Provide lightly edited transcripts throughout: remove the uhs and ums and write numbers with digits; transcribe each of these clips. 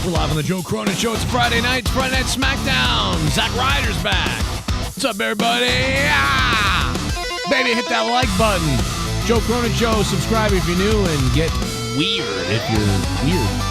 We're live on the Joe Cronin Show. It's Friday night. It's Friday Night Smackdown. Zack Ryder's back. What's up, everybody? Ah! Baby, hit that like button. Joe Cronin Show. Subscribe if you're new and get weird if you're weird.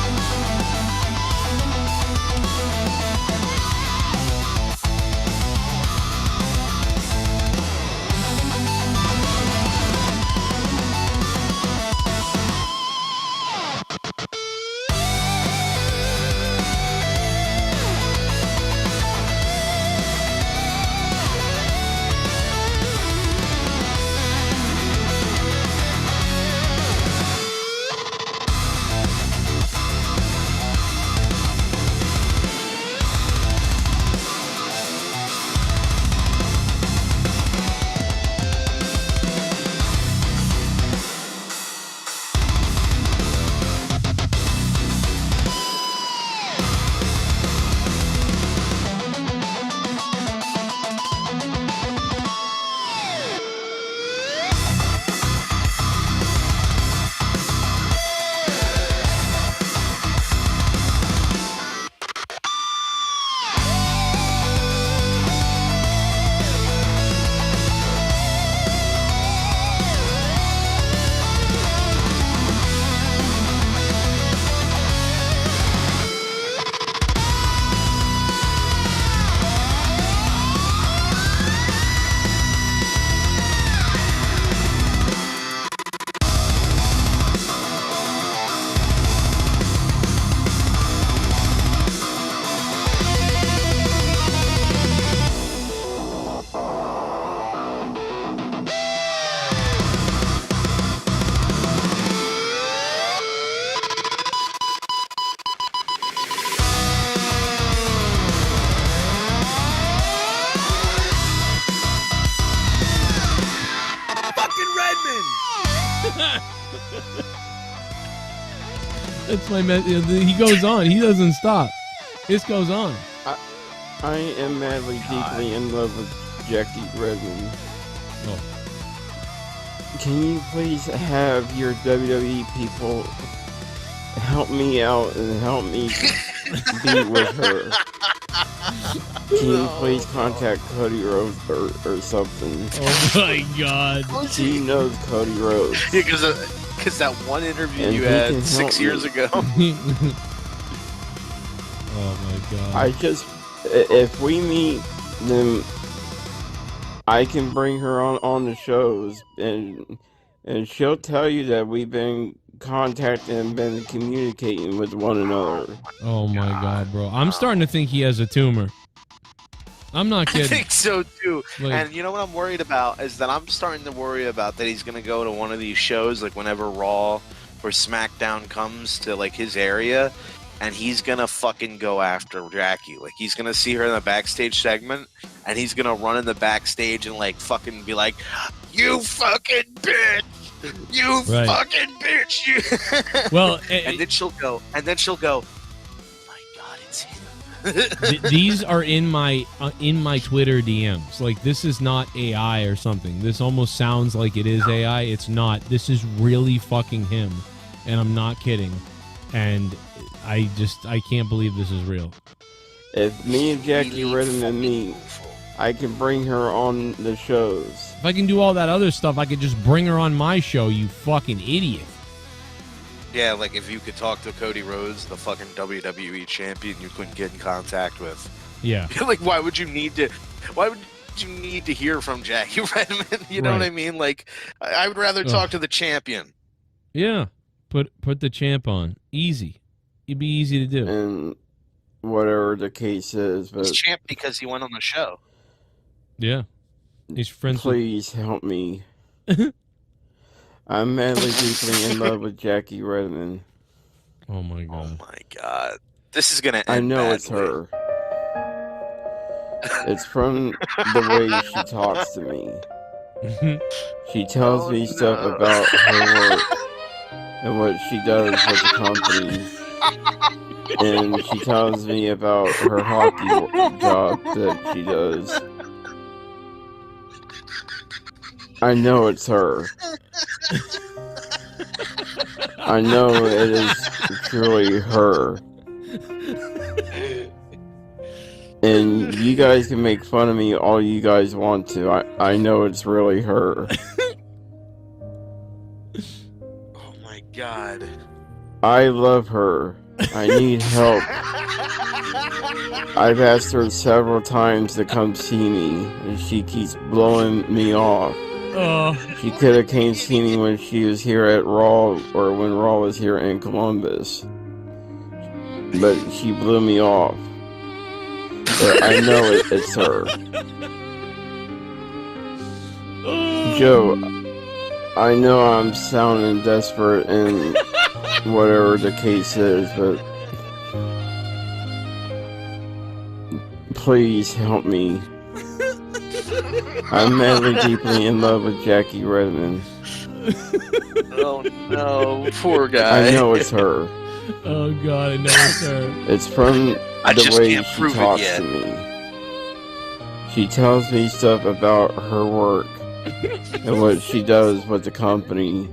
That's my message. He goes on. He doesn't stop. This goes on. I am madly, deeply in love with Jackie Redmond. Oh. Can you please have your WWE people help me out and help me be with her? Can you please contact Cody Rhodes or something? Oh my God. She knows Cody Rhodes. Yeah, because that one interview you had 6 years ago. Oh my God. If we meet, then I can bring her on the shows, and she'll tell you that we've been contacting and been communicating with one another. Oh my God, bro. I'm starting to think he has a tumor. I'm not kidding. I think so too. Like, and you know what I'm worried about is that I'm starting to worry about that he's gonna go to one of these shows, like whenever Raw or SmackDown comes to like his area, and he's gonna fucking go after Jackie. Like he's gonna see her in the backstage segment, and he's gonna run in the backstage and like fucking be like, "You fucking bitch! You fucking bitch! You." well, and then she'll go. My God, it's him. These are in my Twitter DMs. Like, this is not AI or something. This almost sounds like it is AI. It's not. This is really fucking him, and I'm not kidding. And I can't believe this is real. If me and Jackie Redmond meet, I can bring her on the shows. If I can do all that other stuff, I could just bring her on my show, you fucking idiot. Yeah, like if you could talk to Cody Rhodes, the fucking WWE champion, you couldn't get in contact with. Yeah. Like, why would you need to hear from Jackie Redmond? You know what I mean? Like, I would rather talk to the champion. Yeah. Put the champ on. Easy. It'd be easy to do. And whatever the case is, but he's champ because he went on the show. Yeah. He's friends. Please help me. I'm madly, deeply in love with Jackie Redmond. Oh my God. Oh my God. This is gonna end I know badly. it's her. It's from the way she talks to me. She tells me stuff about her work and what she does with the company. And she tells me about her hockey job that she does. I know it's her. I know it is truly her. And you guys can make fun of me all you guys want to. I know it's really her. Oh my god. I love her. I need help. I've asked her several times to come see me, and she keeps blowing me off. She could have came see me when she was here at Raw, or when Raw was here in Columbus. But she blew me off. But I know it's her. Joe, I know I'm sounding desperate and whatever the case is, but please help me. I'm madly, deeply in love with Jackie Redmond. Oh no, poor guy. I know it's her. Oh god, I know it's her. It's from I the just way can't she prove it talks yet. to me. She tells me stuff about her work and what she does with the company.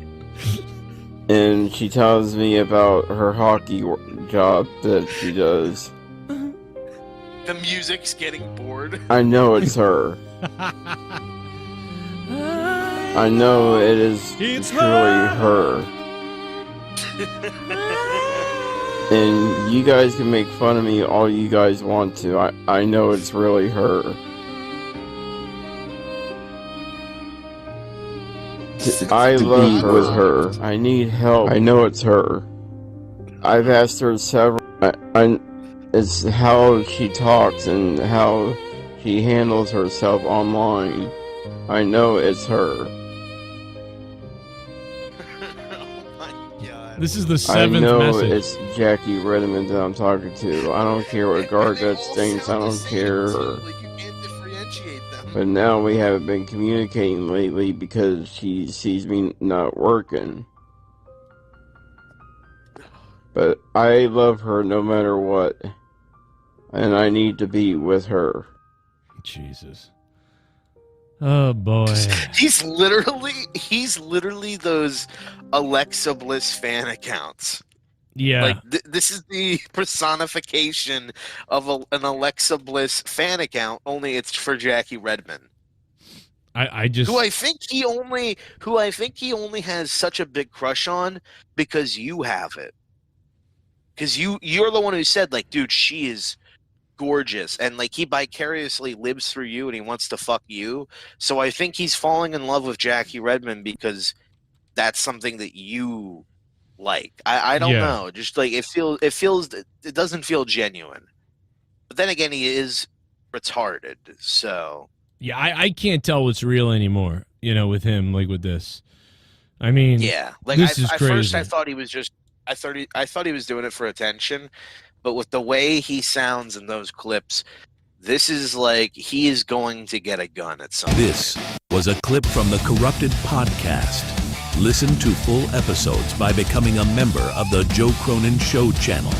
And she tells me about her hockey job that she does. The music's getting bored. I know it's her. I know it is truly her. And you guys can make fun of me all you guys want to. I know it's really her. I love her. With her. I need help. I know it's her. I've asked her several. It's how she talks and how she handles herself online. I know it's her. Oh my god. This is the I 7th know message. it's Jackie Redmond that I'm talking to. I don't care what Garguts thinks. I don't care. Like you can't differentiate them. But now we haven't been communicating lately because she sees me not working. But I love her no matter what. And I need to be with her. Jesus. Oh boy. He's literally those Alexa Bliss fan accounts. Yeah. Like this is the personification of an Alexa Bliss fan account. Only it's for Jackie Redmond, I just who I think he only has such a big crush on because you have it. Because you're the one who said, like, dude, she is gorgeous, and like he vicariously lives through you and he wants to fuck you. So I think he's falling in love with Jackie Redmond because that's something that you like. I don't know, just like it doesn't feel genuine. But then again, he is retarded, so yeah, I can't tell what's real anymore, you know, with him, like with this. I mean, yeah, like this is at crazy. first I thought he was just I thought he was doing it for attention. But with the way he sounds in those clips, this is like he is going to get a gun at some point. This was a clip from the Corrupted Podcast. Listen to full episodes by becoming a member of the Joe Cronin Show channel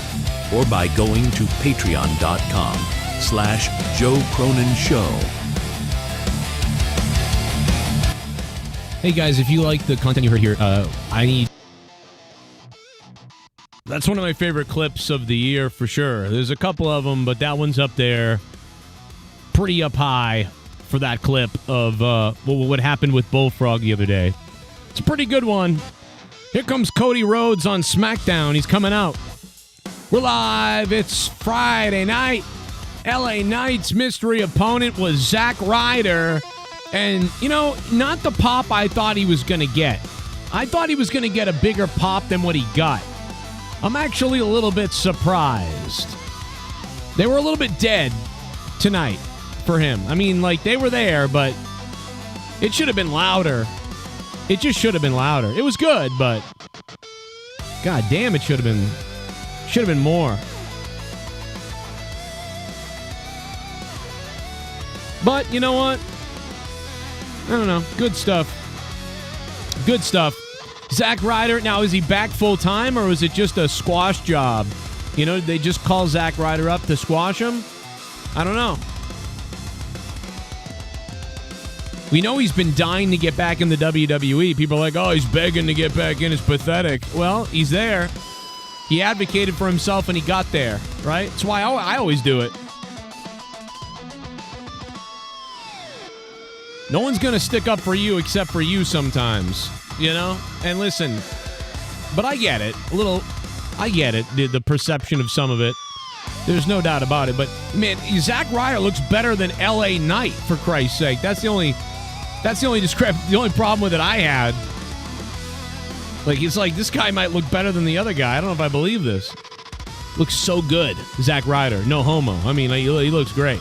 or by going to patreon.com/Joe Cronin Show. Hey guys, if you like the content you heard here, that's one of my favorite clips of the year for sure. There's a couple of them, but that one's up there, pretty up high for that clip of what happened with Bullfrog the other day. It's a pretty good one. Here comes Cody Rhodes on SmackDown. He's coming out. We're live. It's Friday night. LA Knight's mystery opponent was Zack Ryder. And, you know, not the pop I thought he was going to get. I thought he was going to get a bigger pop than what he got. I'm actually a little bit surprised. They were a little bit dead tonight for him. I mean, like, they were there, but it should have been louder. It just should have been louder. It was good, but god damn, it should have been more. But you know what? I don't know. Good stuff. Good stuff. Zack Ryder, now is he back full time or was it just a squash job? You know, did they just call Zack Ryder up to squash him? I don't know. We know he's been dying to get back in the WWE. People are like, oh, he's begging to get back in. It's pathetic. Well, he's there. He advocated for himself and he got there, right? That's why I always do it. No one's going to stick up for you except for you sometimes, you know? And listen, but I get it. I get it, the perception of some of it. There's no doubt about it. But, man, Zack Ryder looks better than L.A. Knight, for Christ's sake. That's the only problem with it I had. Like, it's like, this guy might look better than the other guy. I don't know if I believe this. Looks so good, Zack Ryder. No homo. I mean, he looks great.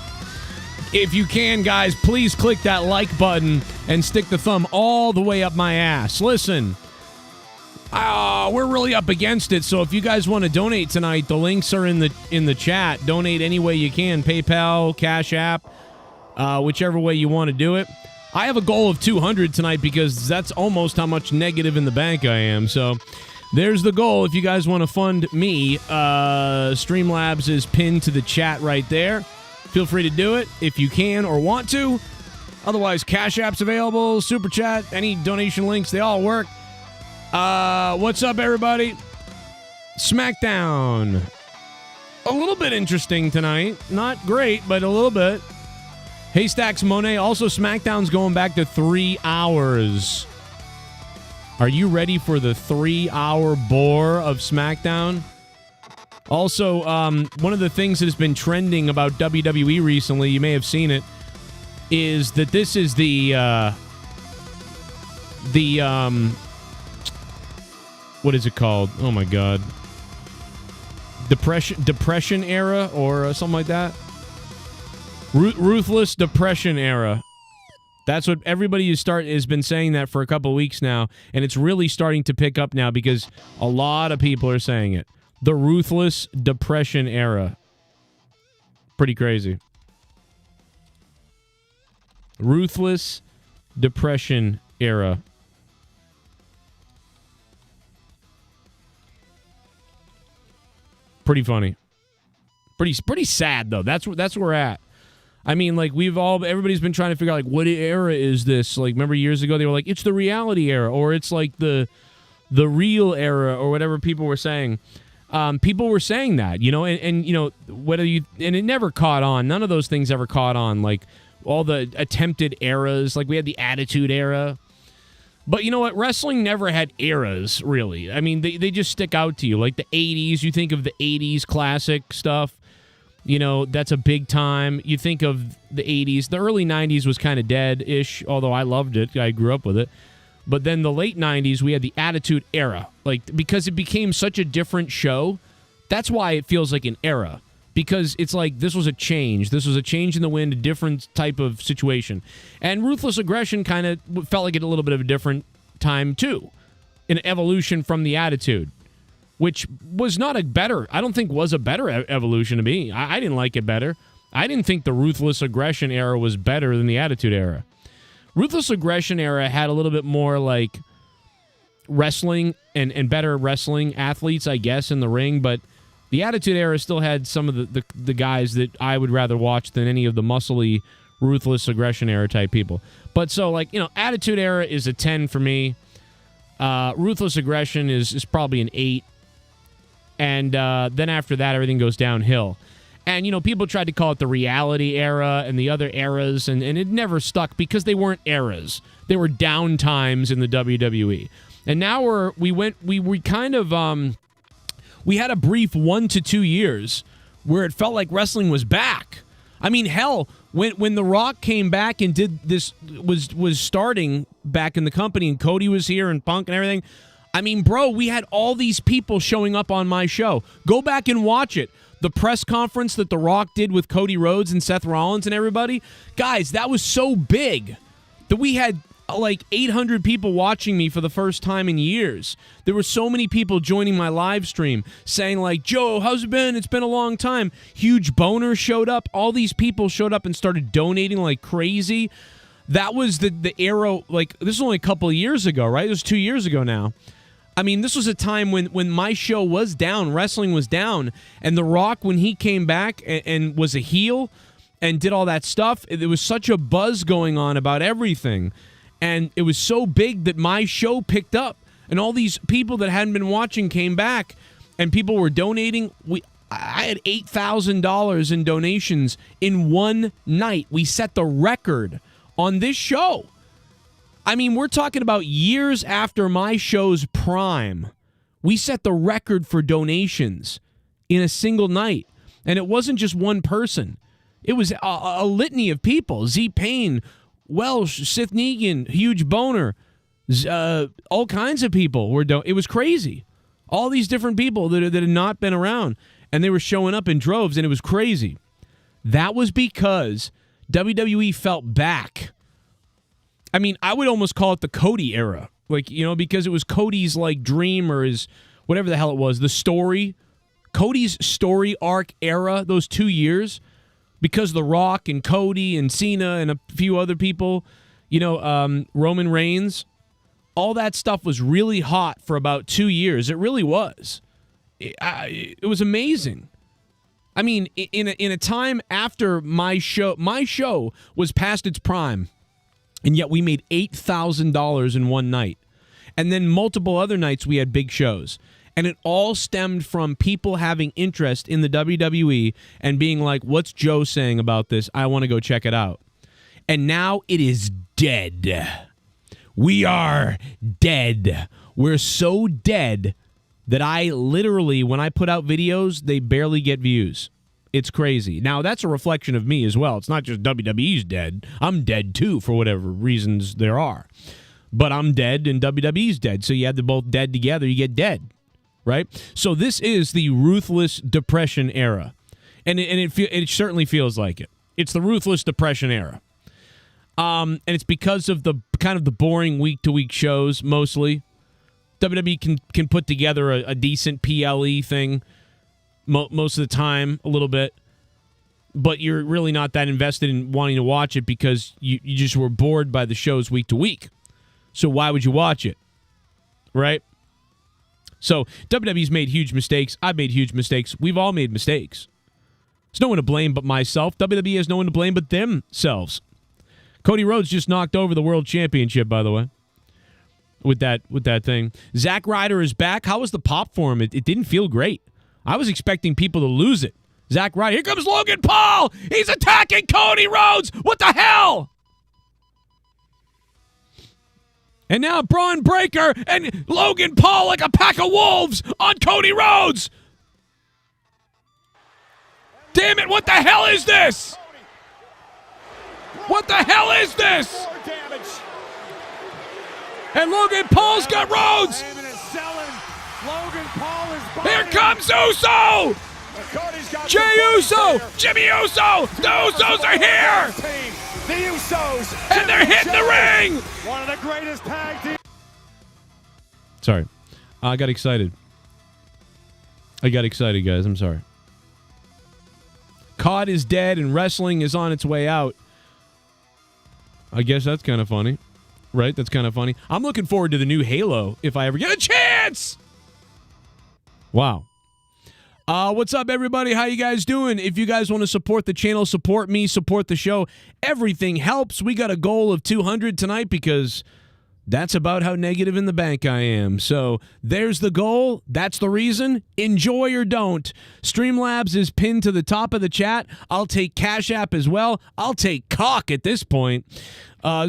If you can, guys, please click that like button and stick the thumb all the way up my ass. Listen, we're really up against it, so if you guys want to donate tonight, the links are in the chat. Donate any way you can. PayPal, Cash App, whichever way you want to do it. I have a goal of 200 tonight because that's almost how much negative in the bank I am. So there's the goal. If you guys want to fund me, Streamlabs is pinned to the chat right there. Feel free to do it if you can or want to. Otherwise, Cash App's available, Super Chat, any donation links, they all work. What's up, everybody? Smackdown. A little bit interesting tonight. Not great, but a little bit. Haystacks Monet. Also, SmackDown's going back to 3 hours. Are you ready for the 3-hour bore of SmackDown? Also, one of the things that has been trending about WWE recently, you may have seen it, is that this is the what is it called? Oh my God. Depression era or something like that? Ruthless Depression era. That's what everybody has been saying that for a couple of weeks now, and it's really starting to pick up now because a lot of people are saying it. The Ruthless Depression era. Pretty crazy. Ruthless Depression era. Pretty funny. Pretty sad though. That's where we're at. I mean, like, everybody's been trying to figure out, like, what era is this? Like, remember years ago they were like, it's the reality era, or it's like the real era, or whatever people were saying. People were saying that, you know, and you know, and it never caught on. None of those things ever caught on, like all the attempted eras. Like, we had the Attitude Era. But you know what? Wrestling never had eras, really. I mean, they just stick out to you. Like the 80s, you think of the 80s classic stuff. You know, that's a big time. You think of the 80s. The early 90s was kind of dead-ish, although I loved it. I grew up with it. But then the late 90s, we had the Attitude Era. Like, because it became such a different show, that's why it feels like an era. Because it's like, this was a change. This was a change in the wind, a different type of situation. And Ruthless Aggression kind of felt like a little bit of a different time, too. An evolution from the Attitude. Which was not a better, I don't think was a better evolution to me. I didn't like it better. I didn't think the Ruthless Aggression era was better than the Attitude Era. Ruthless Aggression era had a little bit more like wrestling and better wrestling athletes, I guess, in the ring, but the Attitude Era still had some of the guys that I would rather watch than any of the muscly Ruthless Aggression era type people. But so, like, you know, Attitude Era is a 10 for me. Ruthless Aggression is probably an 8. And then after that, everything goes downhill. And, you know, people tried to call it the Reality Era and the other eras, and it never stuck because they weren't eras. They were down times in the WWE. And now we had a brief 1 to 2 years where it felt like wrestling was back. I mean, hell, when The Rock came back and did this, was starting back in the company, and Cody was here and Punk and everything. I mean, bro, we had all these people showing up on my show. Go back and watch it. The press conference that The Rock did with Cody Rhodes and Seth Rollins and everybody. Guys, that was so big that we had like 800 people watching me for the first time in years. There were so many people joining my live stream saying like, Joe, how's it been? It's been a long time. Huge Boner showed up. All these people showed up and started donating like crazy. That was the era, like, this was only a couple of years ago, right? It was 2 years ago now. I mean, this was a time when my show was down, wrestling was down, and The Rock, when he came back and was a heel and did all that stuff, there was such a buzz going on about everything, and it was so big that my show picked up, and all these people that hadn't been watching came back, and people were donating. I had $8,000 in donations in one night. We set the record on this show. I mean, we're talking about years after my show's prime. We set the record for donations in a single night. And it wasn't just one person. It was a litany of people. Z-Pain, Welsh, Sith Negan, Huge Boner, all kinds of people were it was crazy. All these different people that had not been around, and they were showing up in droves, and it was crazy. That was because WWE felt back. I mean, I would almost call it the Cody era. Like, you know, because it was Cody's, like, dream or his, whatever the hell it was, the story. Cody's story arc era, those 2 years, because The Rock and Cody and Cena and a few other people, you know, Roman Reigns, all that stuff was really hot for about 2 years. It really was. It was amazing. I mean, in a time after my show was past its prime, and yet we made $8,000 in one night. And then multiple other nights we had big shows. And it all stemmed from people having interest in the WWE and being like, what's Joe saying about this? I want to go check it out. And now it is dead. We are dead. We're so dead that I literally, when I put out videos, they barely get views. It's crazy. Now, that's a reflection of me as well. It's not just WWE's dead. I'm dead, too, for whatever reasons there are. But I'm dead and WWE's dead. So you add them both dead together, you get dead. Right? So this is the ruthless depression era. And it certainly feels like it. It's the ruthless depression era. And it's because of the kind of the boring week-to-week shows, mostly. WWE can put together a decent PLE thing most of the time, a little bit. But you're really not that invested in wanting to watch it because you just were bored by the shows week to week. So why would you watch it? Right? So WWE's made huge mistakes. I've made huge mistakes. We've all made mistakes. There's no one to blame but myself. WWE has no one to blame but themselves. Cody Rhodes just knocked over the World Championship, by the way, with that thing. Zack Ryder is back. How was the pop for him? It didn't feel great. I was expecting people to lose it. Zack Ryder. Here comes Logan Paul. He's attacking Cody Rhodes. What the hell? And now Braun Breaker and Logan Paul like a pack of wolves on Cody Rhodes. Damn it, what the hell is this? What the hell is this? And Logan Paul's got Rhodes. Here comes Uso. Jey Uso. Jimmy Uso. The Usos are here. The Usos. And they're hitting the ring. One of the greatest tag teams. Sorry. I got excited. Guys. I'm sorry. COD is dead and wrestling is on its way out. I guess that's kind of funny. Right? That's kind of funny. I'm looking forward to the new Halo if I ever get a chance. Wow. What's up, everybody? How you guys doing? If you guys want to support the channel, support me, support the show, everything helps. We got a goal of 200 tonight because that's about how negative in the bank I am. So there's the goal. That's the reason. Enjoy or don't. Streamlabs is pinned to the top of the chat. I'll take Cash App as well. I'll take cock at this point.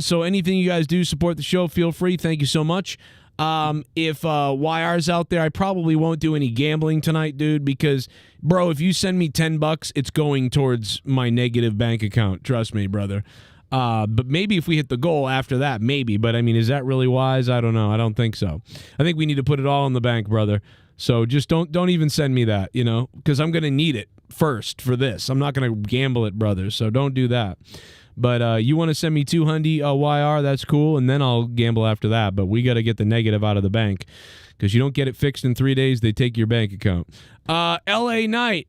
So anything you guys do, support the show, feel free. Thank you so much. If YR's out there, I probably won't do any gambling tonight, dude, because, bro, if you send me $10, it's going towards my negative bank account. Trust me, brother. But maybe if we hit the goal after that, maybe. But, I mean, is that really wise? I don't know. I don't think so. I think we need to put it all in the bank, brother. So just don't even send me that, you know, because I'm going to need it first for this. I'm not going to gamble it, brother, so don't do that. But you want to send me $200 YR, that's cool, and then I'll gamble after that. But we got to get the negative out of the bank because you don't get it fixed in 3 days, they take your bank account. LA Knight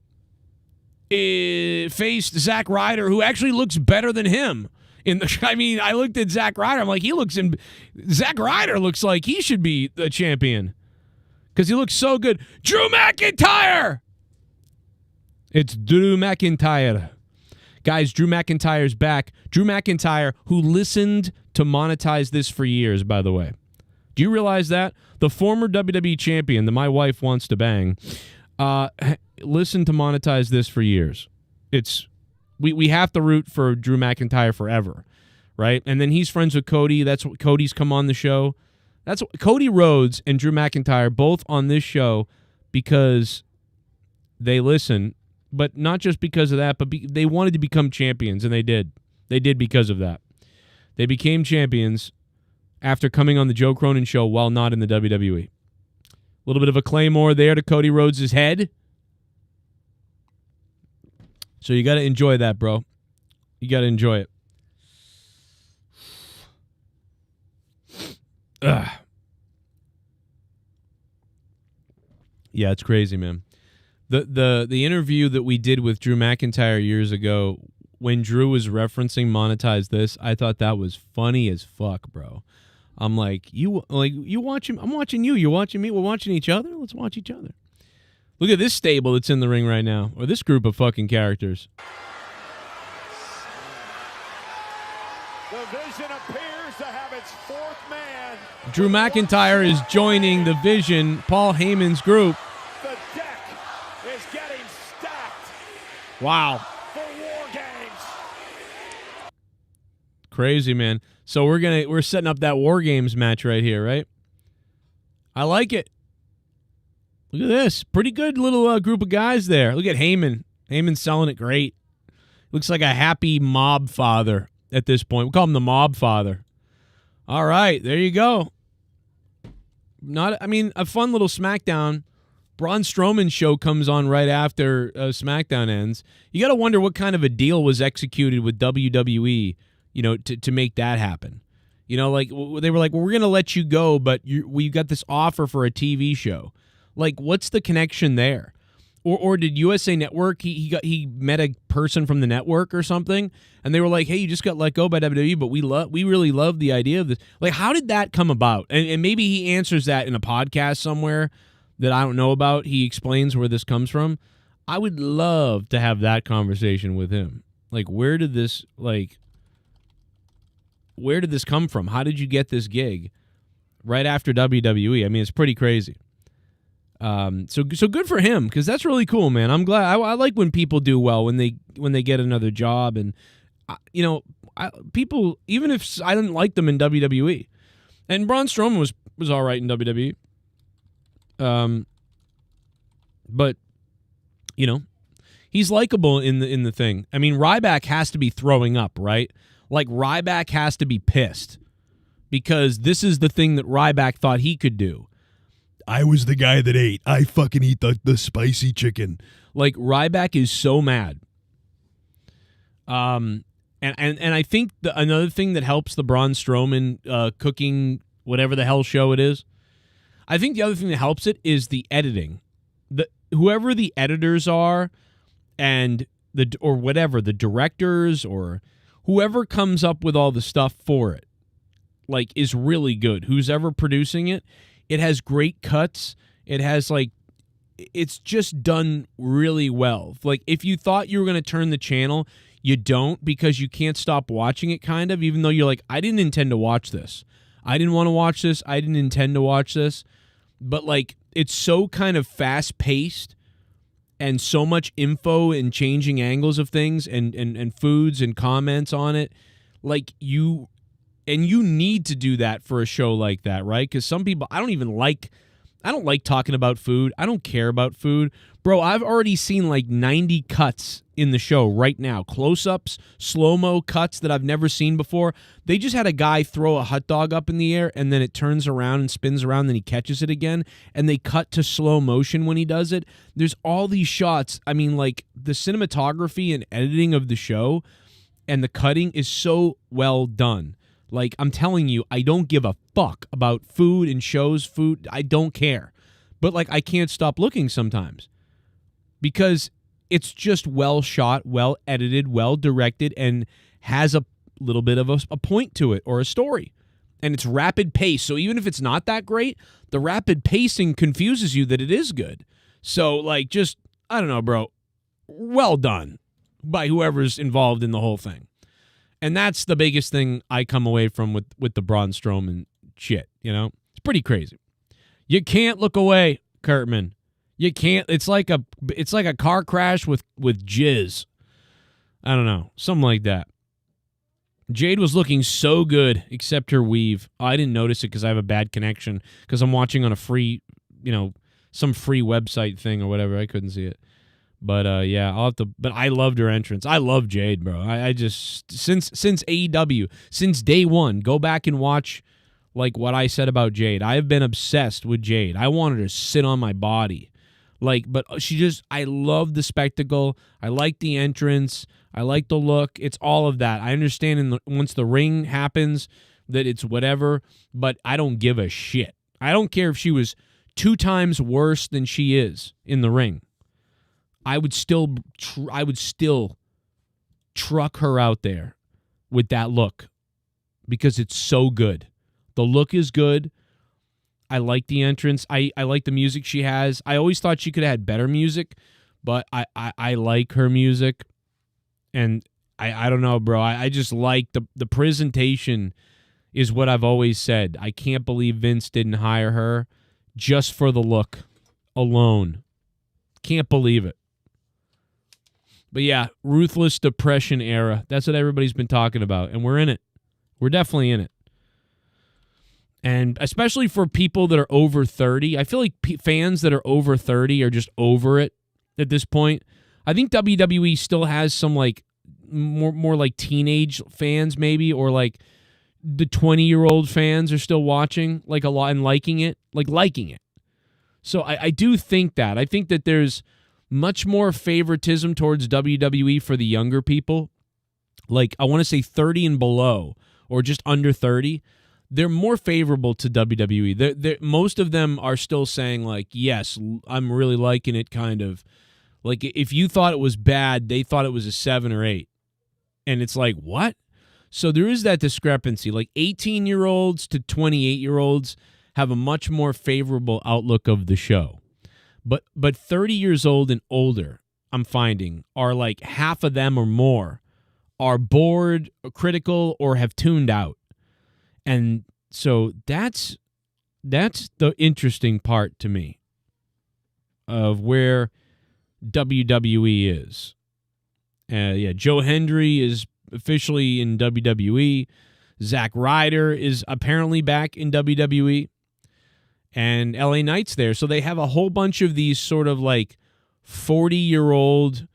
faced Zack Ryder, who actually looks better than him. I looked at Zack Ryder. I'm like, Zack Ryder looks like he should be the champion because he looks so good. Drew McIntyre! It's Drew McIntyre. Guys, Drew McIntyre's back. Drew McIntyre, who listened to Monetize This for years, by the way. Do you realize that? The former WWE champion that my wife wants to bang, listened to Monetize This for years. We have to root for Drew McIntyre forever, right? And then he's friends with Cody. That's what Cody's come on the show. That's what, Cody Rhodes and Drew McIntyre both on this show because they listen, but not just because of that, but they wanted to become champions, and they did. They did because of that. They became champions after coming on the Joe Cronin Show while not in the WWE. A little bit of a claymore there to Cody Rhodes' head. So you got to enjoy that, bro. You got to enjoy it. Ugh. Yeah, it's crazy, man. The interview that we did with Drew McIntyre years ago, when Drew was referencing Monetize This, I thought that was funny as fuck, bro. I'm like, you watching? I'm watching you. You're watching me. We're watching each other. Let's watch each other. Look at this stable that's in the ring right now, or this group of fucking characters. The Vision appears to have its fourth man. Drew McIntyre is joining the Vision, Paul Heyman's group. The deck is getting stacked Wow. for War Games. Crazy, man. So we're setting up that War Games match right here, right? I like it. Look at this. Pretty good little group of guys there. Look at Heyman. Heyman's selling it great. Looks like a happy mob father at this point. We call him the mob father. All right, there you go. A fun little SmackDown. Braun Strowman's show comes on right after SmackDown ends. You got to wonder what kind of a deal was executed with WWE, to make that happen. They were like, well, we're going to let you go, but we got this offer for a TV show. Like, what's the connection there? Or did USA Network, he met a person from the network or something, and they were like, hey, you just got let go by WWE, but we really love the idea of this. Like, how did that come about? And maybe he answers that in a podcast somewhere that I don't know about. He explains where this comes from. I would love to have that conversation with him. Like, where did this come from? How did you get this gig right after WWE? I mean, it's pretty crazy. So good for him, because that's really cool, man. I'm glad. I like when people do well when they get another job, and people, even if I didn't like them in WWE, and Braun Strowman was all right in WWE. But he's likable in the thing. I mean, Ryback has to be throwing up, right? Like, Ryback has to be pissed because this is the thing that Ryback thought he could do. I was the guy that ate. I fucking eat the spicy chicken. Like, Ryback is so mad. And I think another thing that helps the Braun Strowman cooking whatever the hell show it is, I think the other thing that helps it is the editing. Whoever the editors are, and the directors or whoever comes up with all the stuff for it, like, is really good. Who's ever producing it. It has great cuts. It has, it's just done really well. Like, if you thought you were going to turn the channel, you don't, because you can't stop watching it, kind of, even though you're like, I didn't intend to watch this. I didn't want to watch this. I didn't intend to watch this. But, it's so kind of fast-paced and so much info and changing angles of things and foods and comments on it. And you need to do that for a show like that, right? Because some people, I don't like talking about food. I don't care about food. Bro, I've already seen 90 cuts in the show right now. Close-ups, slow-mo cuts that I've never seen before. They just had a guy throw a hot dog up in the air, and then it turns around and spins around, then he catches it again, and they cut to slow motion when he does it. There's all these shots. I mean, the cinematography and editing of the show and the cutting is so well done. I'm telling you, I don't give a fuck about food and shows, food. I don't care. But, I can't stop looking sometimes because it's just well shot, well edited, well directed, and has a little bit of a point to it or a story. And it's rapid pace. So even if it's not that great, the rapid pacing confuses you that it is good. So, I don't know, bro. Well done by whoever's involved in the whole thing. And that's the biggest thing I come away from with the Braun Strowman shit, It's pretty crazy. You can't look away, Kurtman. You can't. It's like a car crash with jizz. I don't know. Something like that. Jade was looking so good, except her weave. Oh, I didn't notice it because I have a bad connection because I'm watching on a free, some free website thing or whatever. I couldn't see it. But yeah, I'll have to. But I loved her entrance. I love Jade, bro. I just since AEW, since day one, go back and watch like what I said about Jade. I have been obsessed with Jade. I wanted her to sit on my body, but I love the spectacle. I like the entrance. I like the look. It's all of that. I understand once the ring happens that it's whatever, but I don't give a shit. I don't care if she was 2 times worse than she is in the ring. I would still truck her out there with that look because it's so good. The look is good. I like the entrance. I like the music she has. I always thought she could have had better music, but I like her music. And I don't know, bro. I just like the presentation is what I've always said. I can't believe Vince didn't hire her just for the look alone. Can't believe it. But yeah, ruthless depression era. That's what everybody's been talking about. And we're in it. We're definitely in it. And especially for people that are over 30, I feel like fans that are over 30 are just over it at this point. I think WWE still has some like more like teenage fans maybe, or like the 20-year-old fans are still watching like a lot and liking it. So I do think that. I think that there's much more favoritism towards WWE for the younger people. Like, I want to say 30 and below, or just under 30. They're more favorable to WWE. Most of them are still saying, like, yes, I'm really liking it, kind of. Like, if you thought it was bad, they thought it was a 7 or 8. And it's like, what? So there is that discrepancy. Like, 18-year-olds to 28-year-olds have a much more favorable outlook of the show. But 30 years old and older, I'm finding, are like half of them or more are bored, critical, or have tuned out. And so that's the interesting part to me of where WWE is. Yeah, Joe Hendry is officially in WWE. Zack Ryder is apparently back in WWE. And LA Knight's there. So they have a whole bunch of these sort of like 40-year-old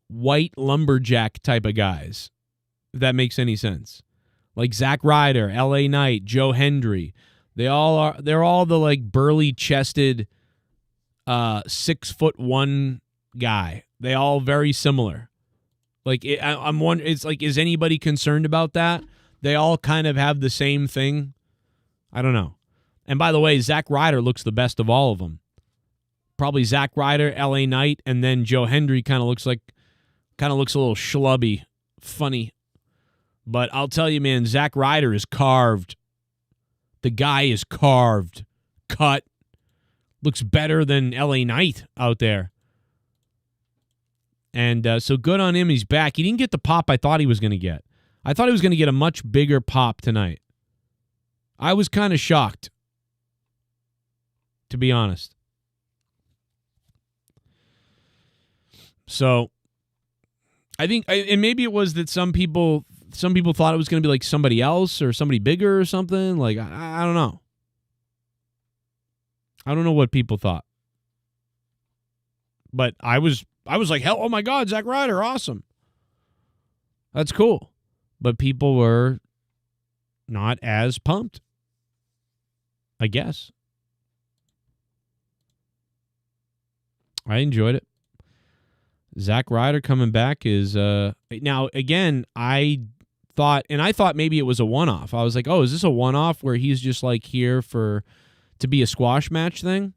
white lumberjack type of guys, if that makes any sense. Like Zack Ryder, LA Knight, Joe Hendry. They're all the like burly-chested 6'1" guy. They all very similar. Like I'm wondering, it's like, is anybody concerned about that? They all kind of have the same thing. I don't know. And by the way, Zack Ryder looks the best of all of them. Probably Zack Ryder, LA Knight, and then Joe Hendry kind of looks a little schlubby, funny. But I'll tell you, man, Zack Ryder is carved. The guy is carved, cut. Looks better than LA Knight out there. And so good on him. He's back. He didn't get the pop I thought he was going to get. I thought he was going to get a much bigger pop tonight. I was kind of shocked, to be honest. So I think, and maybe it was that some people thought it was going to be like somebody else or somebody bigger or something. Like, I don't know. I don't know what people thought. But I was like, hell, oh my God, Zack Ryder, awesome. That's cool. But people were not as pumped, I guess. I enjoyed it. Zack Ryder coming back is now again. I thought maybe it was a one-off. I was like, oh, is this a one-off where he's just like here to be a squash match thing?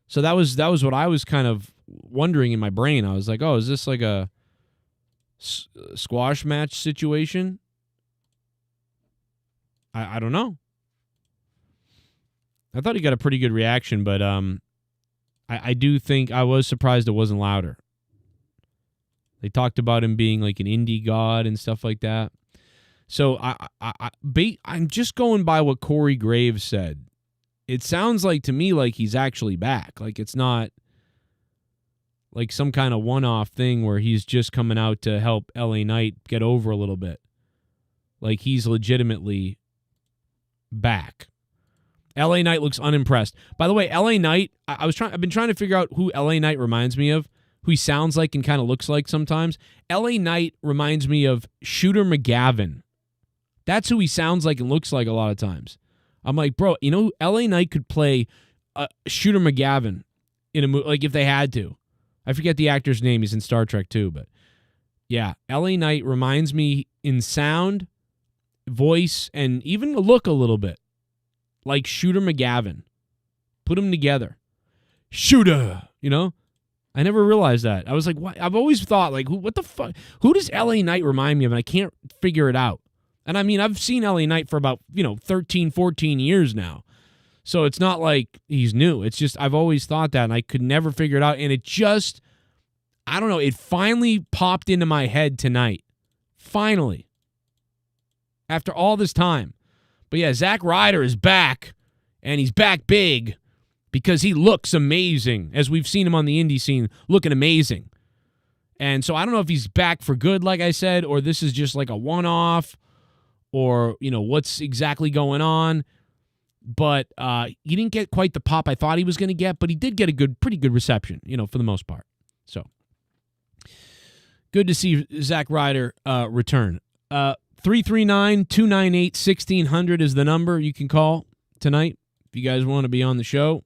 So that was what I was kind of wondering in my brain. I was like, oh, is this like a squash match situation? I don't know. I thought he got a pretty good reaction, but I do think I was surprised it wasn't louder. They talked about him being like an indie god and stuff like that. So I'm just going by what Corey Graves said. It sounds like to me like he's actually back. Like it's not like some kind of one-off thing where he's just coming out to help LA Knight get over a little bit. Like, he's legitimately back. LA Knight looks unimpressed. By the way, LA Knight, I've been trying to figure out who LA Knight reminds me of, who he sounds like and kind of looks like sometimes. LA Knight reminds me of Shooter McGavin. That's who he sounds like and looks like a lot of times. I'm like, bro, you know, LA Knight could play Shooter McGavin in a movie, like, if they had to. I forget the actor's name. He's in Star Trek too, but yeah, LA Knight reminds me in sound, voice, and even look a little bit like Shooter McGavin. Put them together. Shooter, you know? I never realized that. I was like, what? I've always thought, like, what the fuck? Who does LA Knight remind me of? And I can't figure it out. And I mean, I've seen LA Knight for about, 13, 14 years now. So it's not like he's new. It's just, I've always thought that, and I could never figure it out. And it just, I don't know, it finally popped into my head tonight. Finally. After all this time. But yeah, Zack Ryder is back, and he's back big because he looks amazing, as we've seen him on the indie scene, looking amazing. And so I don't know if he's back for good, like I said, or this is just like a one-off, or, what's exactly going on. But he didn't get quite the pop I thought he was going to get, but he did get a pretty good reception, for the most part. So good to see Zack Ryder return. 339-298-1600 is the number you can call tonight if you guys want to be on the show.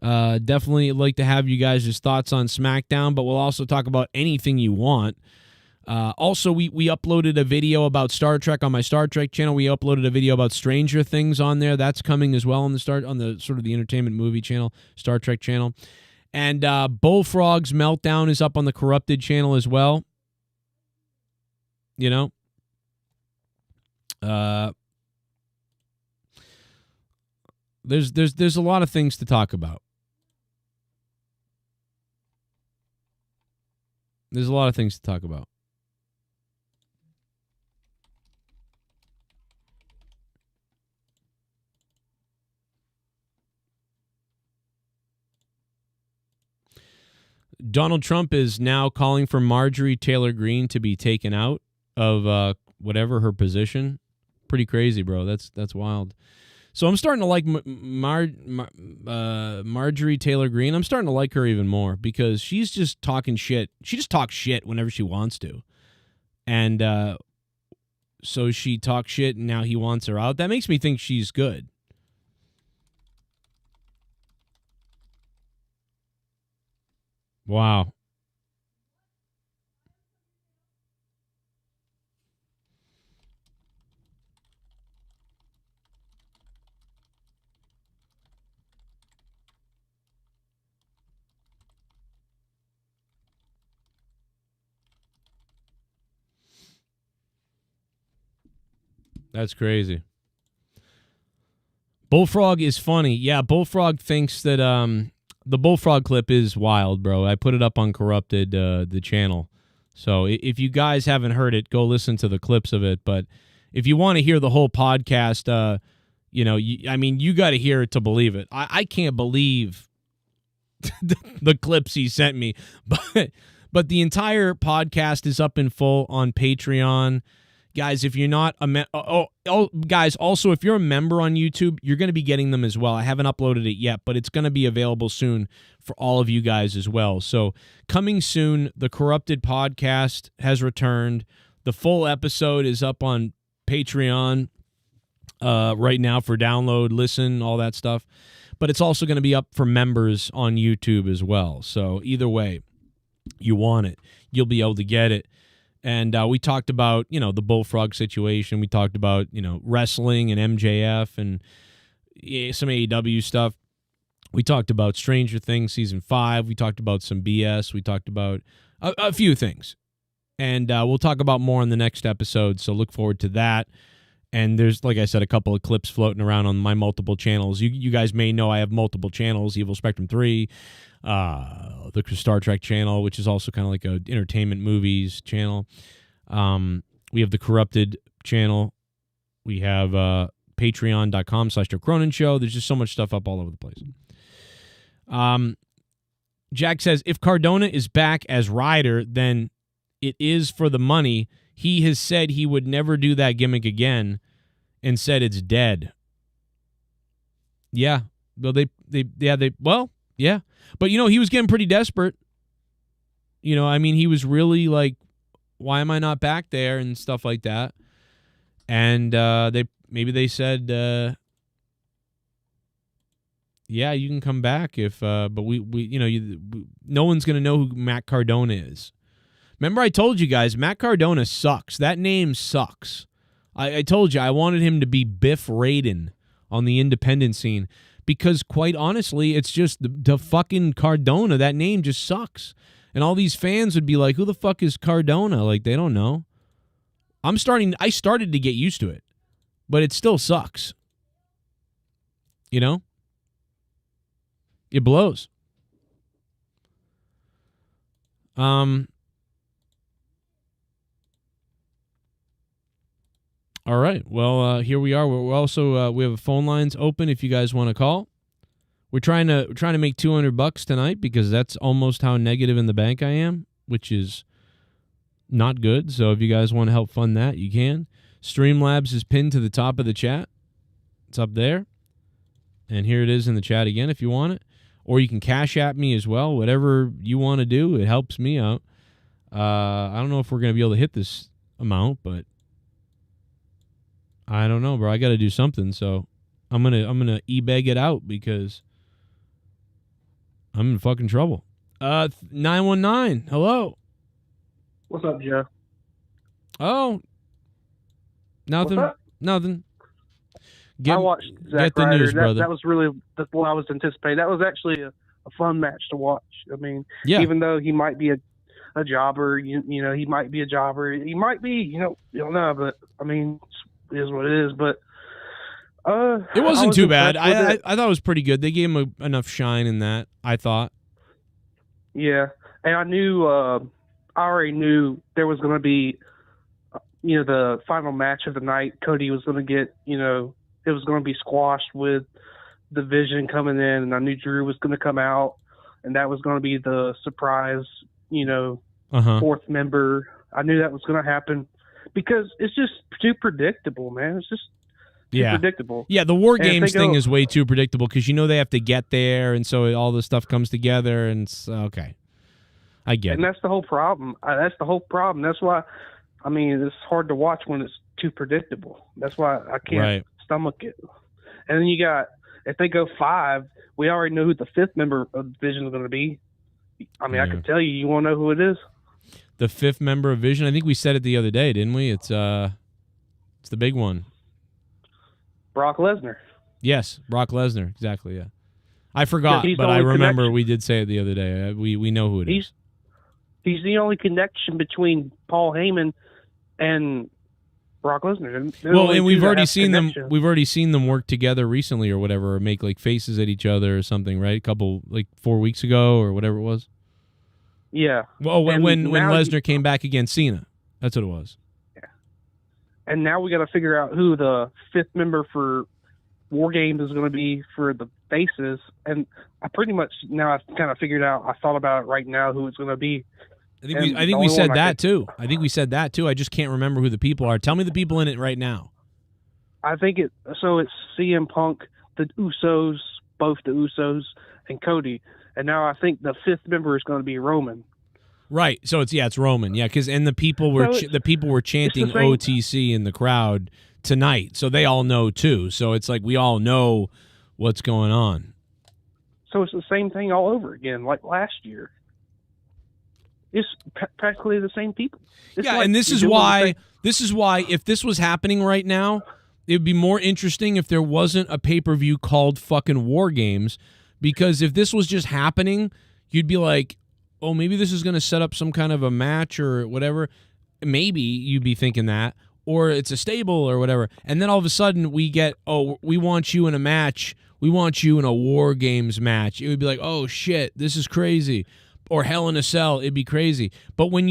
Definitely like to have you guys' thoughts on SmackDown, but we'll also talk about anything you want. Also, we uploaded a video about Star Trek on my Star Trek channel. We uploaded a video about Stranger Things on there. That's coming as well on the sort of the entertainment movie channel, Star Trek channel. And Bullfrog's Meltdown is up on the Corrupted channel as well. There's a lot of things to talk about. There's a lot of things to talk about. Donald Trump is now calling for Marjorie Taylor Greene to be taken out of whatever her position. Pretty crazy, bro. That's wild. So I'm starting to like Marjorie Taylor Greene. I'm starting to like her even more because she's just talking shit. She just talks shit whenever she wants to. And so she talks shit, and now he wants her out. That makes me think she's good. Wow. That's crazy. Bullfrog is funny. Yeah, Bullfrog thinks that the Bullfrog clip is wild, bro. I put it up on Corrupted, the channel. So if you guys haven't heard it, go listen to the clips of it. But if you want to hear the whole podcast, you got to hear it to believe it. I can't believe the clips he sent me. But the entire podcast is up in full on Patreon. Guys, if you're not guys, also, if you're a member on YouTube, you're going to be getting them as well. I haven't uploaded it yet, but it's going to be available soon for all of you guys as well. So coming soon, the Corrupted podcast has returned. The full episode is up on Patreon right now for download, listen, all that stuff. But it's also going to be up for members on YouTube as well. So either way, you want it, you'll be able to get it. And we talked about, the Bullfrog situation. We talked about, wrestling and MJF and some AEW stuff. We talked about Stranger Things Season 5. We talked about some BS. We talked about a few things. And we'll talk about more in the next episode, so look forward to that. And there's, like I said, a couple of clips floating around on my multiple channels. You guys may know I have multiple channels, Evil Spectrum 3, the Star Trek channel, which is also kind of like a entertainment movies channel. We have the Corrupted channel. We have patreon.com/The Cronin Show. There's just so much stuff up all over the place. Jack says, if Cardona is back as Ryder, then it is for the money. he has said he would never do that gimmick again and said it's dead. Yeah. Well, yeah. But, he was getting pretty desperate. He was really like, why am I not back there and stuff like that? And they said, yeah, you can come back but no one's going to know who Matt Cardona is. Remember I told you guys, Matt Cardona sucks. That name sucks. I told you I wanted him to be Biff Raiden on the independent scene because, quite honestly, it's just the fucking Cardona. That name just sucks. And all these fans would be like, who the fuck is Cardona? Like, they don't know. I started to get used to it, but it still sucks. It blows. All right. Well, here we are. We're also we have phone lines open if you guys want to call. We're trying to make $200 tonight because that's almost how negative in the bank I am, which is not good. So if you guys want to help fund that, you can. Streamlabs is pinned to the top of the chat. It's up there. And here it is in the chat again if you want it. Or you can Cash App me as well. Whatever you want to do, it helps me out. I don't know if we're going to be able to hit this amount, but I don't know, bro. I got to do something, so I'm gonna e-beg it out because I'm in fucking trouble. 919. Hello. What's up, Joe? Oh, nothing. What's up? Nothing. I watched Zack get the Ryder. news, brother. That was really what I was anticipating. That was actually a fun match to watch. I mean, yeah. Even though he might be a jobber, he might be a jobber. He might be, you don't know. But I mean, it is what it is. But it wasn't too bad. I thought it was pretty good. They gave him enough shine in that, I thought. Yeah, and I already knew there was going to be, the final match of the night. Cody was going to get, it was going to be squashed with the Vision coming in, and I knew Drew was going to come out, and that was going to be the surprise, fourth member. I knew that was going to happen because it's just too predictable, man. It's just too predictable. Yeah, the War Games thing is way too predictable because they have to get there, and so all this stuff comes together, and it's okay. I get it. And that's the whole problem. That's the whole problem. That's why, it's hard to watch when it's too predictable. That's why I can't stomach it. And then you got, if they go 5, we already know who the 5th member of the Vision is going to be. I can tell you. You want to know who it is? The 5th member of Vision? I think we said it the other day, didn't we? It's the big one. Brock Lesnar. Yes, Brock Lesnar. Exactly, yeah. I forgot, but I remember we did say it the other day. We know who it is. He's the only connection between Paul Heyman and Brock Lesnar. Well, and we've already seen them. We've already seen them work together recently, or whatever, or make like faces at each other or something, right? A couple 4 weeks ago, or whatever it was. Yeah. Well, when Lesnar came back against Cena, that's what it was. Yeah. And now we got to figure out who the 5th member for War Games is going to be for the faces, and I pretty much now I've kind of figured out. I thought about it right now who it's going to be. I think we said that too. I think we said that too. I just can't remember who the people are. Tell me the people in it right now. I think it's CM Punk, the Usos, both the Usos, and Cody. And now I think the 5th member is going to be Roman. Right. So it's Roman. Yeah, and the people were chanting OTC in the crowd tonight, so they all know too. So it's like we all know what's going on. So it's the same thing all over again, like last year. It's practically the same people. And this is why if this was happening right now, it would be more interesting if there wasn't a pay-per-view called fucking War Games, because if this was just happening, you'd be like, oh, maybe this is going to set up some kind of a match or whatever. Maybe you'd be thinking that, or it's a stable or whatever. And then all of a sudden we get, oh, we want you in a match. We want you in a War Games match. It would be like, oh, shit, this is crazy. Or Hell in a Cell, it'd be crazy. But when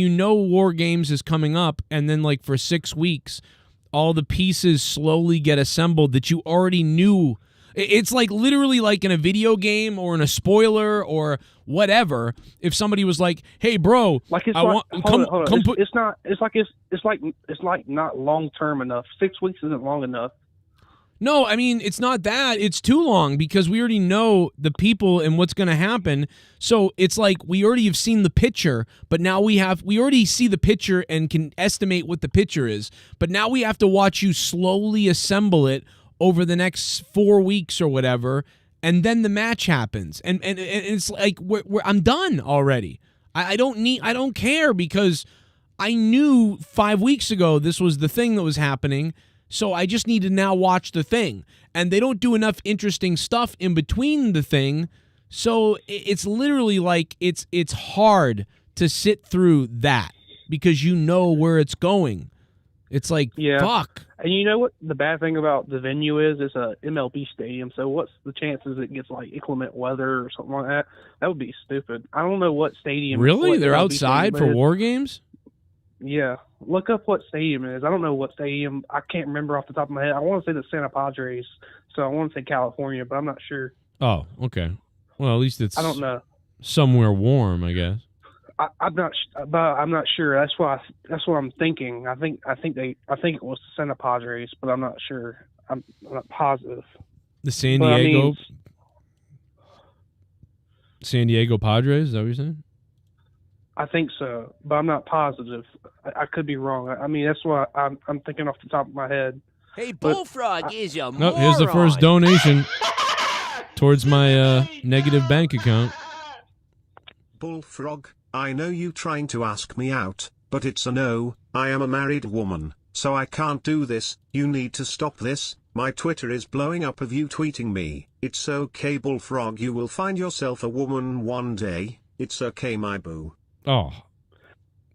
War Games is coming up, and then for 6 weeks, all the pieces slowly get assembled that you already knew. It's like literally like in a video game or in a spoiler or whatever. If somebody was like, "Hey, bro, Like it's I like, want hold on. come put." It's not. It's like not long term enough. 6 weeks isn't long enough. No, I mean, it's not that. It's too long because we already know the people and what's going to happen. So it's like we already have seen the picture, but now we already see the picture and can estimate what the picture is. But now we have to watch you slowly assemble it over the next 4 weeks or whatever, and then the match happens. And it's like I'm done already. I don't care because I knew 5 weeks ago this was the thing that was happening. So I just need to now watch the thing. And they don't do enough interesting stuff in between the thing. So it's literally like it's hard to sit through that because you know where it's going. It's like, fuck. And you know what the bad thing about the venue is? It's a MLB stadium. So what's the chances it gets like inclement weather or something like that? That would be stupid. I don't know what stadium. Really? What They're MLB outside for stadium is. war games? Yeah, look up what stadium it is. I don't know what stadium. I can't remember off the top of my head. I want to say the Santa Padres, so I want to say California, but I'm not sure. Oh, okay. Well, at least it's I don't know. Somewhere warm, I guess. I'm not sure. That's what I'm thinking. I think it was the Santa Padres, but I'm not sure. I'm not positive. The San But, Diego San Diego Padres, is that what you're saying? I think so, but I'm not positive. I could be wrong. I mean, that's what I'm thinking off the top of my head. Hey, Bullfrog is a moron. Oh, here's the first donation towards my negative bank account. Bullfrog, I know you trying to ask me out, but it's a no. I am a married woman, so I can't do this. You need to stop this. My Twitter is blowing up of you tweeting me. It's okay, Bullfrog, you will find yourself a woman one day. It's okay, my boo. Oh.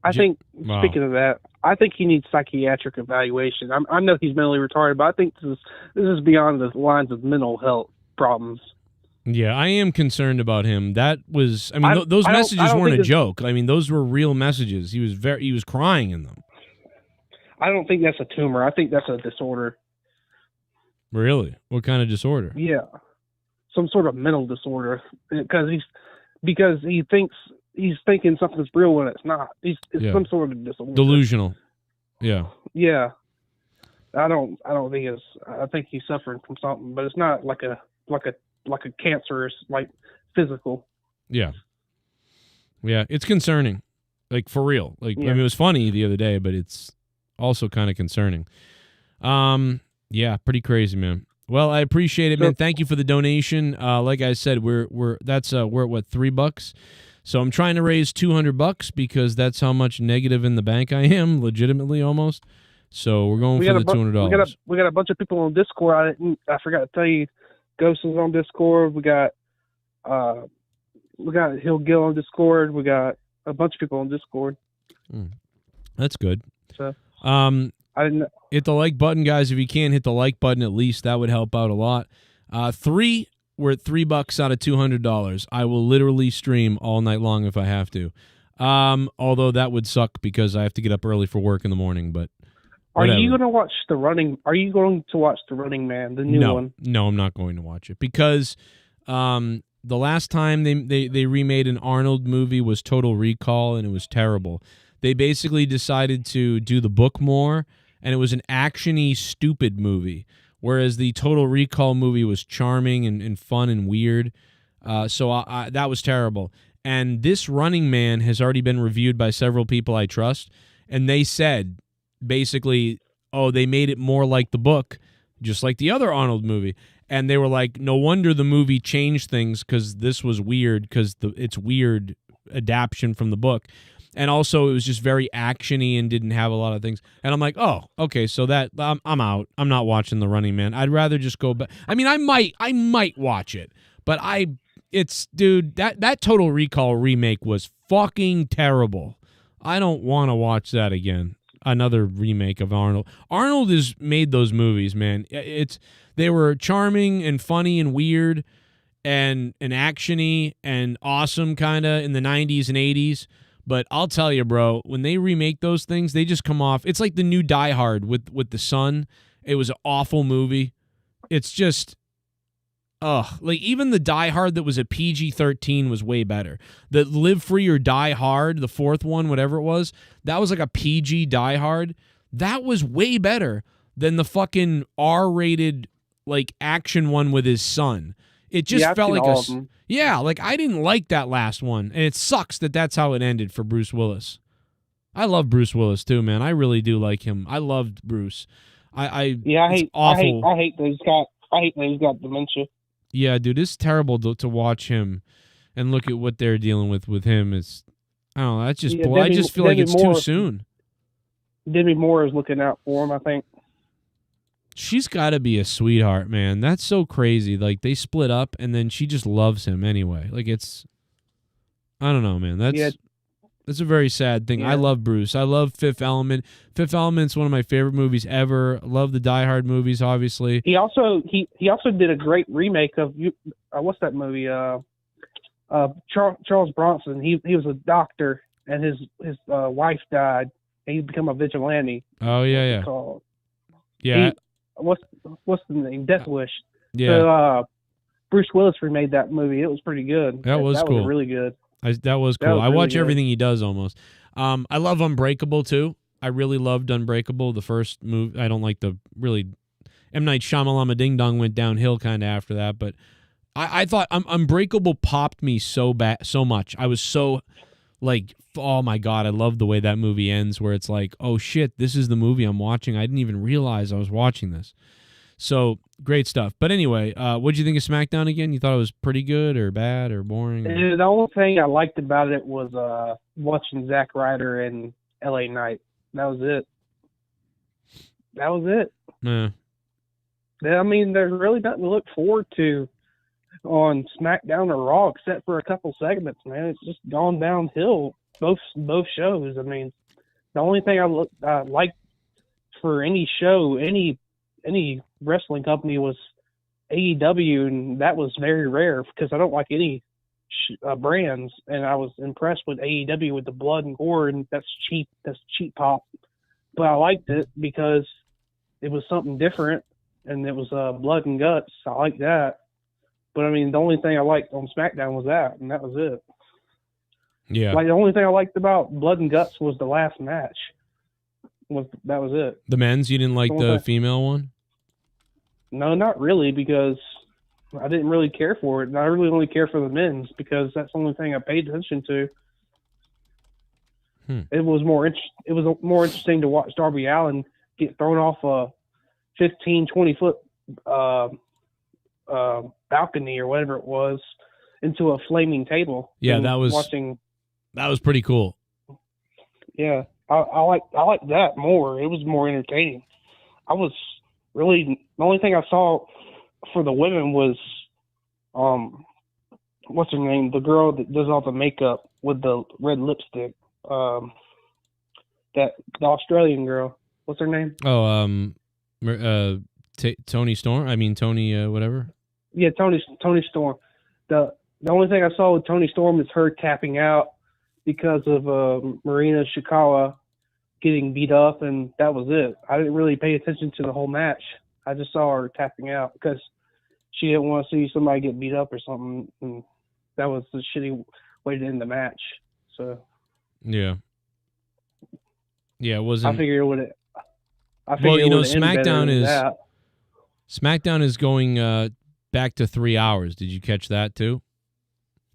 I think, wow. Speaking of that, I think he needs psychiatric evaluation. I know he's mentally retarded, but I think this is beyond the lines of mental health problems. Yeah, I am concerned about him. That was, I mean, those messages weren't a joke. I mean, those were real messages. He was crying in them. I don't think that's a tumor. I think that's a disorder. Really? What kind of disorder? Yeah, some sort of mental disorder because he thinks he's thinking something's real when it's not. It's some sort of disorder. Delusional. Yeah. Yeah. I don't think it's. I think he's suffering from something, but it's not like a cancerous, like physical. Yeah. Yeah, it's concerning. Like for real. Like I mean, it was funny the other day, but it's also kind of concerning. Yeah, pretty crazy, man. Well, I appreciate it, man. Thank you for the donation. Like I said, we're at what, $3? So I'm trying to raise $200 because that's how much negative in the bank I am, legitimately almost. So we're going for the $200. We got a bunch of people on Discord. I forgot to tell you, Ghost is on Discord. We got Hill Gill on Discord. We got a bunch of people on Discord. That's good. So I didn't hit the like button, guys. If you can't hit the like button, at least that would help out a lot. We're at $3 out of $200. I will literally stream all night long if I have to. Although that would suck because I have to get up early for work in the morning. But whatever. Are you going to watch The Running Man, the new one? No, I'm not going to watch it because the last time they remade an Arnold movie was Total Recall, and it was terrible. They basically decided to do the book more, and it was an action-y, stupid movie. Whereas the Total Recall movie was charming and fun and weird. So that was terrible. And this Running Man has already been reviewed by several people I trust. And they said, basically, they made it more like the book, just like the other Arnold movie. And they were like, no wonder the movie changed things because this was weird because it's weird adaptation from the book. And also, it was just very action-y and didn't have a lot of things. And I'm like, oh, okay, so that I'm out. I'm not watching The Running Man. I'd rather just go back. I mean, I might watch it, but dude, that Total Recall remake was fucking terrible. I don't want to watch that again. Another remake of Arnold. Arnold has made those movies, man. They were charming and funny and weird and action-y and awesome kind of in the 90s and 80s. But I'll tell you, bro, when they remake those things, they just come off. It's like the new Die Hard with the son. It was an awful movie. It's just, like even the Die Hard that was a PG-13 was way better. The Live Free or Die Hard, the fourth one, whatever it was, that was like a PG Die Hard. That was way better than the fucking R-rated like action one with his son. It just felt like like I didn't like that last one, and it sucks that that's how it ended for Bruce Willis. I love Bruce Willis too, man. I really do like him. I loved Bruce. I hate that he's got dementia. Yeah, dude, it's terrible to watch him and look at what they're dealing with him. It's I don't know. That's just I just feel like it's too soon. Demi Moore is looking out for him, I think. She's got to be a sweetheart, man. That's so crazy. Like, they split up, and then she just loves him anyway. Like, it's... I don't know, man. That's a very sad thing. Yeah. I love Bruce. I love Fifth Element. Fifth Element's one of my favorite movies ever. I love the Die Hard movies, obviously. He also did a great remake of... what's that movie? Charles Bronson. He was a doctor, and his wife died, and he became a vigilante. Oh, yeah. Yeah. What's the name? Death Wish. Yeah. So, Bruce Willis remade that movie. It was pretty good. That was cool. Was really good. That was cool. I watch everything he does almost. I love Unbreakable too. I really loved Unbreakable, the first movie. I don't like the really M. Night Shyamalan Ding Dong went downhill kind of after that, but I thought Unbreakable popped me so much. I was so like, oh my God, I love the way that movie ends where it's like, oh shit, this is the movie I'm watching. I didn't even realize I was watching this. So, great stuff. But anyway, what'd you think of SmackDown again? You thought it was pretty good or bad or boring? The only thing I liked about it was watching Zack Ryder and LA Knight. That was it. Yeah. I mean, there's really nothing to look forward to on SmackDown or Raw except for a couple segments, man. It's just gone downhill, both shows. I mean, the only thing I like for any show, any wrestling company was AEW, and that was very rare because I don't like any brands, and I was impressed with AEW with the blood and gore, and that's cheap pop. But I liked it because it was something different, and it was blood and guts. I like that. But I mean, the only thing I liked on SmackDown was that, and that was it. Yeah. Like the only thing I liked about Blood and Guts was the last match. That was it. The men's, you didn't like the female one? No, not really, because I didn't really care for it, and I really only care for the men's because that's the only thing I paid attention to. It was more interesting to watch Darby Allin get thrown off a 15, 20-foot balcony or whatever it was into a flaming table. Yeah, that was pretty cool. Yeah, I like that more. It was more entertaining. I was really, the only thing I saw for the women was what's her name? The girl that does all the makeup with the red lipstick. The Australian girl. What's her name? Oh, Tony Storm. I mean Tony, whatever. Yeah, Tony Storm. The only thing I saw with Tony Storm is her tapping out because of Marina Shikawa getting beat up, and that was it. I didn't really pay attention to the whole match. I just saw her tapping out because she didn't want to see somebody get beat up or something, and that was the shitty way to end the match. So yeah, it wasn't. I figured it would. Well, you know, SmackDown is going back to 3 hours. Did you catch that too?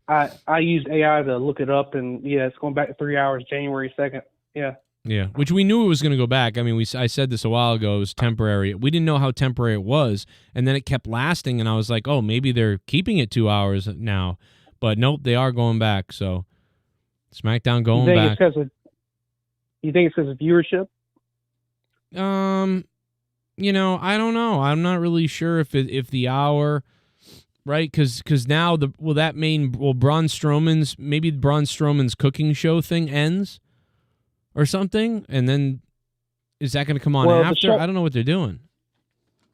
I used AI to look it up, and yeah, it's going back to 3 hours, January 2nd. Yeah. Yeah, which we knew it was going to go back. I mean, I said this a while ago. It was temporary. We didn't know how temporary it was, and then it kept lasting, and I was like, oh, maybe they're keeping it 2 hours now. But nope, they are going back. So SmackDown going back. You think it's because of viewership? You know, I don't know. I'm not really sure if the hour, right? Because now Braun Strowman's cooking show thing ends or something, and then is that going to come on after? I don't know what they're doing.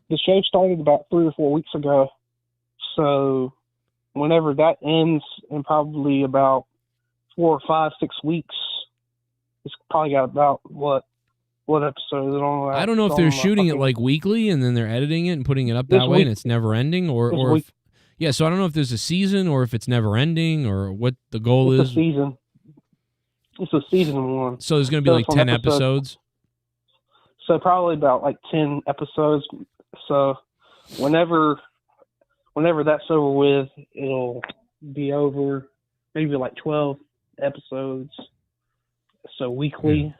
The show started about 3 or 4 weeks ago, so whenever that ends in probably about 4 or 5, 6 weeks, it's probably got about what episode is it on? I don't know if they're shooting it like weekly and then they're editing it and putting it up that way and it's never ending, or Yeah, so I don't know if there's a season or if it's never ending or what the goal It's is. a season. It's a season 1. So there's going to be like 10 episodes? So probably about like 10 episodes. So whenever that's over with, it'll be over. Maybe like 12 episodes. So weekly.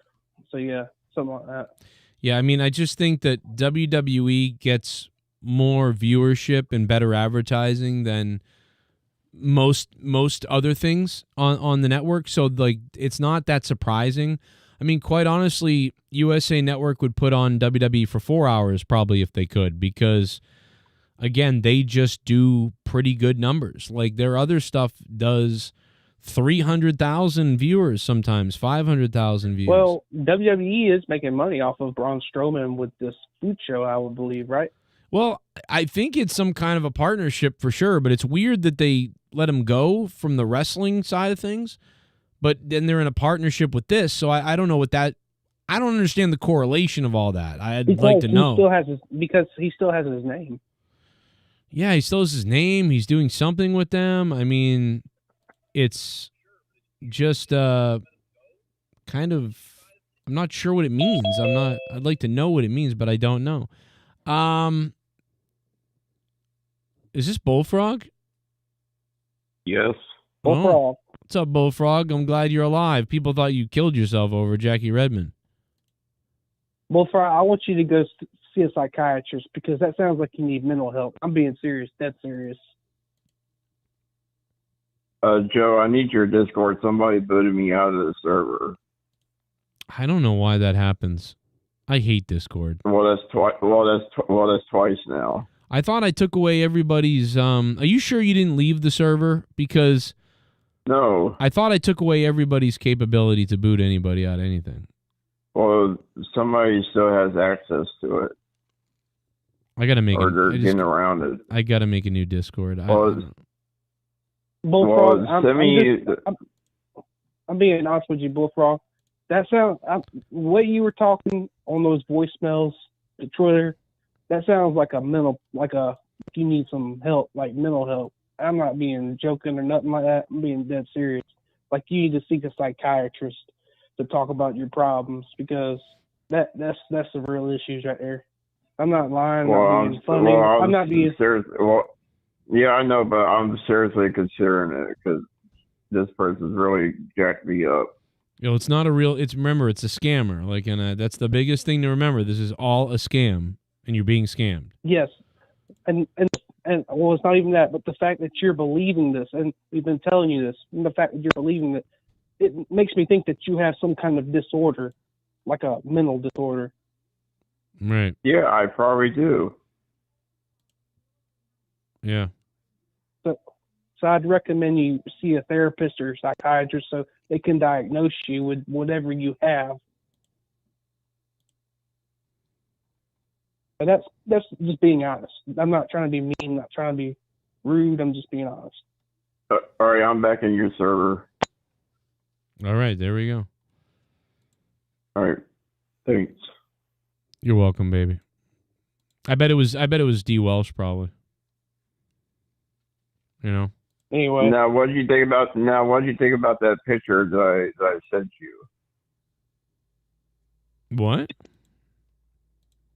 So yeah, something like that. Yeah, I mean, I just think that WWE gets more viewership and better advertising than most other things on the network. So like, it's not that surprising. I mean, quite honestly, USA Network would put on WWE for 4 hours probably if they could, because again, they just do pretty good numbers. Like their other stuff does 300,000 viewers sometimes, 500,000 views. Well, WWE is making money off of Braun Strowman with this food show, I would believe, right? Well, I think it's some kind of a partnership for sure, but it's weird that they let him go from the wrestling side of things, but then they're in a partnership with this, so I don't know what that... I don't understand the correlation of all that. I'd like to know. Because he still has his name. Yeah, he still has his name. He's doing something with them. I mean, it's just kind of... I'm not sure what it means. I'd like to know what it means, but I don't know. Is this Bullfrog? Yes. Bullfrog. What's up, Bullfrog? I'm glad you're alive. People thought you killed yourself over Jackie Redmond. Bullfrog, I want you to go see a psychiatrist because that sounds like you need mental help. I'm being serious. Dead serious. Joe, I need your Discord. Somebody booted me out of the server. I don't know why that happens. I hate Discord. Well, that's twice now. I thought I took away everybody's... Are you sure you didn't leave the server? Because... No. I thought I took away everybody's capability to boot anybody out of anything. Well, somebody still has access to it. I got to make... Or they're getting around it. I got to make a new Discord. Bullfrog, well, I'm being honest with you, Bullfrog. That sounds... what you were talking on those voicemails to Twitter, that sounds like you need some help, like mental help. I'm not being joking or nothing like that. I'm being dead serious. Like, you need to seek a psychiatrist to talk about your problems because that's the real issues right there. I'm not lying. I'm being funny. I'm not being serious. Well, yeah, I know, but I'm seriously considering it because this person's really jacked me up. It's not a real... Remember, it's a scammer. Like, and that's the biggest thing to remember. This is all a scam, and you're being scammed. Yes, and well, it's not even that, but the fact that you're believing this, and we've been telling you this, and the fact that you're believing it, it makes me think that you have some kind of disorder, like a mental disorder. Right. Yeah, I probably do. Yeah. So I'd recommend you see a therapist or a psychiatrist so they can diagnose you with whatever you have. But that's just being honest. I'm not trying to be mean, not trying to be rude. I'm just being honest. All right, I'm back in your server. All right, there we go. All right, thanks. You're welcome, baby. I bet it was D. Welsh, probably. You know. Anyway. Now, what did you think about that picture that I sent you? What?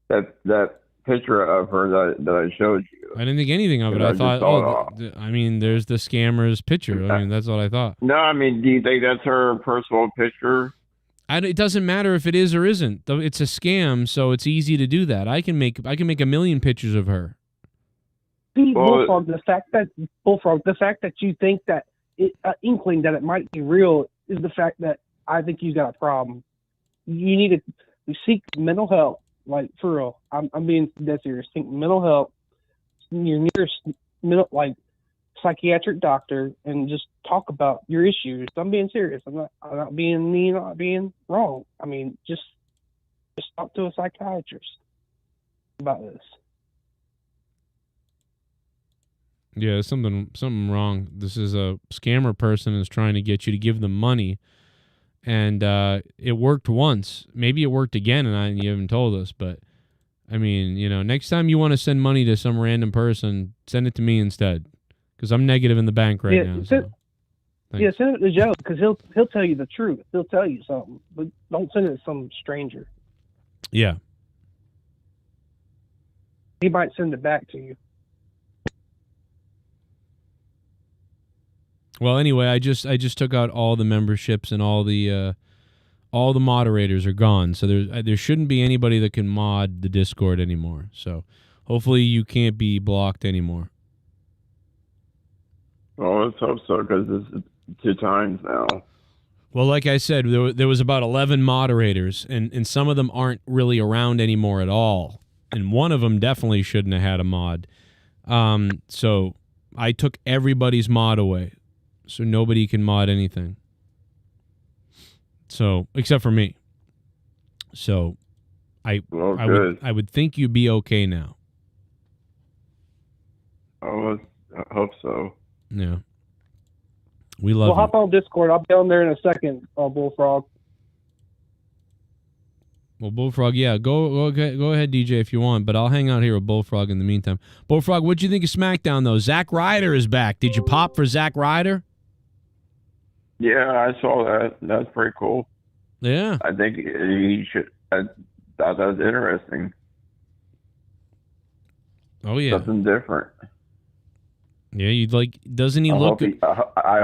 That picture of her that I showed you. I didn't think anything of it. I thought, I mean, there's the scammer's picture. I mean, that's what I thought. No, I mean, do you think that's her personal picture? It doesn't matter if it is or isn't. It's a scam, so it's easy to do that. I can make a million pictures of her. Bullfrog, the fact that you think that inkling that it might be real is the fact that I think you got a problem. You need to seek mental help. Like, for real, I'm being dead serious. Think mental help, your nearest psychiatric doctor, and just talk about your issues. I'm being serious. I'm not being mean. I'm not being wrong. I mean, just talk to a psychiatrist about this. Yeah, there's something wrong. This is a scammer person is trying to get you to give them money. And it worked once. Maybe it worked again, and you haven't told us. But, I mean, next time you want to send money to some random person, send it to me instead. because I'm negative in the bank right now. So. Yeah, send it to Joe because he'll tell you the truth. He'll tell you something, but don't send it to some stranger. Yeah. He might send it back to you. Well, anyway, I just took out all the memberships and all the moderators are gone. So there shouldn't be anybody that can mod the Discord anymore. So hopefully you can't be blocked anymore. Well, let's hope so, because it's 2 times now. Well, like I said, there was about 11 moderators, and some of them aren't really around anymore at all. And one of them definitely shouldn't have had a mod. So I took everybody's mod away. So nobody can mod anything. So, except for me. So I would think you'd be okay now. Oh, I hope so. Yeah. We love Well, hop on Discord. I'll be on there in a second, Bullfrog. Well, Bullfrog, yeah. Go ahead, DJ, if you want, but I'll hang out here with Bullfrog in the meantime. Bullfrog, what'd you think of SmackDown, though? Zack Ryder is back. Did you pop for Zack Ryder? Yeah, I saw that. That's pretty cool. Yeah. I think he should. I thought that was interesting. Oh, yeah. Something different. Yeah, you'd like. Doesn't he look? I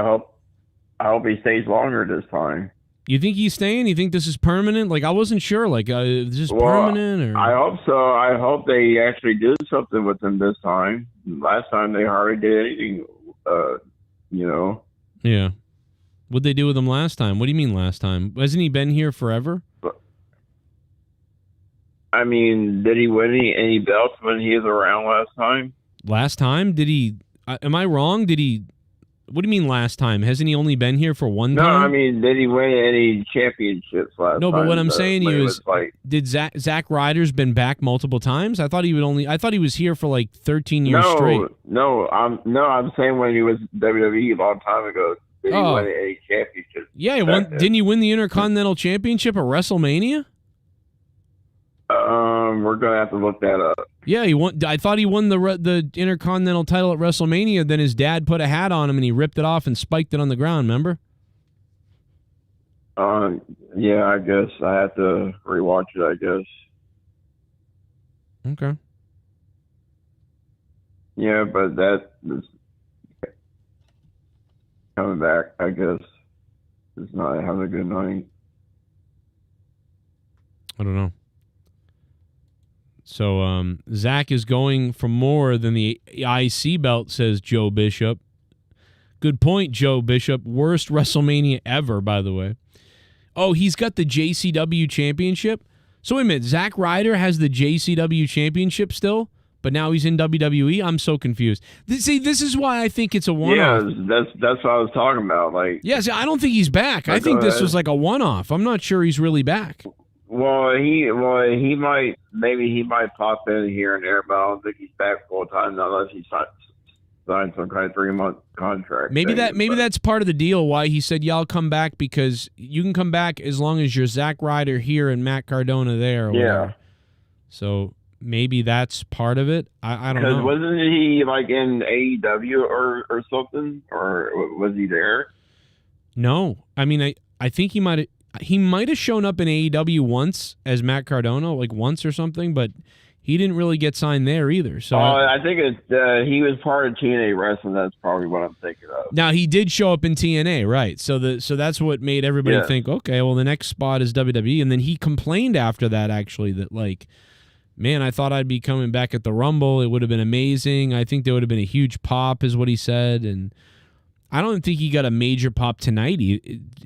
hope he stays longer this time. You think he's staying? You think this is permanent? Like, I wasn't sure. Like, is this permanent? Or? I hope so. I hope they actually do something with him this time. Last time they hardly did anything. Yeah. What'd they do with him last time? What do you mean last time? Hasn't he been here forever? I mean, did he win any belts when he was around last time? Last time? Did he? Am I wrong? Did he? What do you mean last time? Hasn't he only been here for one time? No, I mean, did he win any championships last time? No, but what I'm saying to you is, did Zack Ryder's been back multiple times? I thought he was here for like 13 years straight. No, I'm saying when he was WWE a long time ago. Did he win any championships? Yeah, didn't he win the Intercontinental Championship at WrestleMania? We're gonna have to look that up. Yeah, he won. I thought he won the Intercontinental title at WrestleMania. Then his dad put a hat on him and he ripped it off and spiked it on the ground. Remember? Yeah, I guess I have to rewatch it. I guess. Okay. Yeah, but that is coming back. I guess it's not having a good night. I don't know. So Zack is going for more than the IC belt, says Joe Bishop. Good point, Joe Bishop. Worst WrestleMania ever, by the way. Oh, he's got the JCW championship? So wait a minute, Zack Ryder has the JCW championship still, but now he's in WWE? I'm so confused. See, this is why I think it's a one-off. Yeah, that's what I was talking about. Like, yeah, see, I don't think he's back. I think this was like a one-off. I'm not sure he's really back. Well, he might pop in here and there, but I don't think he's back full time unless he signed some kind of 3-month contract. Maybe that's part of the deal. Why he said, "Yeah, I'll come back," because you can come back as long as you're Zack Ryder here and Matt Cardona there. Or whatever. So maybe that's part of it. I don't know. Because wasn't he like in AEW or something, or was he there? No, I mean I think he might have shown up in AEW once as Matt Cardona, like once or something, but he didn't really get signed there either. So I think he was part of TNA Wrestling. That's probably what I'm thinking of. Now he did show up in TNA, right? So that's what made everybody think, okay, well the next spot is WWE, and then he complained after that actually that like, man, I thought I'd be coming back at the Rumble. It would have been amazing. I think there would have been a huge pop, is what he said, and I don't think he got a major pop tonight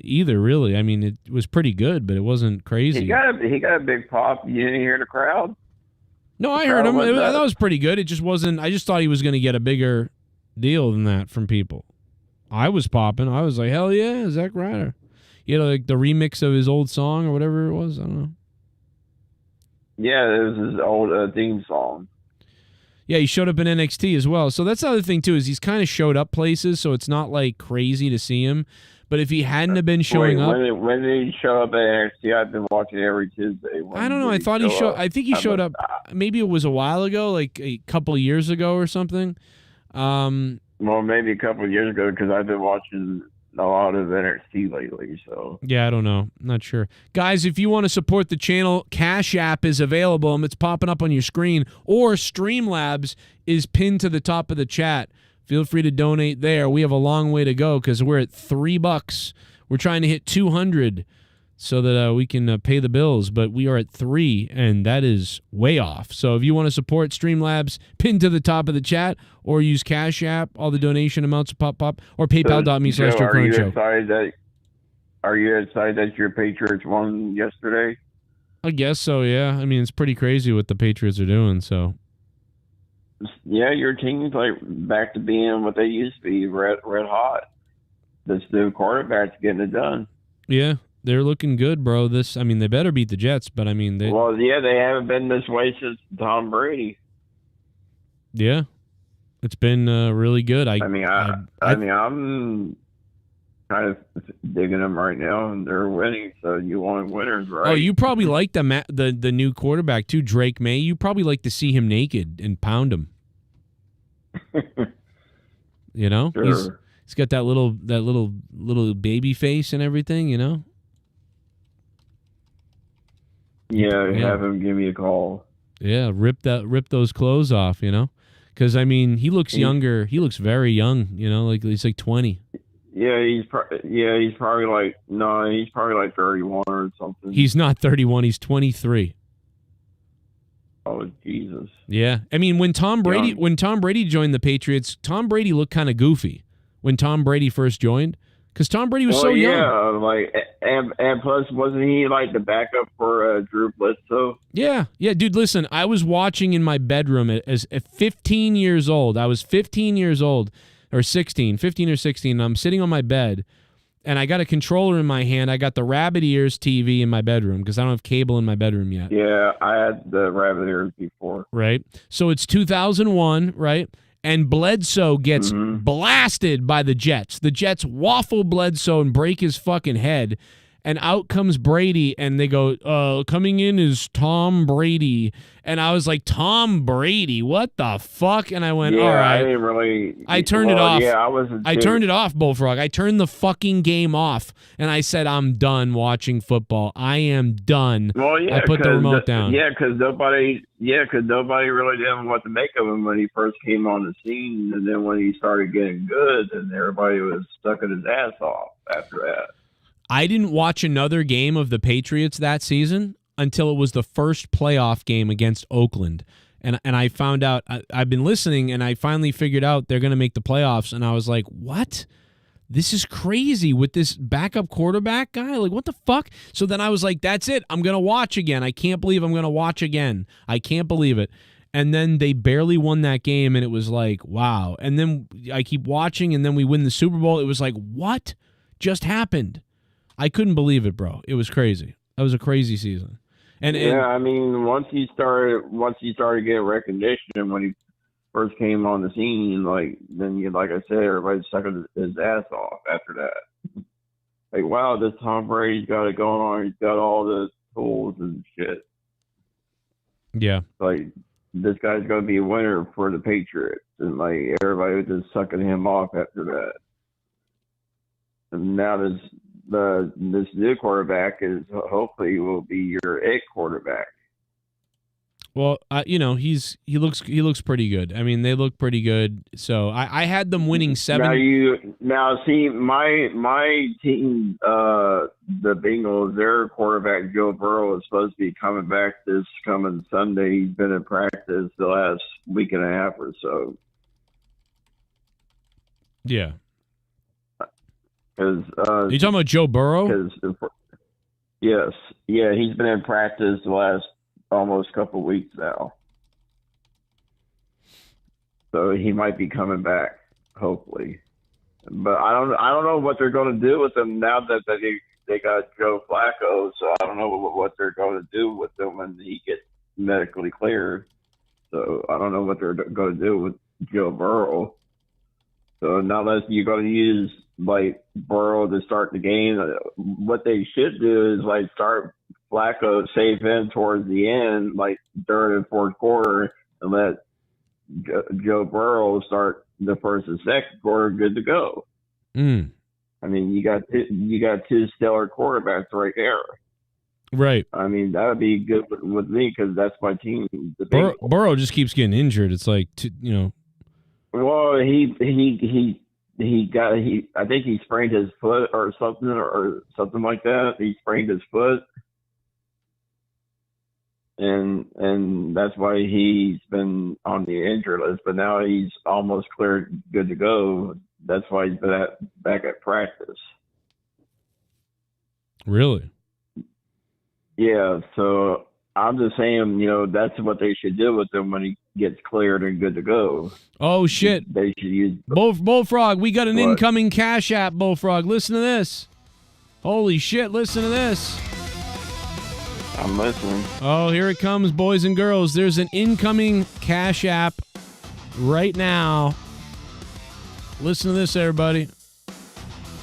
either, really. I mean, it was pretty good, but it wasn't crazy. He got a big pop. You didn't hear the crowd? No, I heard him. That was pretty good. It just wasn't. I just thought he was going to get a bigger deal than that from people. I was popping. I was like, hell yeah, Zack Ryder. He had like the remix of his old song or whatever it was. I don't know. Yeah, it was his old theme song. Yeah, he showed up in NXT as well. So that's the other thing, too, is he's kind of showed up places, so it's not, like, crazy to see him. But if he hadn't have been showing up... When did he show up at NXT? I've been watching every Tuesday. I don't know. I thought he showed... I think he showed up... Maybe it was a while ago, like a couple of years ago or something. Well, maybe a couple of years ago because I've been watching a lot of NXT lately. So Yeah, I don't know. Not sure. Guys, if you want to support the channel, Cash App is available and it's popping up on your screen, or Streamlabs is pinned to the top of the chat. Feel free to donate there. We have a long way to go because we're at $3. We're trying to hit 200 so that we can pay the bills, but we are at 3, and that is way off. So if you want to support Streamlabs, pin to the top of the chat, or use Cash App, all the donation amounts pop, or paypal.me/Cronin Show. Are you excited that your Patriots won yesterday? I guess so, yeah. I mean, it's pretty crazy what the Patriots are doing, so. Yeah, your team's like back to being what they used to be, red hot. This new quarterback's getting it done. Yeah. They're looking good, bro. They better beat the Jets, but I mean, they. Well, yeah, they haven't been this way since Tom Brady. Yeah, it's been really good. I'm kind of digging them right now, and they're winning. So you want winners, right? Oh, you probably like the new quarterback too, Drake May. You probably like to see him naked and pound him. You know, sure. He's got that little baby face and everything. You know. Yeah, have him give me a call. Yeah, rip those clothes off, you know, because I mean he looks younger. He looks very young, you know, like he's like 20. Yeah, he's probably like 31 or something. He's not 31. He's 23. Oh Jesus. Yeah, I mean when Tom Brady joined the Patriots, Tom Brady looked kind of goofy when Tom Brady first joined. Because Tom Brady was so young. Yeah, and plus, wasn't he like the backup for Drew Bledsoe? Yeah, dude, listen, I was watching in my bedroom at 15 years old. I was 15 years old, or 16, 15 or 16, and I'm sitting on my bed, and I got a controller in my hand. I got the Rabbit Ears TV in my bedroom because I don't have cable in my bedroom yet. Yeah, I had the Rabbit Ears before. Right? So it's 2001, right? And Bledsoe gets blasted by the Jets. The Jets waffle Bledsoe and break his fucking head. And out comes Brady, and they go, coming in is Tom Brady. And I was like, Tom Brady? What the fuck? And I went, all right. I didn't really. I turned it off. Yeah, I turned it off, Bullfrog. I turned the fucking game off. And I said, I'm done watching football. I am done. Well, yeah. I put the remote down. Yeah, because nobody really didn't know what to make of him when he first came on the scene. And then when he started getting good, and everybody was sucking his ass off after that. I didn't watch another game of the Patriots that season until it was the first playoff game against Oakland. And I found out, I've been listening, and I finally figured out they're going to make the playoffs. And I was like, what? This is crazy with this backup quarterback guy. Like, what the fuck? So then I was like, that's it. I'm going to watch again. I can't believe I'm going to watch again. I can't believe it. And then they barely won that game, and it was like, wow. And then I keep watching, and then we win the Super Bowl. It was like, what just happened? I couldn't believe it, bro. It was crazy. That was a crazy season. And I mean, once he started getting recognition when he first came on the scene, like I said, everybody sucking his ass off after that. Like, wow, this Tom Brady's got it going on. He's got all the tools and shit. Yeah. Like, this guy's going to be a winner for the Patriots. And, like, everybody was just sucking him off after that. And now this new quarterback is hopefully will be your egg quarterback. Well, he looks pretty good. I mean, they look pretty good. So I had them winning 7. Now see my team, the Bengals, their quarterback Joe Burrow is supposed to be coming back this coming Sunday. He's been in practice the last week and a half or so. Yeah. Are you talking about Joe Burrow? Yes. Yeah, he's been in practice the last almost couple weeks now. So he might be coming back, hopefully. But I don't know what they're going to do with him now that they got Joe Flacco. So I don't know what they're going to do with him when he gets medically cleared. So I don't know what they're going to do with Joe Burrow. So now that you're going to use like Burrow to start the game, what they should do is like start Flacco, save him towards the end, like third and fourth quarter, and let Joe Burrow will start the first and second quarter good to go. Mm. I mean, you got two stellar quarterbacks right there. Right. I mean, that would be good with me because that's my team. The Bengals. Burrow just keeps getting injured. It's like, Well, I think he sprained his foot or something like that. He sprained his foot. And that's why he's been on the injury list, but now he's almost cleared, good to go. That's why he's been back at practice. Really? Yeah, so I'm just saying, that's what they should do with him when he gets cleared and good to go. Oh, shit. They should use... Bullfrog, we got an incoming Cash App, Bullfrog. Listen to this. Holy shit, listen to this. I'm listening. Oh, here it comes, boys and girls. There's an incoming Cash App right now. Listen to this, everybody.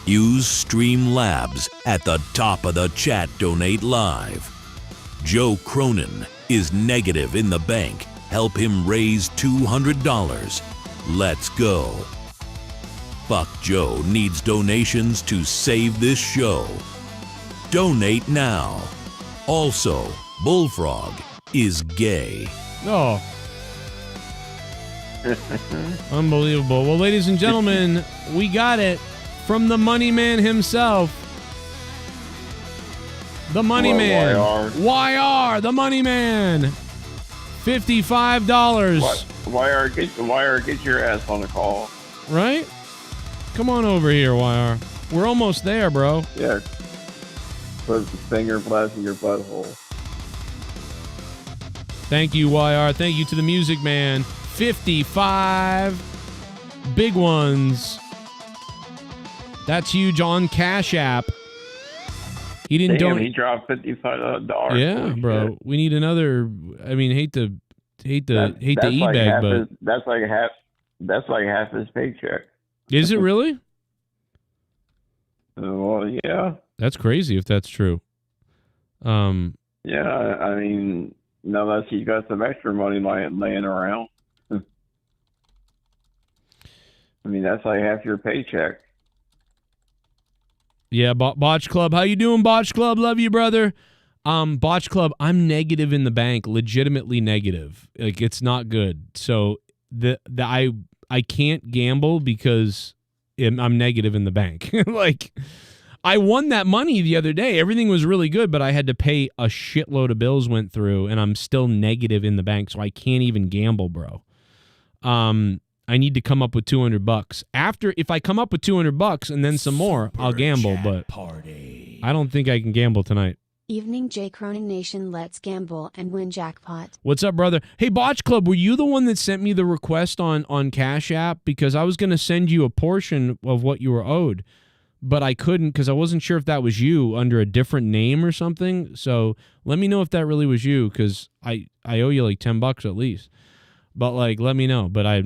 Use Streamlabs at the top of the chat. Donate live. Joe Cronin is negative in the bank. Help him raise $200. Let's go. Fuck Joe needs donations to save this show. Donate now. Also, Bullfrog is gay. Oh. Unbelievable. Well, ladies and gentlemen, we got it from the money man himself. The money man. YR, the money man. $55. YR, get your ass on the call. Right? Come on over here, YR. We're almost there, bro. Yeah. Put the finger blast in your butthole. Thank you, YR. Thank you to the music man. 55 big ones. That's huge on Cash App. He didn't He dropped $55. Yeah, bro. Shit. We need another. I mean, hate to eat bag, but that's like half his paycheck. Is it really? Well, yeah. That's crazy if that's true. Yeah, I mean, unless he's got some extra money laying around. I mean, that's like half your paycheck. Yeah, Botch Club. How you doing, Botch Club? Love you, brother. Botch Club, I'm negative in the bank, legitimately negative. Like, it's not good. So I can't gamble because I'm negative in the bank. Like, I won that money the other day. Everything was really good, but I had to pay a shitload of bills went through, and I'm still negative in the bank, so I can't even gamble, bro. I need to come up with $200. If I come up with $200 and then some more, I'll gamble, but I don't think I can gamble tonight. Evening, J. Cronin Nation. Let's gamble and win jackpot. What's up, brother? Hey, Botch Club, were you the one that sent me the request on Cash App? Because I was going to send you a portion of what you were owed, but I couldn't because I wasn't sure if that was you under a different name or something. So let me know if that really was you, because I owe you like $10 at least. But like, let me know. But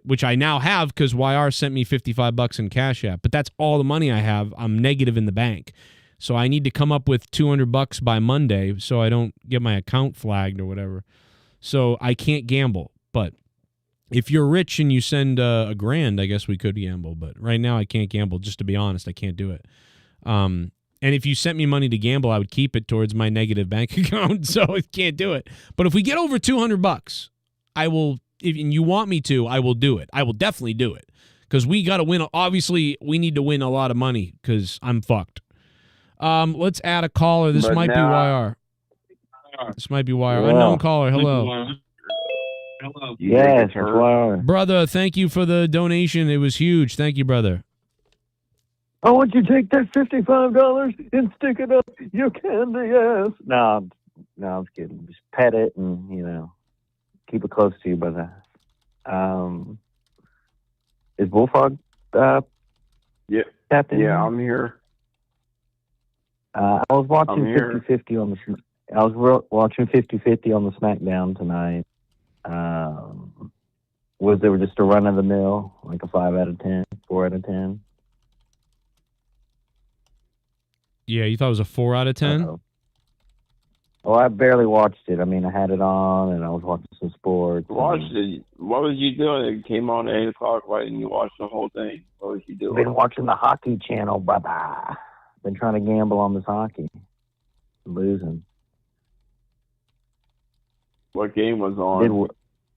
which I now have because YR sent me $55 in Cash App. But that's all the money I have. I'm negative in the bank. So I need to come up with $200 by Monday so I don't get my account flagged or whatever. So I can't gamble. But if you're rich and you send a grand, I guess we could gamble. But right now I can't gamble. Just to be honest, I can't do it. And if you sent me money to gamble, I would keep it towards my negative bank account. So I can't do it. But if we get over $200, I will. If you want me to, I will do it. I will definitely do it. Because we got to win. Obviously, we need to win a lot of money because I'm fucked. Let's add a caller. This might be YR. This might be YR. Unknown caller. Hello. Yes, YR. Brother, thank you for the donation. It was huge. Thank you, brother. I want you to take that $55 and stick it up your candy ass. No, I'm just kidding. Just pet it and, keep it close to you, brother. Is Bullfrog yeah, Captain? Yeah, I'm here. I was watching 50-50 on the. I was watching 50-50 on the SmackDown tonight. Was there just a run of the mill, like a 5 out of 10, 4 out of 10? Yeah, you thought it was a 4 out of 10? Well, I barely watched it. I mean, I had it on, and I was watching some sports. Watched it. What was you doing? It came on at 8 o'clock. Why didn't you watch the whole thing? What was you doing? Been watching the hockey channel, brother. Been trying to gamble on this hockey. Losing. What game was on?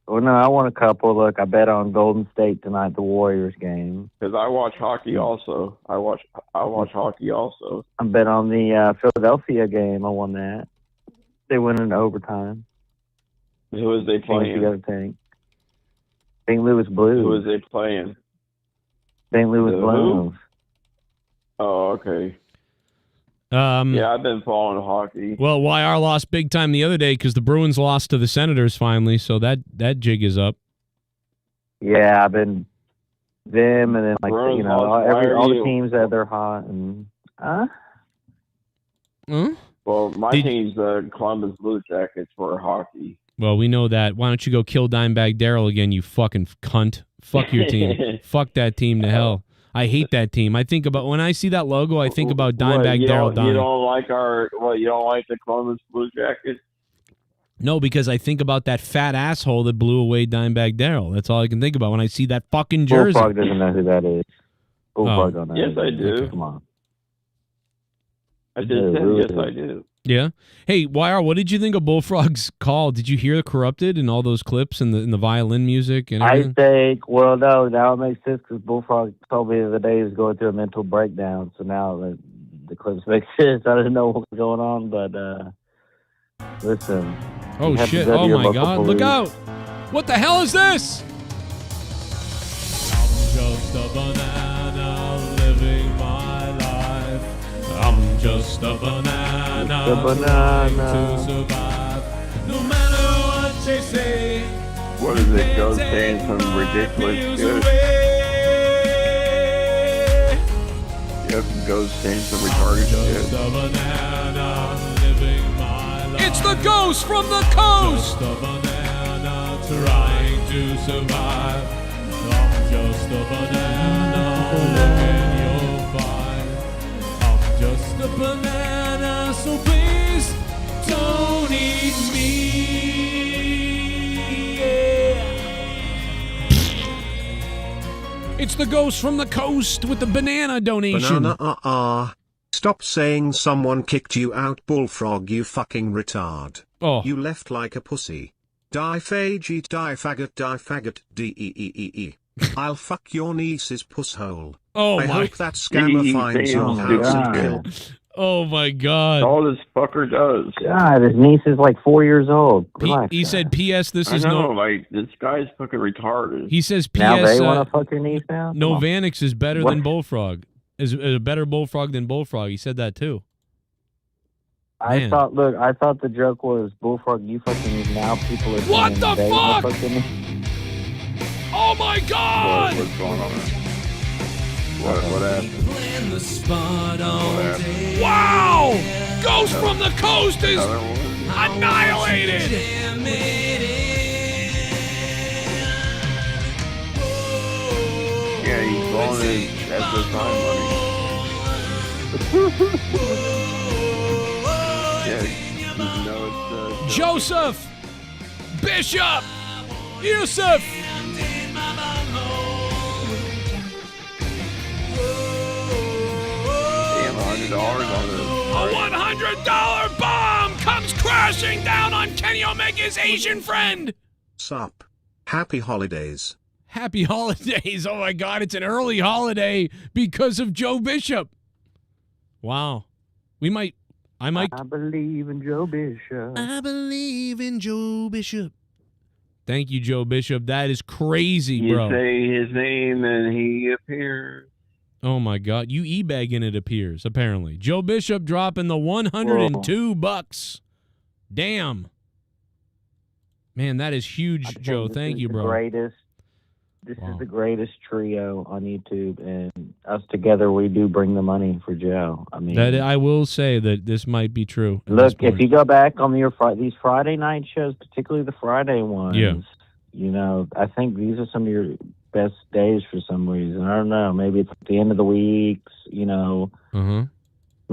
Well, no, I won a couple. Look, I bet on Golden State tonight, the Warriors game. Because I watch hockey also. I watch hockey also. I bet on the Philadelphia game. I won that. They went into overtime. Who was they playing? The other thing. St. Louis Blues. Who was they playing? St. Louis Blues. Oh, okay. Yeah, I've been following hockey. Well, YR lost big time the other day because the Bruins lost to the Senators finally, so that jig is up. Yeah, I've been them, and then Bruins you know all the teams that they're hot and Well, my team's the Columbus Blue Jackets for hockey. Well, we know that. Why don't you go kill Dimebag Darrell again, you fucking cunt? Fuck your team. Fuck that team to hell. I hate that team. I think about when I see that logo, I think about Dimebag Darrell dying. You don't like you don't like the Columbus Blue Jackets? No, because I think about that fat asshole that blew away Dimebag Darrell. That's all I can think about when I see that fucking jersey. Bullfrog doesn't know who that is. Bullfrog don't know. Yes, I do. Okay. Come on. I just said yes, I do. Yeah. Hey, YR, what did you think of Bullfrog's call? Did you hear the Corrupted and all those clips and the violin music and everything? I think, well, no, now it makes sense because Bullfrog told me the other day he was going through a mental breakdown. So now the clips make sense. I didn't know what was going on, but listen. Oh, shit. Oh, my God. Look out. What the hell is this? I'm just a banana living my life. I'm just a banana trying to survive. No matter what they say. What is it? Go saying some ridiculous good. Yep, go saying some retarded shit. It's the ghost from the coast. Just a banana trying to survive. I'm just a banana looking your vibe. I'm just a banana, so please don't eat me. Yeah. It's the ghost from the coast with the banana donation. Banana Stop saying someone kicked you out, Bullfrog, you fucking retard. Oh. You left like a pussy. Die faggot, die faggot, D-E-E-E-E. I'll fuck your niece's pusshole. Oh, I hope that scammer finds your house and kills. Oh, my God. All this fucker does. God, his niece is like 4 years old. He said, P.S. This is like, this guy's fucking retarded. He says, P.S. Now they want to fuck your niece now? Novanix is better than Bullfrog. Is a better Bullfrog than Bullfrog. He said that, too. I thought the joke was, Bullfrog, you fucking niece. Now people are saying what the they fuck? fucking Oh, my God! What's going on? What happened? Wow! Ghost from the coast is annihilated! Yeah, he's blowing his SSI money. Yeah, you know it's Joseph! Bishop! Yusuf! Damn, $100 on this. A $100 bomb comes crashing down on Kenny Omega's Asian friend! Sup. Happy holidays. Happy holidays. Oh, my God. It's an early holiday because of Joe Bishop. Wow. I believe in Joe Bishop. I believe in Joe Bishop. Thank you, Joe Bishop. That is crazy, bro. You say his name and he appears. Oh, my God. You e-bagging it appears, apparently. Joe Bishop dropping the $102. Damn. Man, that is huge, Joe. Thank you, bro. This is the greatest trio on YouTube, and us together, we do bring the money for Joe. I mean, that I will say that this might be true. Look, if you go back on these Friday night shows, particularly the Friday ones, you know, I think these are some of your best days for some reason. I don't know. Maybe it's at the end of the weeks, you know. Mm-hmm.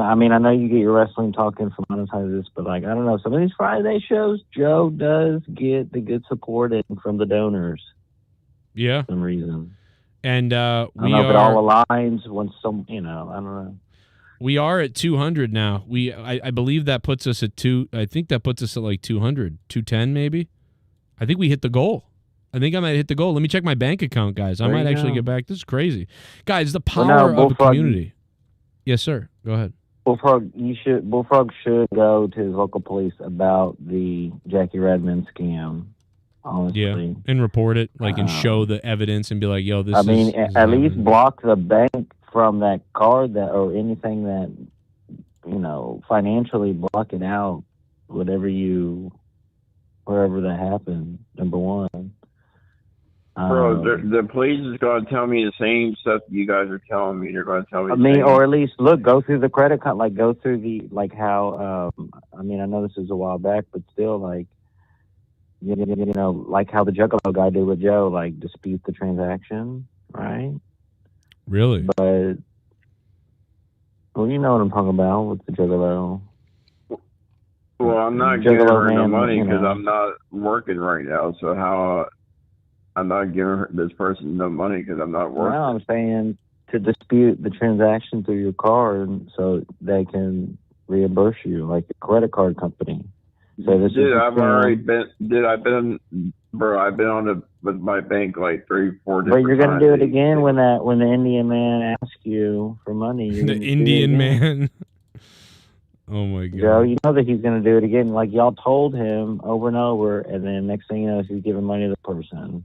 I mean, I know you get your wrestling talking for monetize this, but like, I don't know. Some of these Friday shows, Joe does get the good support in from the donors. Yeah. For some reason. And I don't know if it all aligns when some, I don't know. We are at 200 now. I believe that puts us at I think that puts us at like 200, 210 maybe. I think we hit the goal. I think I might hit the goal. Let me check my bank account, guys. I might actually get back. This is crazy. Guys, the power of a community. Yes, sir. Go ahead. Bullfrog should go to his local police about the Jackie Redmond scam. Honestly. Yeah, and report it, and show the evidence and be like, yo, this is... I mean, at least block the bank from that card or anything that, financially block it out, wherever that happened, number one. Bro, the police is going to tell me the same stuff you guys are telling me. They're going to tell me or at least, go through the credit card, go through the, how, I know this is a while back, but still, like how the Juggalo guy did with Joe, dispute the transaction, right? Really? But, well, you know what I'm talking about with the Juggalo. Well, I'm not giving her no money because I'm not working right now, so how... I'm not giving this person no money because I'm not working. No, I'm saying to dispute the transaction through your card so they can reimburse you, like a credit card company. So this I've been with my bank like 3-4 different But you're going to do it times. again when the Indian man asks you for money. The Indian man. Oh my God. Joe, you know that he's going to do it again. Like y'all told him over and over, and then next thing you know, he's giving money to the person.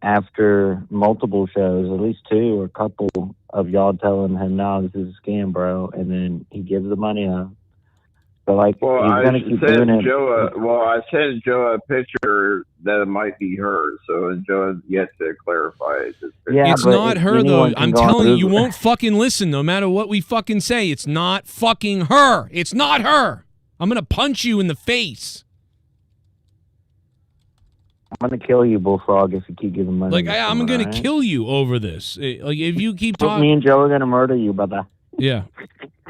After multiple shows, at least 2 or a couple of y'all telling him, no, this is a scam, bro, and then he gives the money up. So, he's going to keep doing it. I sent Joe a picture that it might be her, so Joe has yet to clarify it. Yeah, it's not her, though. I'm telling you, you won't fucking listen no matter what we fucking say. It's not fucking her. It's not her. I'm going to punch you in the face. I'm going to kill you, Bullfrog, if you keep giving money. I'm going to kill you over this. If you keep talking... Me and Joe are going to murder you, brother. Yeah,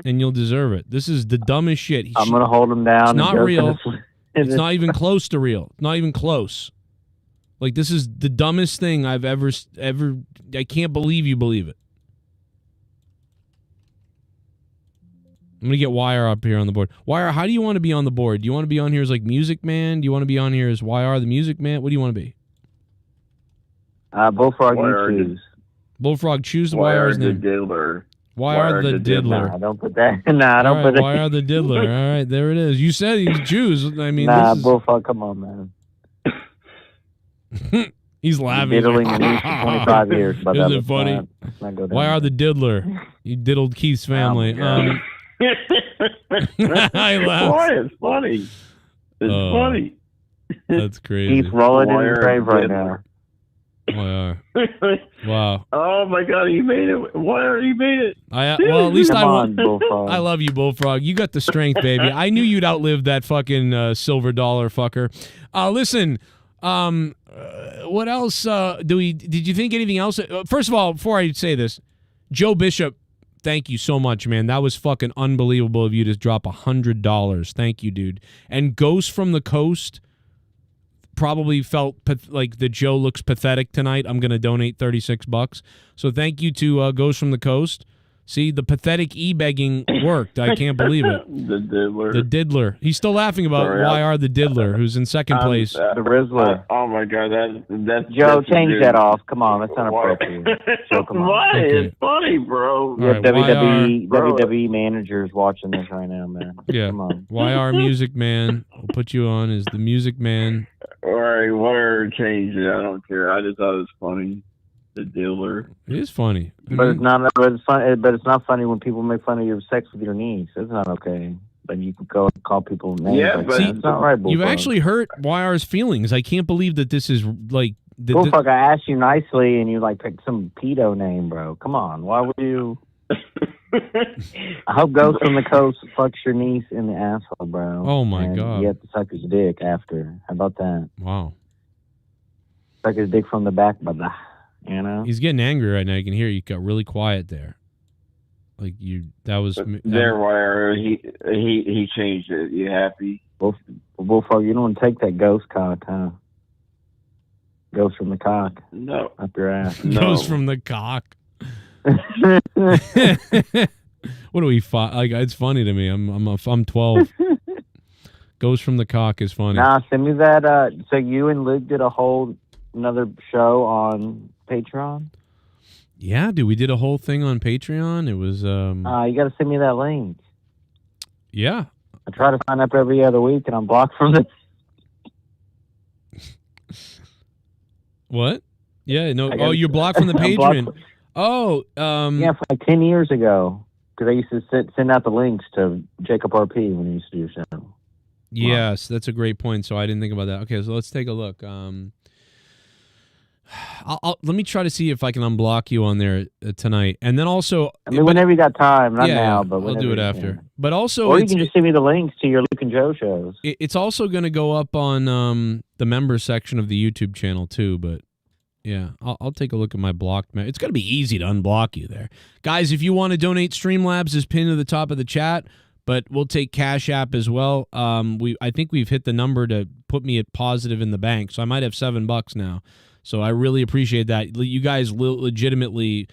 and you'll deserve it. This is the dumbest shit. I'm going to hold him down. It's not real. It's not even close to real. Not even close. This is the dumbest thing I've ever... I can't believe you believe it. I'm going to get YR up here on the board. YR, how do you want to be on the board? Do you want to be on here as Music Man? Do you want to be on here as YR the Music Man? What do you want to be? Bullfrog, you choose. Bullfrog, choose the YR's name. Diddler. YR the Diddler. Nah, don't put that. Nah, don't put it. YR the Diddler. All right, there it is. You said you choose. I mean, Bullfrog, come on, man. He's laughing. Diddling me for 25 years. But isn't it funny? YR the Diddler. You diddled Keith's family. I laugh. Why? It's funny. It's funny. That's crazy. He's rolling in his grave right now. Wow. Oh my God, you made it. You made it. At least I love you, Bullfrog. You got the strength, baby. I knew you'd outlive that fucking silver dollar fucker. Listen, what else did you think anything else? First of all, before I say this, Joe Bishop, thank you so much, man. That was fucking unbelievable of you to drop $100. Thank you, dude. And Ghost from the Coast probably felt like the Joe looks pathetic tonight. I'm going to donate $36. So thank you to Ghost from the Coast. See, the pathetic e-begging worked. I can't believe it. The Diddler. The Diddler. He's still laughing about YR the Diddler, who's in second place. The Rizzler. Oh my God, that's Joe, change that off. Come on, that's inappropriate. Joe, come on. Why? Okay. It's funny, bro. You have WWE managers watching this right now, man. Yeah. Come on. YR Music Man. We'll put you on as the Music Man. All right, whatever, change it. I don't care. I just thought it was funny. The Diddler. It is funny. It's not. But it's fun. But it's not funny when people make fun of your sex with your niece. That's not okay. But you can go and call people names. Yeah, but it's not right. Bullfrog. You've actually hurt YR's feelings. I can't believe that this is like. Bullfrog, I asked you nicely, and you picked some pedo name, bro. Come on, why would you? I hope Ghost from the Coast fucks your niece in the asshole, bro. Oh my God! You have to suck his dick after. How about that? Wow. Suck his dick from the back, brother. You know? He's getting angry right now. You can hear you got really quiet there. Like that was there, where he changed it. You happy? Bullfrog, you don't take that ghost cock, huh? Goes from the cock. No. Up your ass. No. Goes from the cock. What do we fight? Like, it's funny to me. I'm 12. Goes from the cock is funny. Nah, send me that. So you and Luke did another show on Patreon? Yeah, dude, we did a whole thing on Patreon. It was you got to send me that link. Yeah. I try to sign up every other week, and I'm blocked from the. What? Yeah, no. You're blocked from the Patreon. Yeah, for like 10 years ago, because I used to send out the links to Jacob RP when he used to do your show. Yes, that's a great point. So I didn't think about that. Okay, so let's take a look. Let me try to see if I can unblock you on there tonight, and then also. I mean, whenever you got time, not now, but I'll do it after. Can. But also, or you can just send me the links to your Luke and Joe shows. It's also going to go up on the members section of the YouTube channel too. But yeah, I'll take a look at my blocked. It's going to be easy to unblock you there, guys. If you want to donate, Streamlabs is pinned to the top of the chat. But we'll take Cash App as well. I think we've hit the number to put me at positive in the bank, so I might have $7 now. So I really appreciate that. You guys legitimately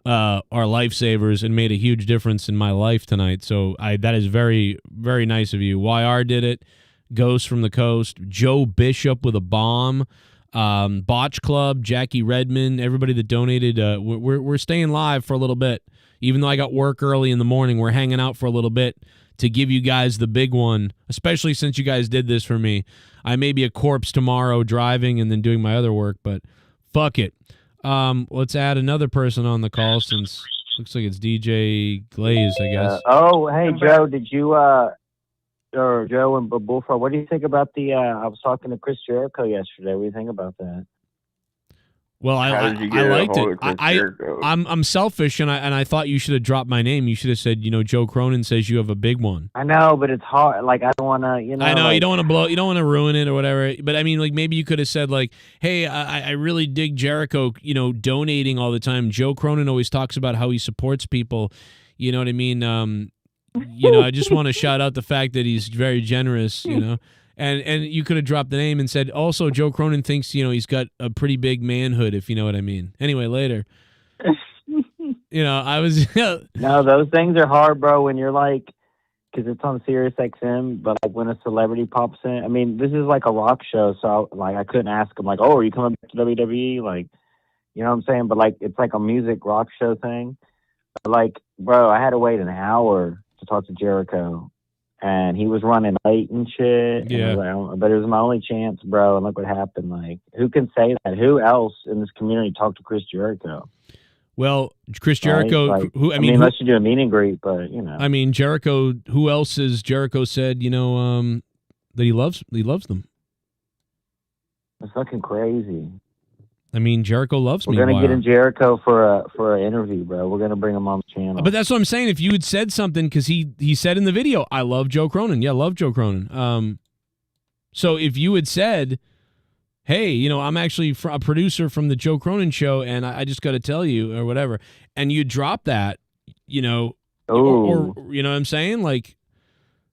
are lifesavers and made a huge difference in my life tonight. So that is very, very nice of you. YR did it. Ghost from the Coast. Joe Bishop with a bomb. Botch Club. Jackie Redmond. Everybody that donated. We're staying live for a little bit. Even though I got work early in the morning, we're hanging out for a little bit to give you guys the big one, especially since you guys did this for me. I may be a corpse tomorrow driving and then doing my other work, but fuck it. Let's add another person on the call since looks like it's DJ Glaze, I guess. Hey, Joe, did you, or Joe and Bullfrog, what do you think about I was talking to Chris Jericho yesterday. What do you think about that? Well, I liked it. I'm selfish, and I thought you should have dropped my name. You should have said, Joe Cronin says you have a big one. I know, but it's hard. Like, I don't want to, I know, you don't want to blow, you don't want to ruin it or whatever. But I mean, like, maybe you could have said, like, hey, I really dig Jericho, donating all the time. Joe Cronin always talks about how he supports people. You know what I mean? I just want to shout out the fact that he's very generous, And you could have dropped the name and said, also, Joe Cronin thinks, he's got a pretty big manhood, if you know what I mean. Anyway, later. I was... No, those things are hard, bro, when you're like... Because it's on Sirius XM, but like when a celebrity pops in... I mean, this is like a rock show, so I couldn't ask him, like, are you coming back to WWE? Like, you know what I'm saying? But like, it's like a music rock show thing. But like, bro, I had to wait an hour to talk to Jericho. And he was running late and shit. Yeah. And but it was my only chance, bro. And look what happened. Like, who can say that? Who else in this community talked to Chris Jericho? Well, Chris Jericho, right? Like, I mean, unless you do a meet and greet, but I mean, Jericho. Who else has Jericho said? That he loves them. It's fucking crazy. I mean, Jericho loves me. We're gonna get in Jericho for an interview, bro. We're gonna bring him on the channel. But that's what I'm saying. If you had said something, because he said in the video, I love Joe Cronin. Yeah, love Joe Cronin. So if you had said, hey, I'm actually a producer from the Joe Cronin Show, and I just got to tell you, or whatever, and you drop that, or you know what I'm saying, like.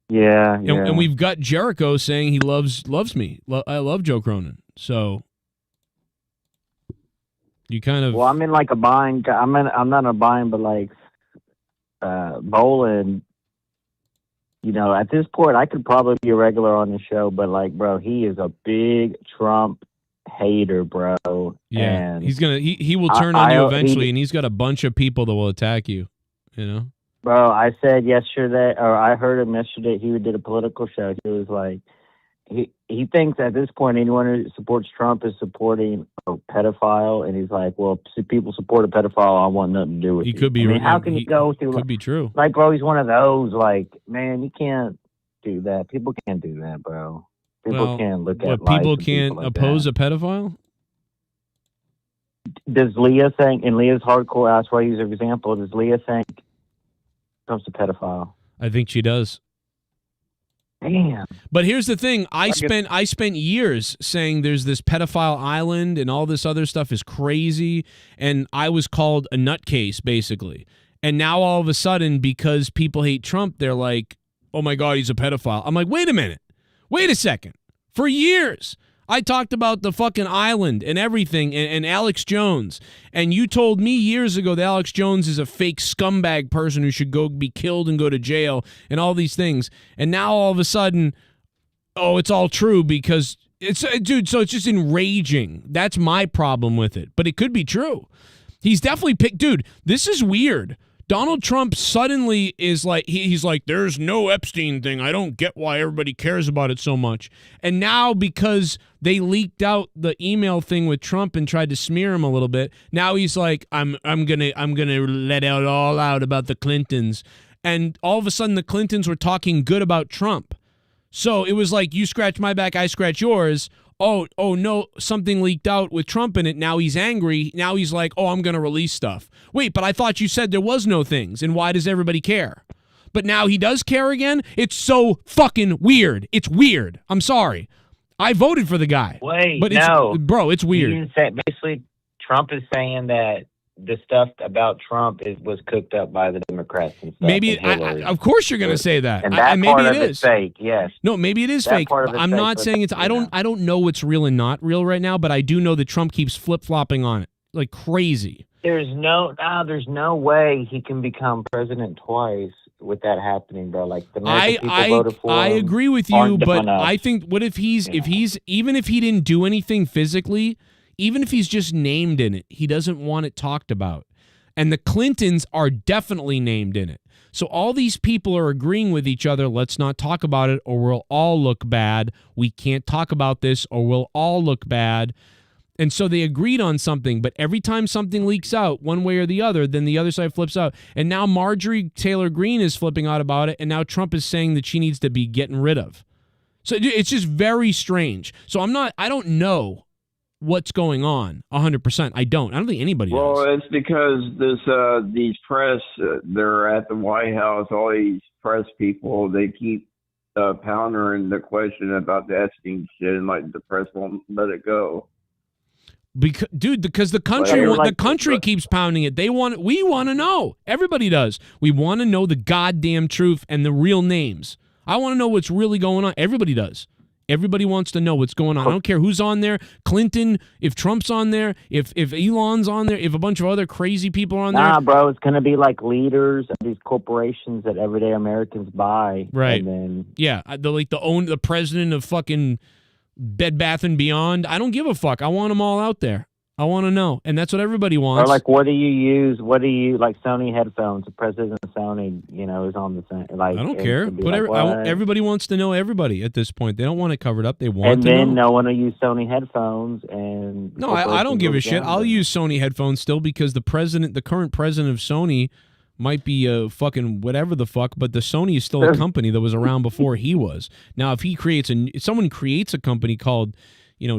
Yeah. And we've got Jericho saying he loves me. I love Joe Cronin. So. You kind of... Well, I'm in like a bind. I'm not in a bind, but like Bolin, at this point, I could probably be a regular on the show, but like, bro, he is a big Trump hater, bro. Yeah, and he's gonna he will turn on you eventually, and he's got a bunch of people that will attack you. Bro, I said yesterday, or I heard him yesterday. He did a political show. He was like, he thinks at this point anyone who supports Trump is supporting a pedophile, and he's like, well, if people support a pedophile, I want nothing to do with it. He could be. I mean, how can you go through? Could be true. Like, bro, he's one of those. Like, man, you can't do that. People can't do that, bro. People can't look at. But people can't oppose a pedophile. Does Leah think? In Leah's hardcore, that's why I use an example. Does Leah think Trump's a pedophile? I think she does. Damn. But here's the thing. I spent years saying there's this pedophile island and all this other stuff is crazy, and I was called a nutcase, basically. And now all of a sudden, because people hate Trump, they're like, oh my God, he's a pedophile. I'm like, wait a minute. Wait a second. For years, I talked about the fucking island and everything and Alex Jones. And you told me years ago that Alex Jones is a fake scumbag person who should go be killed and go to jail and all these things. And now all of a sudden, oh, it's all true because it's, dude, so it's just enraging. That's my problem with it. But it could be true. He's definitely picked, dude, this is weird. Donald Trump suddenly is like, he's like, there's no Epstein thing. I don't get why everybody cares about it so much. And now because they leaked out the email thing with Trump and tried to smear him a little bit, now he's like, I'm gonna let it all out about the Clintons. And all of a sudden the Clintons were talking good about Trump. So it was like, you scratch my back, I scratch yours. Oh no, something leaked out with Trump in it. Now he's angry. Now he's like, oh, I'm going to release stuff. Wait, but I thought you said there was no things, and why does everybody care? But now he does care again? It's so fucking weird. It's weird. I'm sorry. I voted for the guy. Wait, but no. Bro, it's weird. You didn't say, basically, Trump is saying that the stuff about Trump was cooked up by the Democrats and stuff. Maybe, of course you're going to say that. And that maybe part it of it's fake, yes. No, maybe it is that fake. Part of it's I'm fake, not saying it's, I don't know what's real and not real right now, but I do know that Trump keeps flip-flopping on it like crazy. There's no way he can become president twice with that happening, bro. Like the American people voted for I him, agree with you, but I think what if he's even if he didn't do anything physically, even if he's just named in it, he doesn't want it talked about. And the Clintons are definitely named in it. So all these people are agreeing with each other, let's not talk about it or we'll all look bad. We can't talk about this or we'll all look bad. And so they agreed on something, but every time something leaks out one way or the other, then the other side flips out. And now Marjorie Taylor Greene is flipping out about it, and now Trump is saying that she needs to be getting rid of. So it's just very strange. So I don't know what's going on 100%. I don't think anybody does. Well, it's because these press, they're at the White House, all these press people, they keep pounding the question about the Epstein shit, and like the press won't let it go. Because the country keeps pounding it. We want to know. Everybody does. We want to know the goddamn truth and the real names. I want to know what's really going on. Everybody does. Everybody wants to know what's going on. I don't care who's on there. Clinton, if Trump's on there, if Elon's on there, if a bunch of other crazy people are on there. Nah, bro, it's going to be like leaders of these corporations that everyday Americans buy. Right. And then, yeah, the president of fucking Bed Bath & Beyond. I don't give a fuck. I want them all out there. I want to know. And that's what everybody wants. or like, what do you use? What do you, like Sony headphones, the president of Sony, is on the same. Like, I don't care. But everybody wants to know everybody at this point. They don't want it covered up. They want and to know. then no one will use Sony headphones. And no, I don't give a shit. I'll use Sony headphones still because the current president of Sony might be a fucking whatever the fuck, but the Sony is still a company that was around before he was. Now, if someone creates a company called,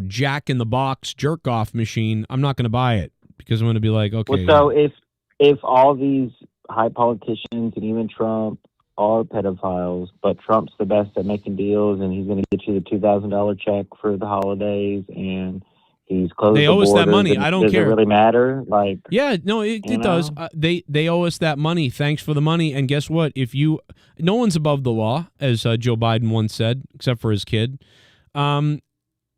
Jack in the Box jerk off machine, I'm not going to buy it because I'm going to be like, okay. Well, so if all these high politicians and even Trump are pedophiles, but Trump's the best at making deals, and he's going to get you the $2,000 check for the holidays, and he's closed. They owe us that money. I don't care. Does it really matter? Like, yeah, no, it does. They owe us that money. Thanks for the money. And guess what? No one's above the law, as Joe Biden once said, except for his kid.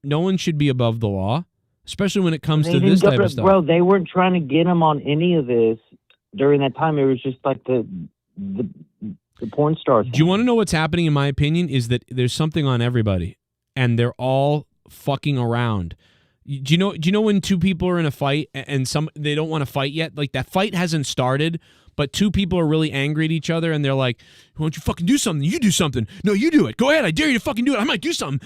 No one should be above the law, especially when it comes to this type of stuff. Bro, they weren't trying to get him on any of this during that time. It was just like the porn stars. Do you want to know what's happening? In my opinion, is that there's something on everybody, and they're all fucking around. Do you know when two people are in a fight and they don't want to fight yet? Like that fight hasn't started, but two people are really angry at each other and they're like, why don't you fucking do something? You do something. No, you do it. Go ahead. I dare you to fucking do it. I might do something.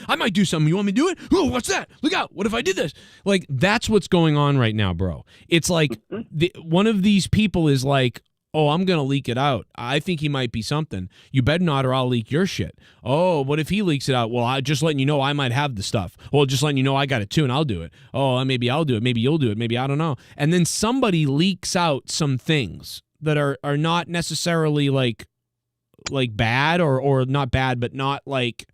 You want me to do it? Oh, what's that? Look out. What if I did this? Like, that's what's going on right now, bro. It's like one of these people is like, oh, I'm going to leak it out. I think he might be something. You better not or I'll leak your shit. Oh, what if he leaks it out? Well, I just letting you know I might have the stuff. Well, just letting you know I got it too and I'll do it. Oh, maybe I'll do it. Maybe you'll do it. Maybe I don't know. And then somebody leaks out some things that are not necessarily like bad or not bad, but not like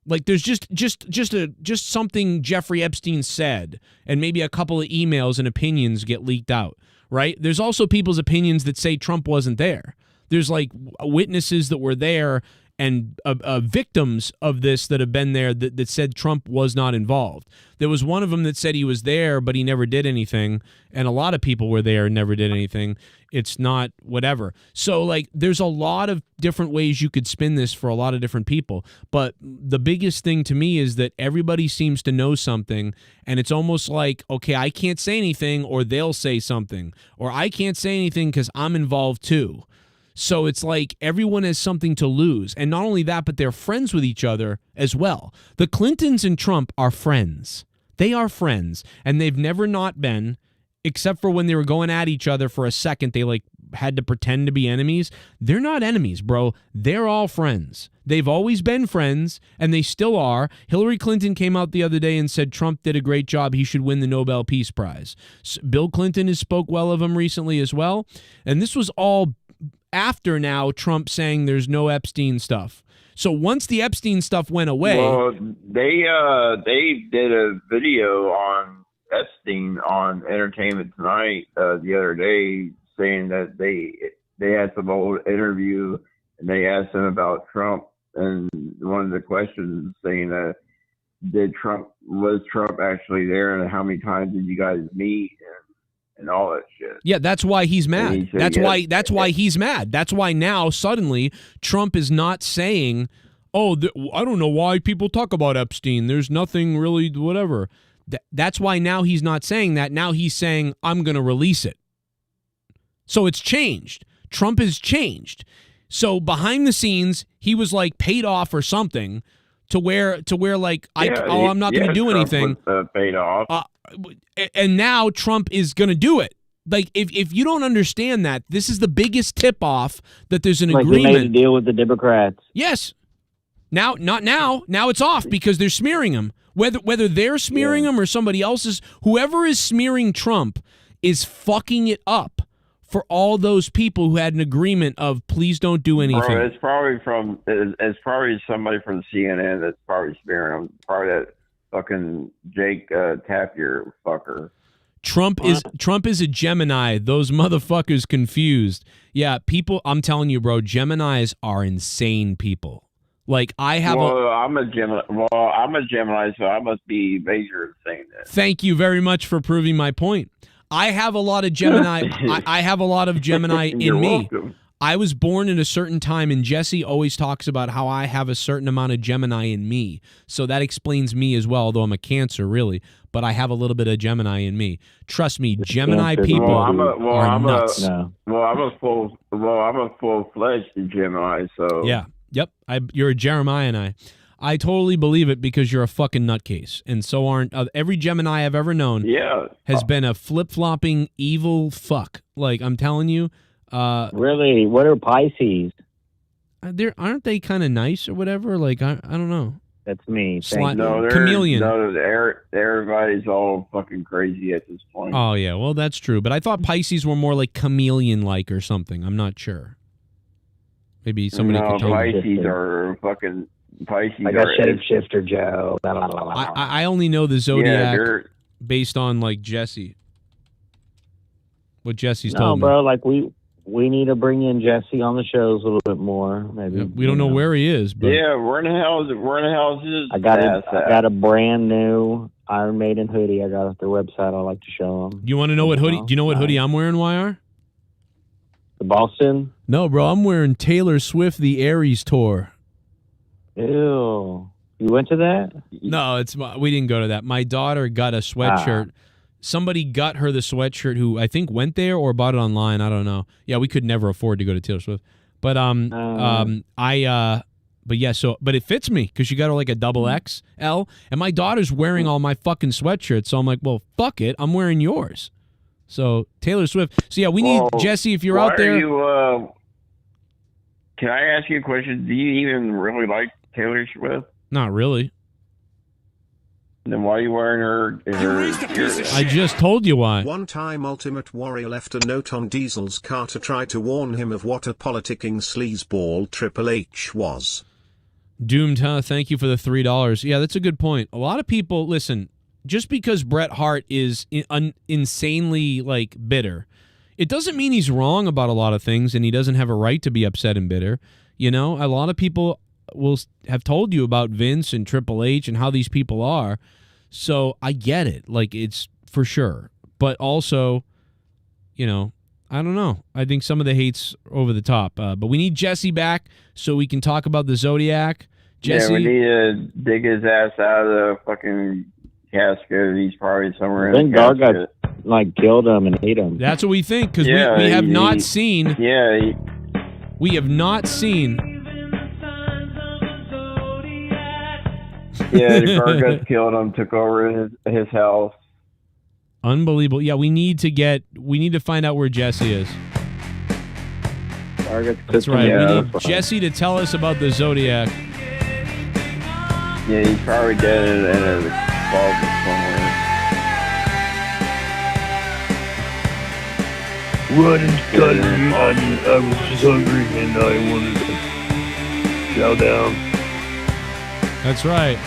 there's just something Jeffrey Epstein said and maybe a couple of emails and opinions get leaked out. right? There's also people's opinions that say Trump wasn't there. There's like witnesses that were there and victims of this that have been there that said Trump was not involved. There was one of them that said he was there, but he never did anything. And a lot of people were there and never did anything. It's not whatever. So, like, there's a lot of different ways you could spin this for a lot of different people. But the biggest thing to me is that everybody seems to know something, and it's almost like, okay, I can't say anything, or they'll say something. Or I can't say anything because I'm involved too. So it's like everyone has something to lose. And not only that, but they're friends with each other as well. The Clintons and Trump are friends. They are friends. And they've never not been, except for when they were going at each other for a second. They like had to pretend to be enemies. They're not enemies, bro. They're all friends. They've always been friends, and they still are. Hillary Clinton came out the other day and said Trump did a great job. He should win the Nobel Peace Prize. Bill Clinton has spoke well of him recently as well. And this was all after now Trump saying there's no Epstein stuff. So once the Epstein stuff went away, well, they did a video on Epstein on Entertainment Tonight the other day, saying that they had some old interview and they asked him about Trump, and one of the questions saying that was Trump actually there, and how many times did you guys meet? And all that shit. Yeah, that's why he's mad. Said, that's yes. why he's mad. That's why now suddenly Trump is not saying, "Oh, I don't know why people talk about Epstein. There's nothing really whatever." That's why now he's not saying that. Now he's saying, "I'm going to release it." So it's changed. Trump has changed. So behind the scenes, he was like paid off or something to where like I'm not going to do Trump anything. Was, paid off. And now Trump is going to do it. Like, if you don't understand that, this is the biggest tip-off that there's an agreement. He made a deal with the Democrats. Yes. Now, not now. Now it's off because they're smearing him. Whether they're smearing him or somebody else is, whoever is smearing Trump is fucking it up for all those people who had an agreement of please don't do anything. Bro, it's probably somebody from CNN that's probably smearing him. Probably that fucking Jake Tapper fucker. Trump is a Gemini. Those motherfuckers confused. Yeah, people. I'm telling you, bro. Geminis are insane people. Like I'm a Gemini, so I must be major in saying that. Thank you very much for proving my point. I have a lot of Gemini. I have a lot of Gemini in me. Welcome. I was born in a certain time, and Jesse always talks about how I have a certain amount of Gemini in me. So that explains me as well, although I'm a Cancer, really. But I have a little bit of Gemini in me. Trust me, Gemini people are nuts. I'm a full-fledged Gemini, so... Yeah, yep, you're a Jeremiah and I totally believe it because you're a fucking nutcase. And so aren't... every Gemini I've ever known has been a flip-flopping evil fuck. Like, I'm telling you... really? What are Pisces? Aren't they kind of nice or whatever? Like, I don't know. That's me. Chameleon. No, everybody's all fucking crazy at this point. Oh, yeah. Well, that's true. But I thought Pisces were more like chameleon-like or something. I'm not sure. Maybe somebody could tell me. Pisces are fucking... Pisces I got Shapeshifter Joe. I only know the Zodiac based on, like, Jesse. What Jesse's told me. No, bro, like, we need to bring in Jesse on the shows a little bit more. Maybe we don't know where he is, but where in the hell is his I got a brand new Iron Maiden hoodie. I got off their website. I like to show them. You want to know what hoodie? Do you know what hoodie I'm wearing, YR? The Boston? No, bro. I'm wearing Taylor Swift the Aries tour. Ew. You went to that? No, we didn't go to that. My daughter got a sweatshirt. Somebody got her the sweatshirt who I think went there or bought it online. I don't know. Yeah, we could never afford to go to Taylor Swift. But but it fits me because she got her like a double XL, and my daughter's wearing all my fucking sweatshirts. So I'm like, well, fuck it, I'm wearing yours. So Taylor Swift. So yeah, we need Jesse if you're out there. Can I ask you a question? Do you even really like Taylor Swift? Not really. Then why are you wearing her? I just told you why. One time Ultimate Warrior left a note on Diesel's car to try to warn him of what a politicking sleazeball Triple H was. Doomed, huh? Thank you for the $3. Yeah, that's a good point. A lot of people, listen, just because Bret Hart is insanely, like, bitter, It doesn't mean he's wrong about a lot of things and he doesn't have a right to be upset and bitter. You know, a lot of people will have told you about Vince and Triple H and how these people are. So I get it. Like, it's for sure. But also, you know, I don't know. I think some of the hate's over the top. But we need Jesse back so we can talk about the Zodiac. Jesse, yeah, we need to dig his ass out of the fucking casket. He's probably somewhere in the Gargott casket. like killed him and ate him. that's what we think, because we have not seen. Yeah. We have not seen. Yeah, the Gargott killed him, took over his house. Unbelievable. Yeah, we need to find out where Jesse is. That's right. Yeah, we need Jesse to tell us about the Zodiac. Yeah, he's probably dead in a closet somewhere. I was just hungry and I wanted to chow down. That's right.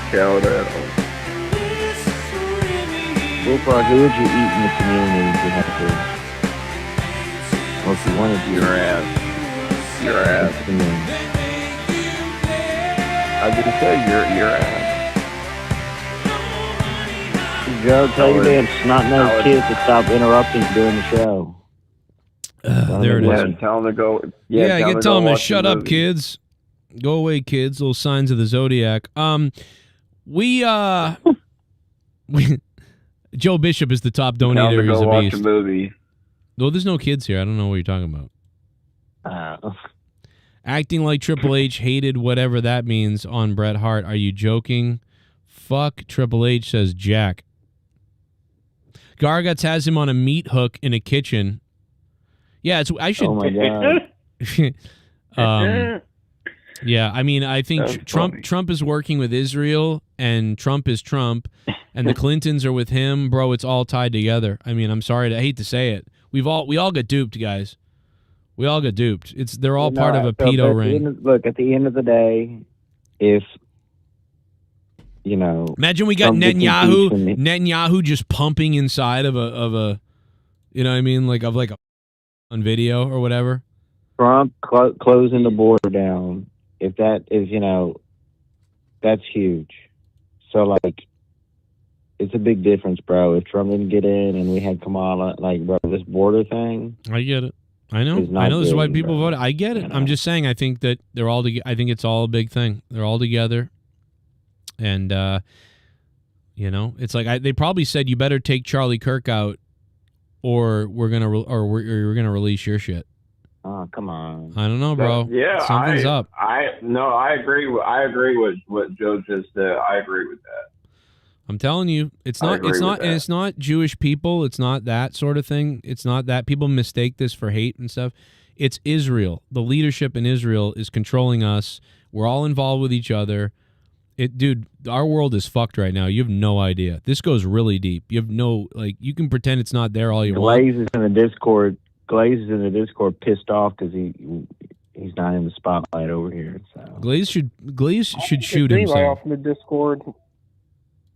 Chow down. Bullfrog, who would you eat in the community if you had to? Well, if you wanted to. Your ass. Your ass. I just said your ass. Joe, tell your damn snot-nosed kids to stop interrupting during the show. There it is. Yeah, tell them to go. Yeah, I can tell them to shut up, kids. Go away, kids. Little signs of the Zodiac. Joe Bishop is the top donator. He's a beast. Watch a movie. No, there's no kids here. I don't know what you're talking about. Acting like Triple H hated whatever that means on Bret Hart. Are you joking? Fuck Triple H, says Jack. Gargats has him on a meat hook in a kitchen. Yeah, I should. Oh my god. Yeah, I mean, I think Trump is working with Israel, and Trump is Trump, and the Clintons are with him, bro. It's all tied together. I mean, I'm sorry, I hate to say it. We all got duped, guys. We all got duped. They're all part of a pedo ring. Look, at the end of the day, if you know, imagine we got Netanyahu just pumping inside of a, you know what I mean, on video or whatever. Trump closing the border down. If that is, you know, that's huge. So, like, it's a big difference, bro. If Trump didn't get in and we had Kamala, like, bro, this border thing. I get it. I know. This is why people voted. I get it. I'm just saying. I think that they're all. I think it's all a big thing. They're all together, and you know, it's like they probably said you better take Charlie Kirk out, or we're gonna release your shit. Oh, come on. I don't know, bro. Yeah, something's up. I agree with what Joe just said. I agree with that. I'm telling you, it's not Jewish people. It's not that sort of thing. It's not that. People mistake this for hate and stuff. It's Israel. The leadership in Israel is controlling us. We're all involved with each other. Dude, our world is fucked right now. You have no idea. This goes really deep. You have no, like, you can pretend it's not there all you want. Glaze is in the Discord pissed off because he's not in the spotlight over here. So Glaze should shoot himself. off in the Discord.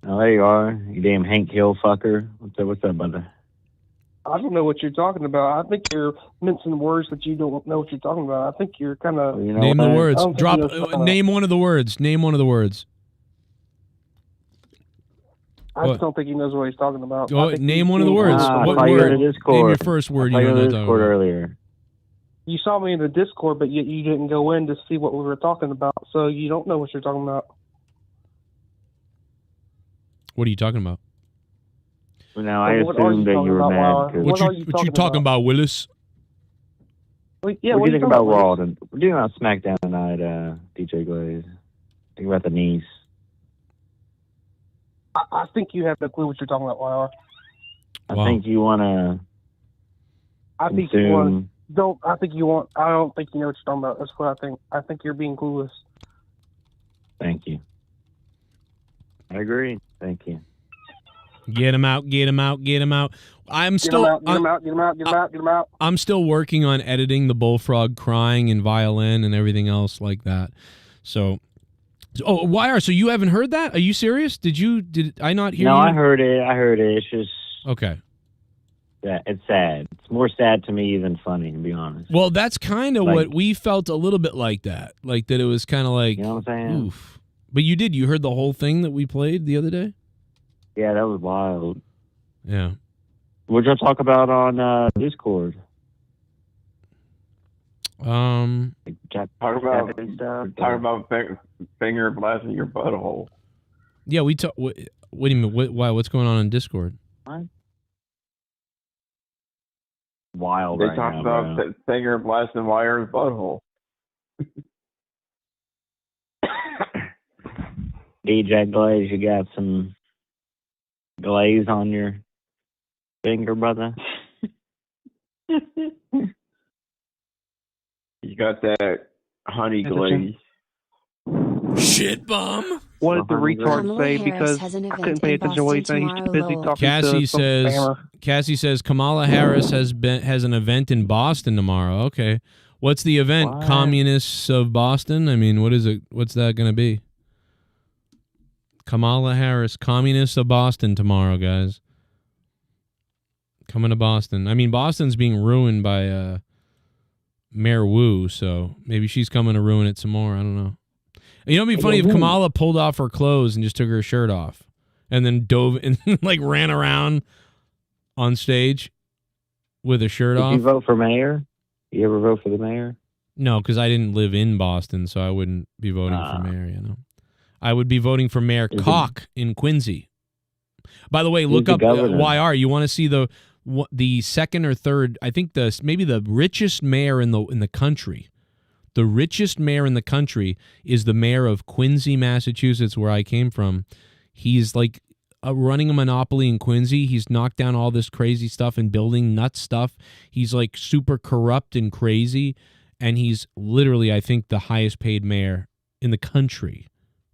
Oh, there you are, you damn Hank Hill fucker. What's up, brother? I don't know what you're talking about. I think you're mincing words that you don't know what you're talking about. I think you're kind of... Name the words. Name one of the words. Name one of the words. I just don't think he knows what he's talking about. Name one of the words. What word? Name your first word you don't know Discord earlier. You saw me in the Discord, but yet you didn't go in to see what we were talking about, so you don't know what you're talking about. What are you talking about? No, I assumed that you were mad. What you talking about, Willis? What do you think about Raw? We're doing on SmackDown tonight, DJ Glaze. Think about the niece. I think you have no clue what you're talking about, YR. I think you want to. I think you want. I think you want. I don't think you know what you're talking about. That's what I think. I think you're being clueless. Thank you. I agree. Thank you. Get him out. Get him out. Get him out. I'm still. Get him out. I'm still working on editing the bullfrog crying and violin and everything else like that. So. Oh, YR, so you haven't heard that? Are you serious? Did I not hear you? No, I heard it. It's just... Okay. It's sad. It's more sad to me than funny, to be honest. Well, that's kind of Like- what we felt a little bit like that. Like that it was kind of like, You know what I'm saying? oof. But you heard the whole thing that we played the other day? Yeah, that was wild. Yeah. What'd y'all talk about on Discord? Talk about stuff. finger blasting your butthole. Yeah, we talk. What do you mean? What's going on Discord? What? Wild They right talk now, about bro. finger blasting Wire's butthole. DJ Glaze, you got some glaze on your finger, brother? You got that honey glaze. Shit bum. What did the retard Kamala say? Harris Because has an I event couldn't pay in attention to what he Boston said. He's too tomorrow, busy Lowell. talking Cassie to some spammer. says Kamala Harris has an event in Boston tomorrow. Okay. What's the event? What? Communists of Boston? I mean, what is it? What's that going to be? Kamala Harris, Communists of Boston tomorrow, guys. Coming to Boston. I mean, Boston's being ruined by Mayor Wu, so maybe she's coming to ruin it some more. I don't know. You know, it'd be funny if Kamala pulled off her clothes and just took her shirt off and then dove and like ran around on stage with a shirt Did off. you vote for mayor? You ever vote for the mayor? No, because I didn't live in Boston, so I wouldn't be voting for mayor, you know. I would be voting for Mayor Koch in Quincy. By the way, look up YR. You want to see the second or third, I think maybe the richest mayor in the country. The richest mayor in the country is the mayor of Quincy, Massachusetts, where I came from. He's like running a monopoly in Quincy. He's knocked down all this crazy stuff and building nuts stuff. He's like super corrupt and crazy. And he's literally, I think, the highest paid mayor in the country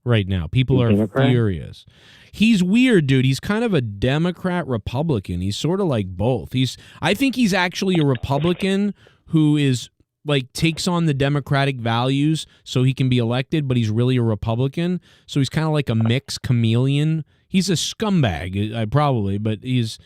right now. People are Democrat? furious. He's weird, dude. He's kind of a Democrat Republican. He's sort of like both. I think he's actually a Republican who is like takes on the Democratic values so he can be elected, but he's really a Republican. So he's kind of like a mixed chameleon. He's a scumbag, probably, but he's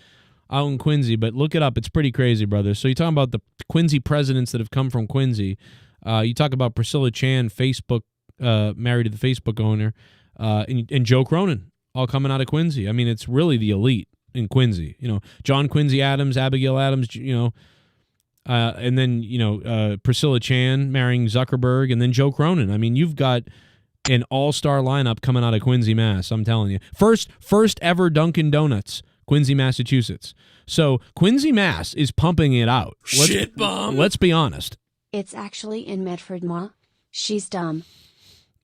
out in Quincy. But look it up. It's pretty crazy, brother. So you're talking about the Quincy presidents that have come from Quincy. You talk about Priscilla Chan, Facebook, married to the Facebook owner, and Joe Cronin, all coming out of Quincy. I mean, it's really the elite in Quincy. You know, John Quincy Adams, Abigail Adams, you know, and then, you know, Priscilla Chan marrying Zuckerberg, and then Joe Cronin. I mean, you've got an all-star lineup coming out of Quincy, Mass. I'm telling you. First ever Dunkin' Donuts, Quincy, Massachusetts. So Quincy, Mass is pumping it out. Shit bomb. Let's be honest. It's actually in Medford, Ma. She's dumb.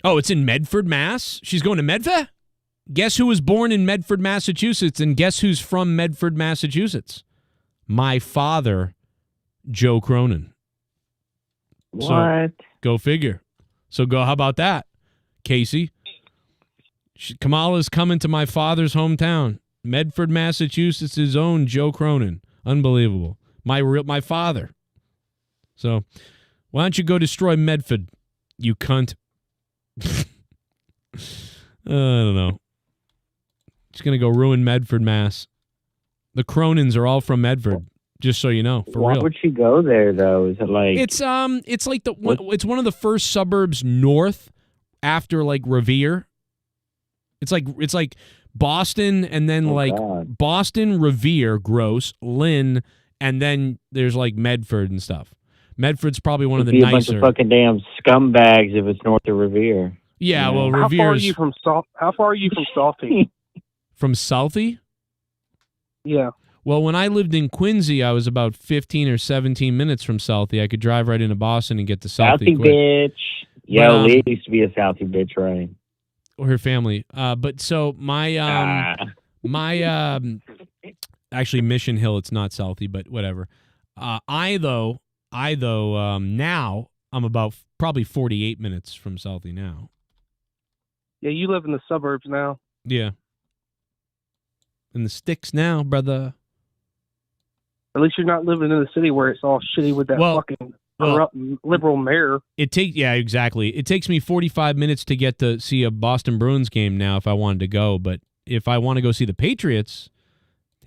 Oh, it's in Medford, Mass? She's going to Medford? Guess who was born in Medford, Massachusetts, and guess who's from Medford, Massachusetts? My father, Joe Cronin. What? So, go figure. So how about that, Casey? Kamala's coming to my father's hometown, Medford, Massachusetts' own Joe Cronin. Unbelievable. My father. So why don't you go destroy Medford, you cunt? I don't know. Just going to go ruin Medford, Mass. The Cronins are all from Medford, just so you know, for Why real. would she go there though? Is it like It's like it's one of the first suburbs north after like Revere. It's like Boston and then God. Boston, Revere, gross, Lynn, and then there's like Medford and stuff. Medford's probably one of the be a bunch nicer. of fucking damn scumbags if it's north of Revere? Yeah, well, How far are Revere's you from Salty? from Southie. Yeah. Well, when I lived in Quincy, I was about 15 or 17 minutes from Southie. I could drive right into Boston and get to Southie Southie quick. bitch. Yo, But, Leah used to be a Southie bitch, right? Or her family. But so my actually Mission Hill, it's not Southie, but whatever. I though now I'm about probably 48 minutes from Southie now. Yeah, you live in the suburbs now. Yeah. In the sticks now, brother. At least you're not living in the city where it's all shitty with that fucking corrupt liberal mayor. Yeah, exactly. It takes me 45 minutes to get to see a Boston Bruins game now if I wanted to go, but if I want to go see the Patriots,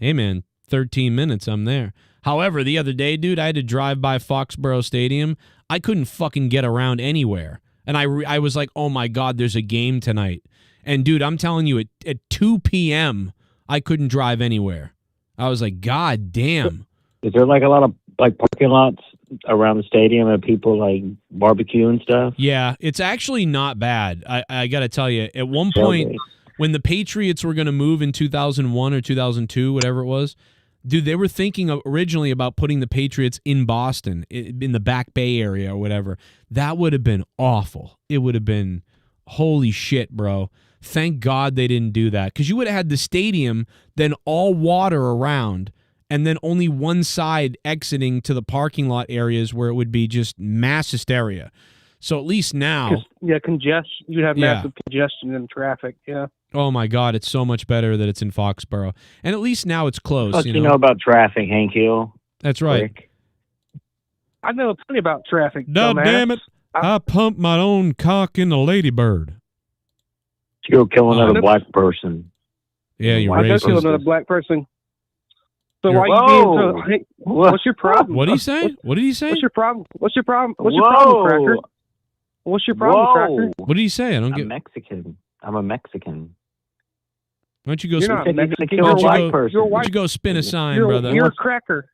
hey man, 13 minutes, I'm there. However, the other day, dude, I had to drive by Foxborough Stadium. I couldn't fucking get around anywhere. And I was like, oh, my God, there's a game tonight. And, dude, I'm telling you, at 2 p.m., I couldn't drive anywhere. I was like, God damn. Is there like a lot of like parking lots around the stadium and people like barbecue and stuff? Yeah, it's actually not bad. I got to tell you, at one point, when the Patriots were going to move in 2001 or 2002, whatever it was, dude, they were thinking originally about putting the Patriots in Boston, in the Back Bay area or whatever. That would have been awful. It would have been, holy shit, bro. Thank God they didn't do that, because you would have had the stadium, then all water around, and then only one side exiting to the parking lot areas where it would be just mass hysteria. So at least now... Yeah, congestion. You'd have massive congestion in traffic, yeah. Oh, my God, it's so much better that it's in Foxborough. And at least now it's close. Fuck, you know about traffic, Hank Hill? That's right. Quick. I know plenty about traffic. God damn it. I pumped my own cock in a ladybird. You go kill another black person. Yeah, you're I go racist. kill another black person. So You're- why are you being so... Hey, what's your problem? What did he say? What did he say? What's your problem? What's your problem? What's your problem, Cracker? What's your problem, Cracker? What did he say? I don't get... I'm Mexican. I'm a Mexican. Why don't you go... You're not Mexican. Kill a white person. Why don't you go spin a sign, brother? You're a cracker.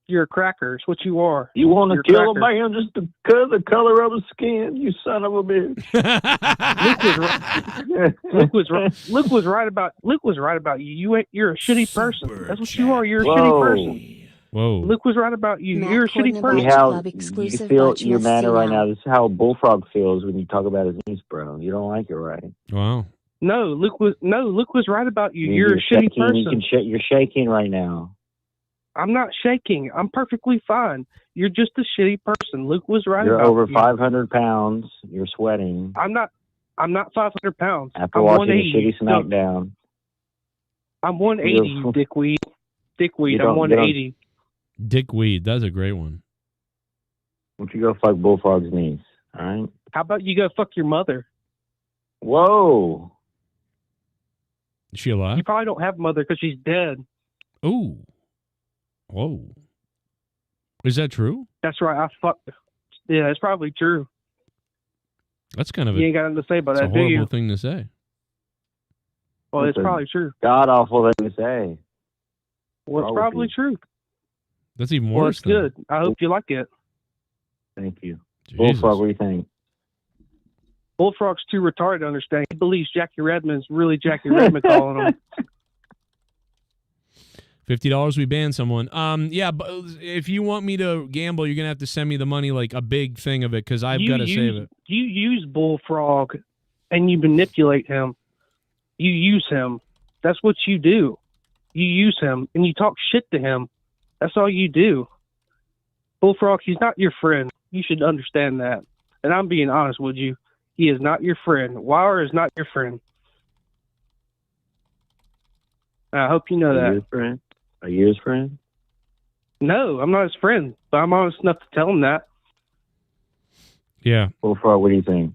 You're a cracker. It's what you are. You want You're to kill cracker. a man just because of the color of the skin, you son of a bitch. Luke was right about you. You're a shitty person. That's what you are. You're a shitty person. Whoa. Luke was right about you. You're a shitty person. See how you feel your manner right now. This is how Bullfrog feels when you talk about his niece, bro. You don't like it, right? Wow. No, Luke was right about you. You're a shitty shaking, person. You're shaking right now. I'm not shaking. I'm perfectly fine. You're just a shitty person. Luke was right You're about over you. 500 pounds. You're sweating. I'm not 500 pounds. After I'm watching a 180. shitty SmackDown. I'm 180, you dickweed. Dickweed, I'm 180. Dickweed, that's a great one. Why don't you go fuck Bullfrog's niece, all right? How about you go fuck your mother? Whoa. Is she alive? You probably don't have a mother because she's dead. Ooh. Whoa. Is that true? That's right. I fucked. Yeah, it's probably true. That's kind of You ain't got nothing to say about that's that, a do you? horrible thing to say. Well, it's That's a probably true. God awful thing to say. Well, it's probably true. That's even Well, worse. it's good. I hope you like it. Thank you. Jesus. Bullfrog, what do you think? Bullfrog's too retarded to understand. He believes Jackie Redmond's really Jackie Redmond calling him. $50, we ban someone. Yeah, but if you want me to gamble, you're gonna have to send me the money, like a big thing of it, because I've got to save it. You use Bullfrog, and you manipulate him. You use him. That's what you do. You use him, and you talk shit to him. That's all you do. Bullfrog, he's not your friend. You should understand that. And I'm being honest with you. He is not your friend. Wilder is not your friend. I hope you know Are you that. his friend? Are you his friend? No, I'm not his friend, but I'm honest enough to tell him that. Yeah. Bullfrog, what do you think?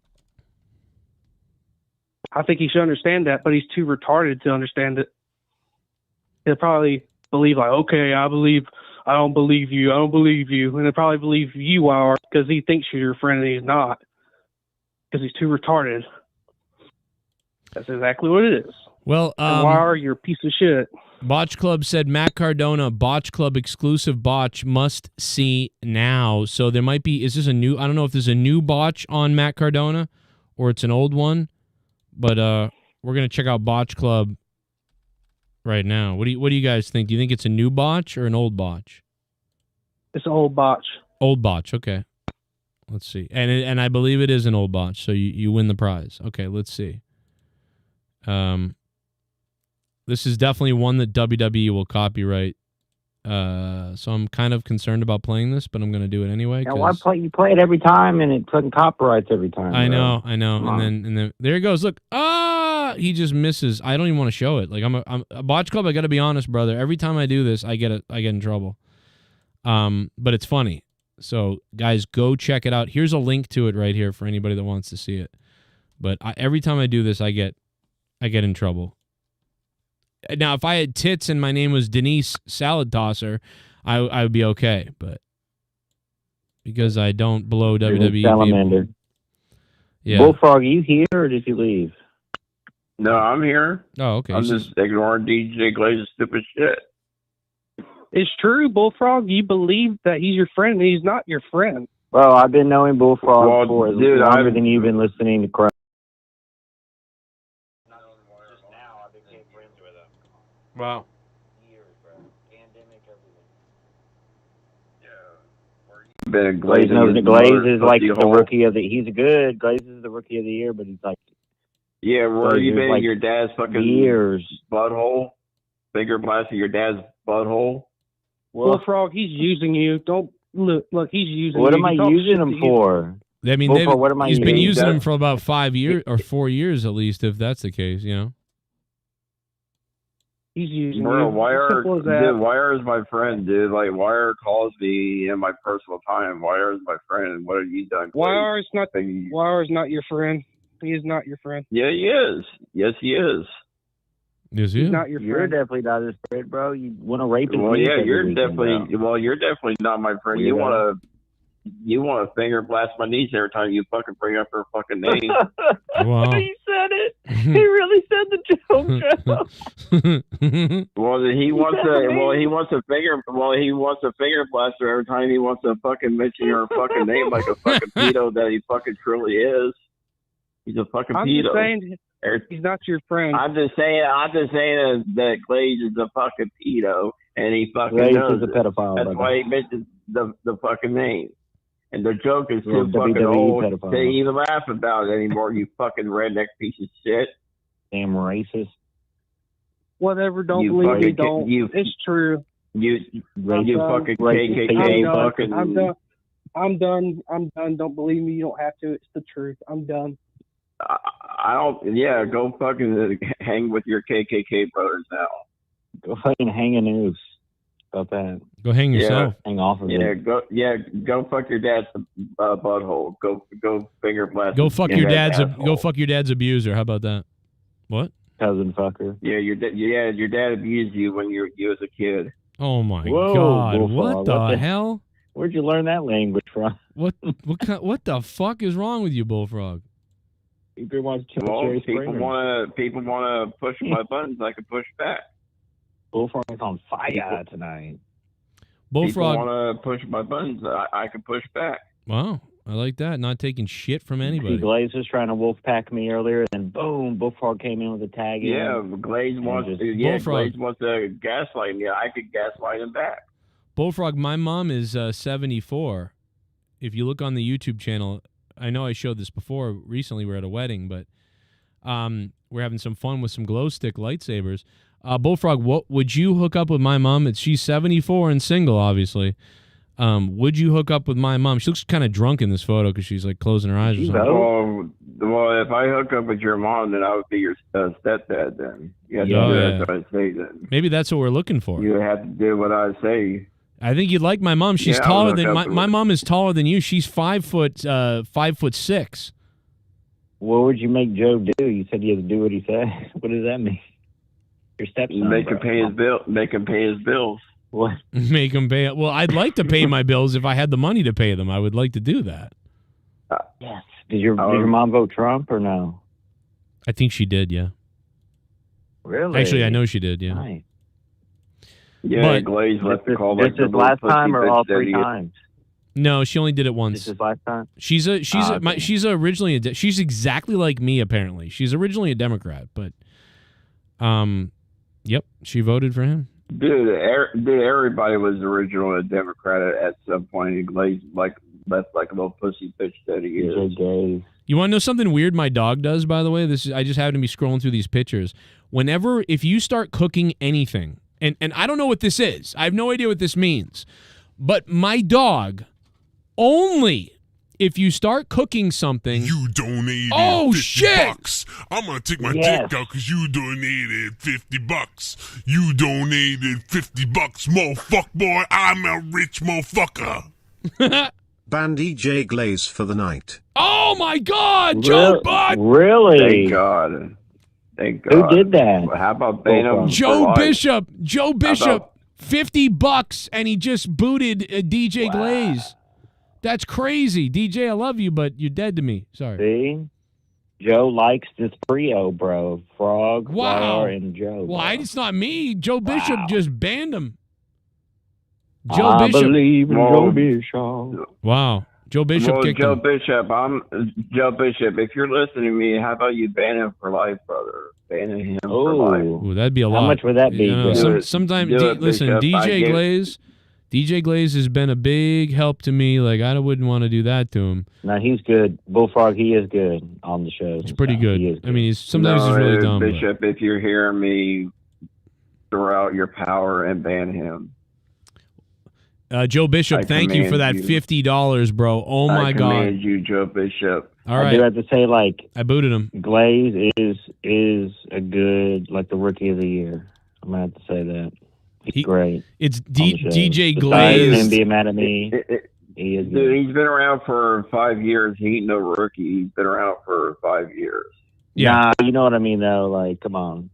I think he should understand that, but he's too retarded to understand it. He'll probably believe, like, okay, I don't believe you. And he'll probably believe you are because he thinks you're your friend and he's not. Because he's too retarded. That's exactly what it is. Well, and why are you a piece of shit? Botch Club said Matt Cardona, Botch Club exclusive botch, must see now. So there might be, is this a new, I don't know if there's a new botch on Matt Cardona or it's an old one, but we're going to check out Botch Club right now. What do you guys think? Do you think it's a new botch or an old botch? It's an old botch. Old botch, okay. Let's see. And I believe it is an old botch, so you win the prize. Okay, let's see. This is definitely one that WWE will copyright. So I'm kind of concerned about playing this, but I'm going to do it anyway. Yeah, why play? You play it every time, and it fucking copyrights every time. I bro. know. And then there he goes. Look, he just misses. I don't even want to show it. Like I'm a Botch Club. I got to be honest, brother. Every time I do this, I get in trouble. But it's funny. So guys, go check it out. Here's a link to it right here for anybody that wants to see it. But every time I do this, I get in trouble. now if I had tits and my name was Denise Salad Tosser, I would be okay. But because I don't blow WWE Salamander. people. Yeah. Bullfrog, are you here or did you leave? No, I'm here. Oh, okay. I'm just ignoring DJ Glaze's stupid shit. It's true, Bullfrog. You believe that he's your friend, and he's not your friend. Well, I've been knowing Bullfrog for longer than you've been listening to Cronin. Wow. Glaze is like the rookie of the. He's good. Glaze is the rookie of the year, but he's like. Yeah, where you been? Like your dad's fucking years. Butthole, finger blast of your dad's butthole. Bullfrog, he's using you. Don't look. He's using you. What am I using him for? I mean, Bullfrog, what am I he's been using using? him for about 5 years or 4 years at least, if that's the case. You know. He's using Bro, you. Wire is my friend, dude. Like, Wire calls me in my personal time. Wire is my friend. What have you done? Wire is not your friend. He is not your friend. Yeah, he is. Yes, he is. Is he? He's not your You're friend. definitely not his friend, bro. You want to rape him? Well, yeah, you're definitely not my friend. You want to finger blast my niece every time you fucking bring up her fucking name. Wow. He said it. He really said the joke. He wants a finger blaster every time he wants to fucking mention her fucking name like a fucking pedo that he fucking truly is. He's a fucking pedo. I'm just saying he's not your friend. I'm just saying that Glaze is a fucking pedo and he fucking Glaze knows is a pedophile. That's why he mentions the fucking name. And the joke is too WWE fucking old pedophile. to even laugh about it anymore, you fucking redneck piece of shit. Damn racist. Whatever, don't believe me, don't. It's true. You fucking KKK fucking... I'm done. Don't believe me, you don't have to. It's the truth. I'm done. I don't... Yeah, go fucking hang with your KKK brothers now. Go fucking hang a noose. About that. Go hang yourself. Hang off of it. Go fuck your dad's butthole. Go finger blast. Go fuck your dad's. Go fuck your dad's abuser. How about that? What? Cousin fucker. Yeah, your dad abused you when you was a kid. Oh my Whoa, God! Bullfrog, What the hell? Where'd you learn that language from? What the fuck is wrong with you, Bullfrog? People want to people want to push my buttons. I can push back. Bullfrog is on fire tonight. Bullfrog want to push my buttons. I can push back. Wow, I like that. Not taking shit from anybody. Glaze was trying to wolf pack me earlier, and boom, Bullfrog came in with a tag. Yeah, Glaze wants to gaslight me. I could gaslight him back. Bullfrog, my mom is 74. If you look on the YouTube channel, I know I showed this before. Recently, we're at a wedding, but we're having some fun with some glow stick lightsabers. Bullfrog, what would you hook up with my mom? She's 74 and single, obviously. Would you hook up with my mom? She looks kind of drunk in this photo because she's like closing her eyes or something. Well, if I hook up with your mom, then I would be your stepdad. Then that's what I say. Then maybe that's what we're looking for. You have to do what I say. I think you'd like my mom. She's taller than my mom is taller than you. She's 5'6". What would you make Joe do? You said you had to do what he said. What does that mean? Your stepson. Make him pay his bill. Make him pay his bills. What? Make him pay. Well, I'd like to pay my bills if I had the money to pay them. I would like to do that. Yes. Did your mom vote Trump or no? I think she did. Yeah. Really? Actually, I know she did. Yeah. Nice. Yeah, Glaze left the call. This is last time or all 3 times? No, she only did it once. This is last time. She's originally she's exactly like me. Apparently, she's originally a Democrat, but yep, she voted for him. Dude, everybody was originally a Democrat at some point. And Glaze left like a little pussy bitch that he is. You want to know something weird my dog does? By the way, I just happen to be scrolling through these pictures. If you start cooking anything. And I don't know what this is. I have no idea what this means. But my dog, only if you start cooking something... You donated $50. I'm going to take my dick out because you donated $50. You donated $50, motherfucker, boy. I'm a rich motherfucker. Ban DJ Glaze for the night. Oh, my God, Joe Butt! Really? Thank God. Thank Who God. did that? How about Bana? Joe Bishop. Joe Bishop. $50 and he just booted DJ Glaze. That's crazy. DJ, I love you, but you're dead to me. Sorry. See? Joe likes this trio, bro. Frog, Wow. Ryder, and Joe. Why? It's not me. Joe Bishop just banned him. I believe in Joe Well, Bishop. Wow. Joe Bishop Well, kicked Joe him. Bishop, Joe Bishop. If you're listening to me, how about you ban him for life, brother? Ban him for life. Ooh, that'd be a lot. How much would that be, You know, bro? sometimes, Do it, listen, Bishop. DJ Glaze has been a big help to me. Like, I wouldn't want to do that to him. No, he's good. Bullfrog, he is good on the show. He's pretty good. He is good. I mean, sometimes he's really dumb. but- Bishop, if you're hearing me, throw out your power and ban him. Joe Bishop, I thank you for that command you. $50, bro. Oh my I God. command you, Joe Bishop. All I right. do have to say, like, I booted him. Glaze is a good, like, the rookie of the year. I'm going to have to say that. He's great. It's on the show. DJ Besides Glaze. him being mad at me, he is Dude, good. he's been around for 5 years. He ain't no rookie. He's been around for 5 years. Yeah. Nah, you know what I mean, though. Like, come on.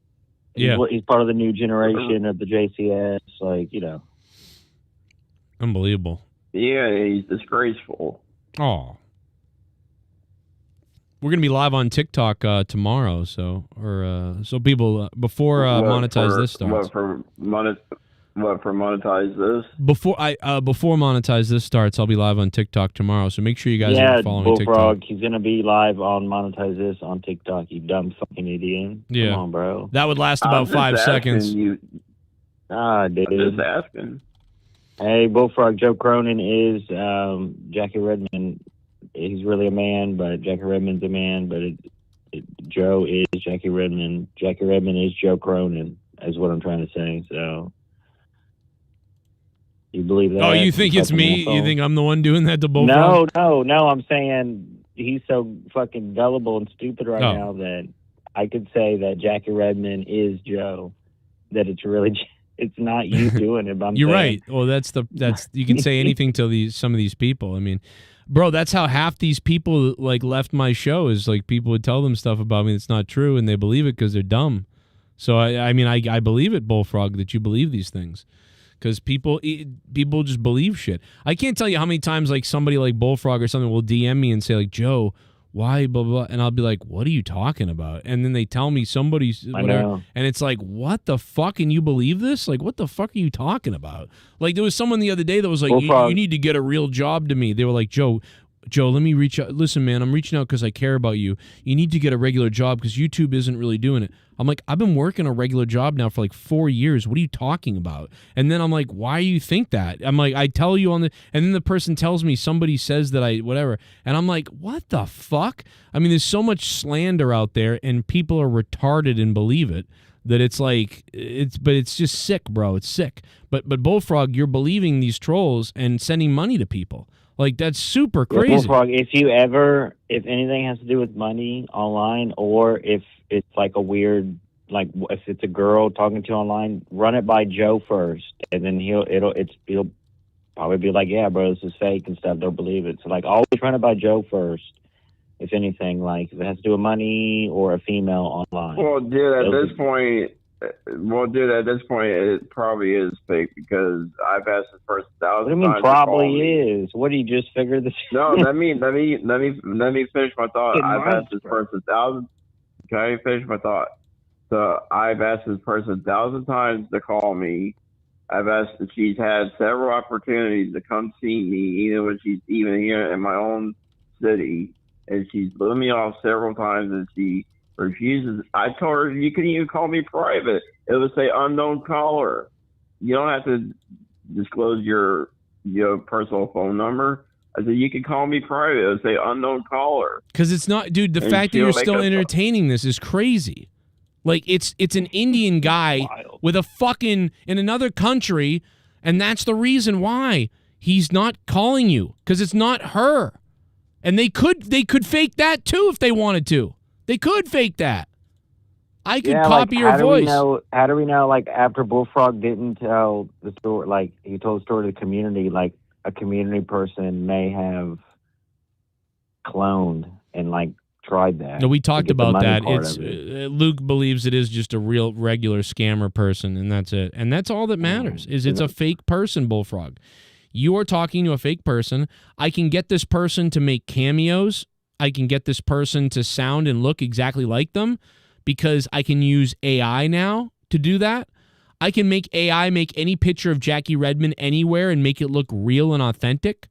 Yeah. He's part of the new generation of the JCS. Like, you know. Unbelievable. Yeah, he's disgraceful. Oh. We're gonna be live on TikTok tomorrow, so people before this starts. What for monetize this? Before monetize this starts, I'll be live on TikTok tomorrow. So make sure you guys are following Bullfrog, TikTok. he's gonna be live on monetize this on TikTok. You dumb fucking idiot. Yeah. Come on, bro. That would last about I'm just 5 asking seconds. You, dude. I'm just asking. Hey, Bullfrog, Joe Cronin is Jackie Redmond. He's really a man, but Jackie Redmond's a man. But Joe is Jackie Redmond. Jackie Redmond is Joe Cronin, is what I'm trying to say. So, you believe that? Oh, you think it's fucking me? asshole? You think I'm the one doing that to Bullfrog? No. I'm saying he's so fucking gullible and stupid right now that I could say that Jackie Redmond is Joe. That it's really. It's not you doing it. But You're right. Well, that's you can say anything to some of these people. I mean, bro, that's how half these people like left my show is like people would tell them stuff about me that's not true and they believe it because they're dumb. So I mean I believe it, Bullfrog, that you believe these things because people just believe shit. I can't tell you how many times like somebody like Bullfrog or something will DM me and say like, Joe, why blah blah, and I'll be like, what are you talking about? And then they tell me somebody's whatever, and it's like, what the fuck? And you believe this? Like, what the fuck are you talking about? Like, there was someone the other day that was like, you need to get a real job to me. They were like, Joe, let me reach out. Listen, man, I'm reaching out because I care about you. You need to get a regular job because YouTube isn't really doing it. I'm like, I've been working a regular job now for like 4 years. What are you talking about? And then I'm like, why do you think that? I'm like, I tell you and then the person tells me somebody says that whatever. And I'm like, what the fuck? I mean, there's so much slander out there and people are retarded and believe it that it's like, it's just sick, bro. It's sick. But Bullfrog, you're believing these trolls and sending money to people. Like, that's super crazy. Bullfrog, if anything has to do with money online, or if it's like a weird, like if it's a girl talking to you online, run it by Joe first, and then he'll probably be like, yeah, bro, this is fake and stuff. Don't believe it. So like, always run it by Joe first. If anything, like if it has to do with money or a female online. Well, dude, at this point, it probably is fake because I've asked this person 1,000 times. What do you mean probably is? What do you just figure this? No, let me finish my thought. I've asked this person 1,000. Can I finish my thought? So I've asked this person 1,000 times to call me. I've asked. She's had several opportunities to come see me, even when she's even here in my own city, and she's blew me off several times, and she refuses. I told her, you can even call me private. It would say unknown caller. You don't have to disclose your personal phone number. I said, you can call me private. It would say unknown caller. Because it's not, dude, the fact that you're still entertaining this is crazy. Like, it's an Indian guy with a fucking, in another country, and that's the reason why he's not calling you. Because it's not her. And they could fake that too if they wanted to. They could fake that. I could copy your voice. How do we know, like, after Bullfrog didn't tell the story, like, he told the story to the community, like, a community person may have cloned and, like, tried that. No, we talked about that. It's It. Luke believes it is just a real regular scammer person, and that's it. And that's all that matters. Is it's a fake person, Bullfrog. You are talking to a fake person. I can get this person to make cameos. I can get this person to sound and look exactly like them because I can use AI now to do that. I can make AI make any picture of Jackie Redmond anywhere and make it look real and authentic.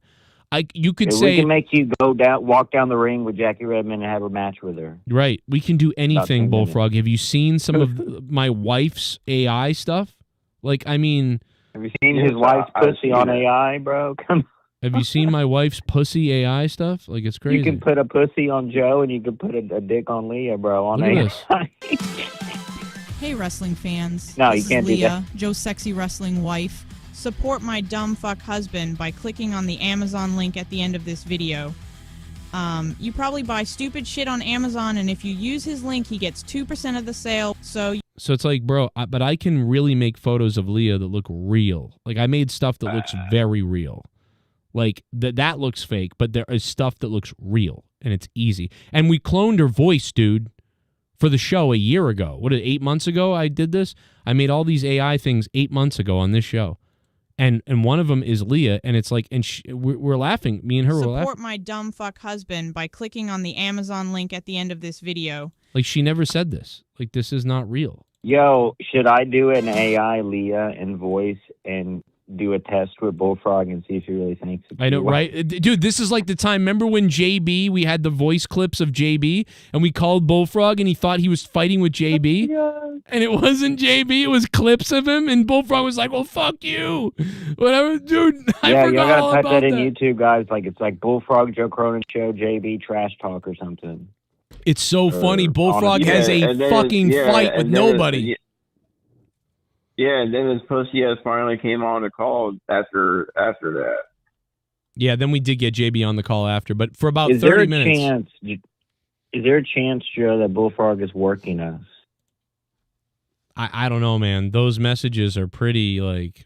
You could say we can make you walk down the ring with Jackie Redmond and have a match with her. Right. We can do anything, Bullfrog. Have you seen some of my wife's AI stuff? Like, I mean, have you seen his wife's pussy on AI, bro? Come on. Have you seen my wife's pussy AI stuff? Like, it's crazy. You can put a pussy on Joe and you can put a dick on Leah, bro, on Look AI. Hey, wrestling fans. No, this you can't is do Leah, that. Joe's sexy wrestling wife. Support my dumb fuck husband by clicking on the Amazon link at the end of this video. You probably buy stupid shit on Amazon, and if you use his link, he gets 2% of the sale. So it's like, bro, but I can really make photos of Leah that look real. Like, I made stuff that looks very real. Like, that looks fake, but there is stuff that looks real, and it's easy. And we cloned her voice, dude, for the show a year ago. 8 months ago I did this? I made all these AI things 8 months ago on this show. And one of them is Leah, and it's like, and we're laughing. Me and her were laughing. Support my dumb fuck husband by clicking on the Amazon link at the end of this video. Like, she never said this. Like, this is not real. Yo, should I do an AI Leah and voice and do a test with Bullfrog and see if he really thinks it's I know, right? Dude, this is like the time. Remember when JB, we had the voice clips of JB, and we called Bullfrog, and he thought he was fighting with JB? And it wasn't JB, it was clips of him, and Bullfrog was like, well, fuck you. Whatever, dude, I yeah, forgot you gotta all type about that in YouTube, guys. Like, it's like Bullfrog, Joe Cronin Show, JB, Trash Talk or something. It's so funny. Bullfrog Yeah, has a and then fucking fight with and then nobody. Yeah, and then his pussy ass finally came on the call after that. Yeah, then we did get JB on the call after, but for about 30 minutes. Is there a chance, Joe, that Bullfrog is working us? I don't know, man. Those messages are pretty, like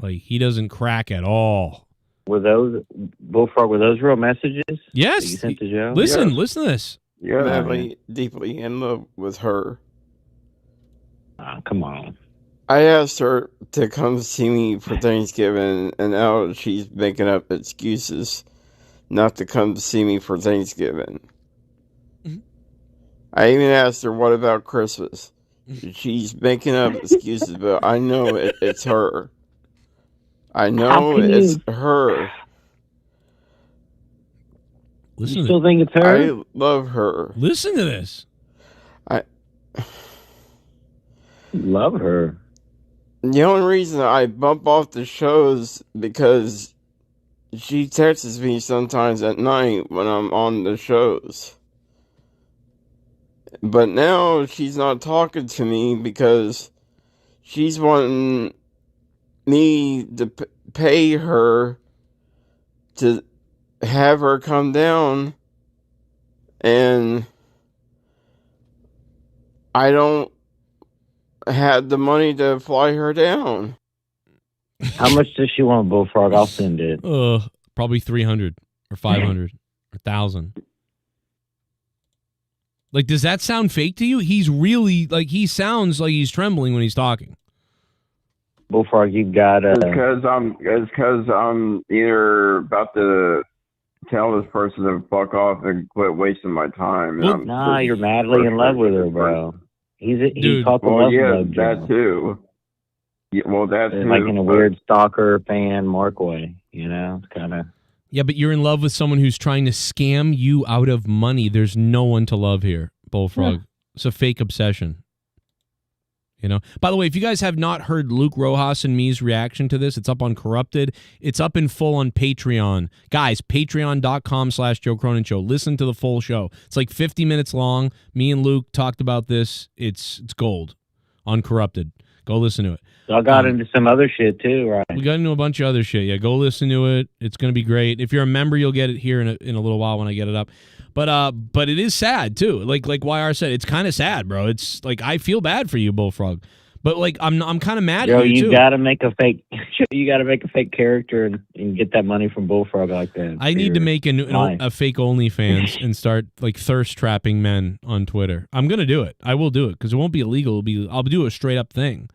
he doesn't crack at all. Were those, Bullfrog, were those real messages? Yes. That you sent to Joe? Listen to this. You're deeply in love with her. Come on. I asked her to come see me for Thanksgiving, and now she's making up excuses not to come see me for Thanksgiving. Mm-hmm. I even asked her, what about Christmas? She's making up excuses, but I know it's her. I know it's her. Listen you still think it's her? I love her. Listen to this. I love her. The only reason I bump off the shows because she texts me sometimes at night when I'm on the shows. But now she's not talking to me because she's wanting me to pay her to have her come down, and I don't have the money to fly her down. How much does she want, Bullfrog? I'll send it. Probably 300 or 500 or 1,000. Like, does that sound fake to you? He's really, like, he sounds like he's trembling when he's talking. Bullfrog, you gotta. It's because I'm either about to tell this person to fuck off and quit wasting my time. Well, nah, you're madly in love with her, bro. He's talking love mode, that too. Yeah, well, that too. Like in a weird stalker fan Mark way, you know? It's kind of. Yeah, but you're in love with someone who's trying to scam you out of money. There's no one to love here, Bullfrog. Yeah. It's a fake obsession. You know. By the way, if you guys have not heard Luke Rojas and me's reaction to this, it's up on Corrupted. It's up in full on Patreon. Guys, patreon.com/Joe Cronin Show. Listen to the full show. It's like 50 minutes long. Me and Luke talked about this. It's gold on Corrupted. Go listen to it. I got into some other shit too, right? We got into a bunch of other shit. Yeah, go listen to it. It's going to be great. If you're a member, you'll get it here in a little while when I get it up. But it is sad too. Like YR said, it's kind of sad, bro. It's like I feel bad for you, Bullfrog. But like, I'm kind of mad Yo, at you you too. gotta make a fake. You gotta make a fake character and get that money from Bullfrog like that. I need to make a fake OnlyFans and start like thirst trapping men on Twitter. I'm gonna do it. I will do it because it won't be illegal. I'll do a straight up thing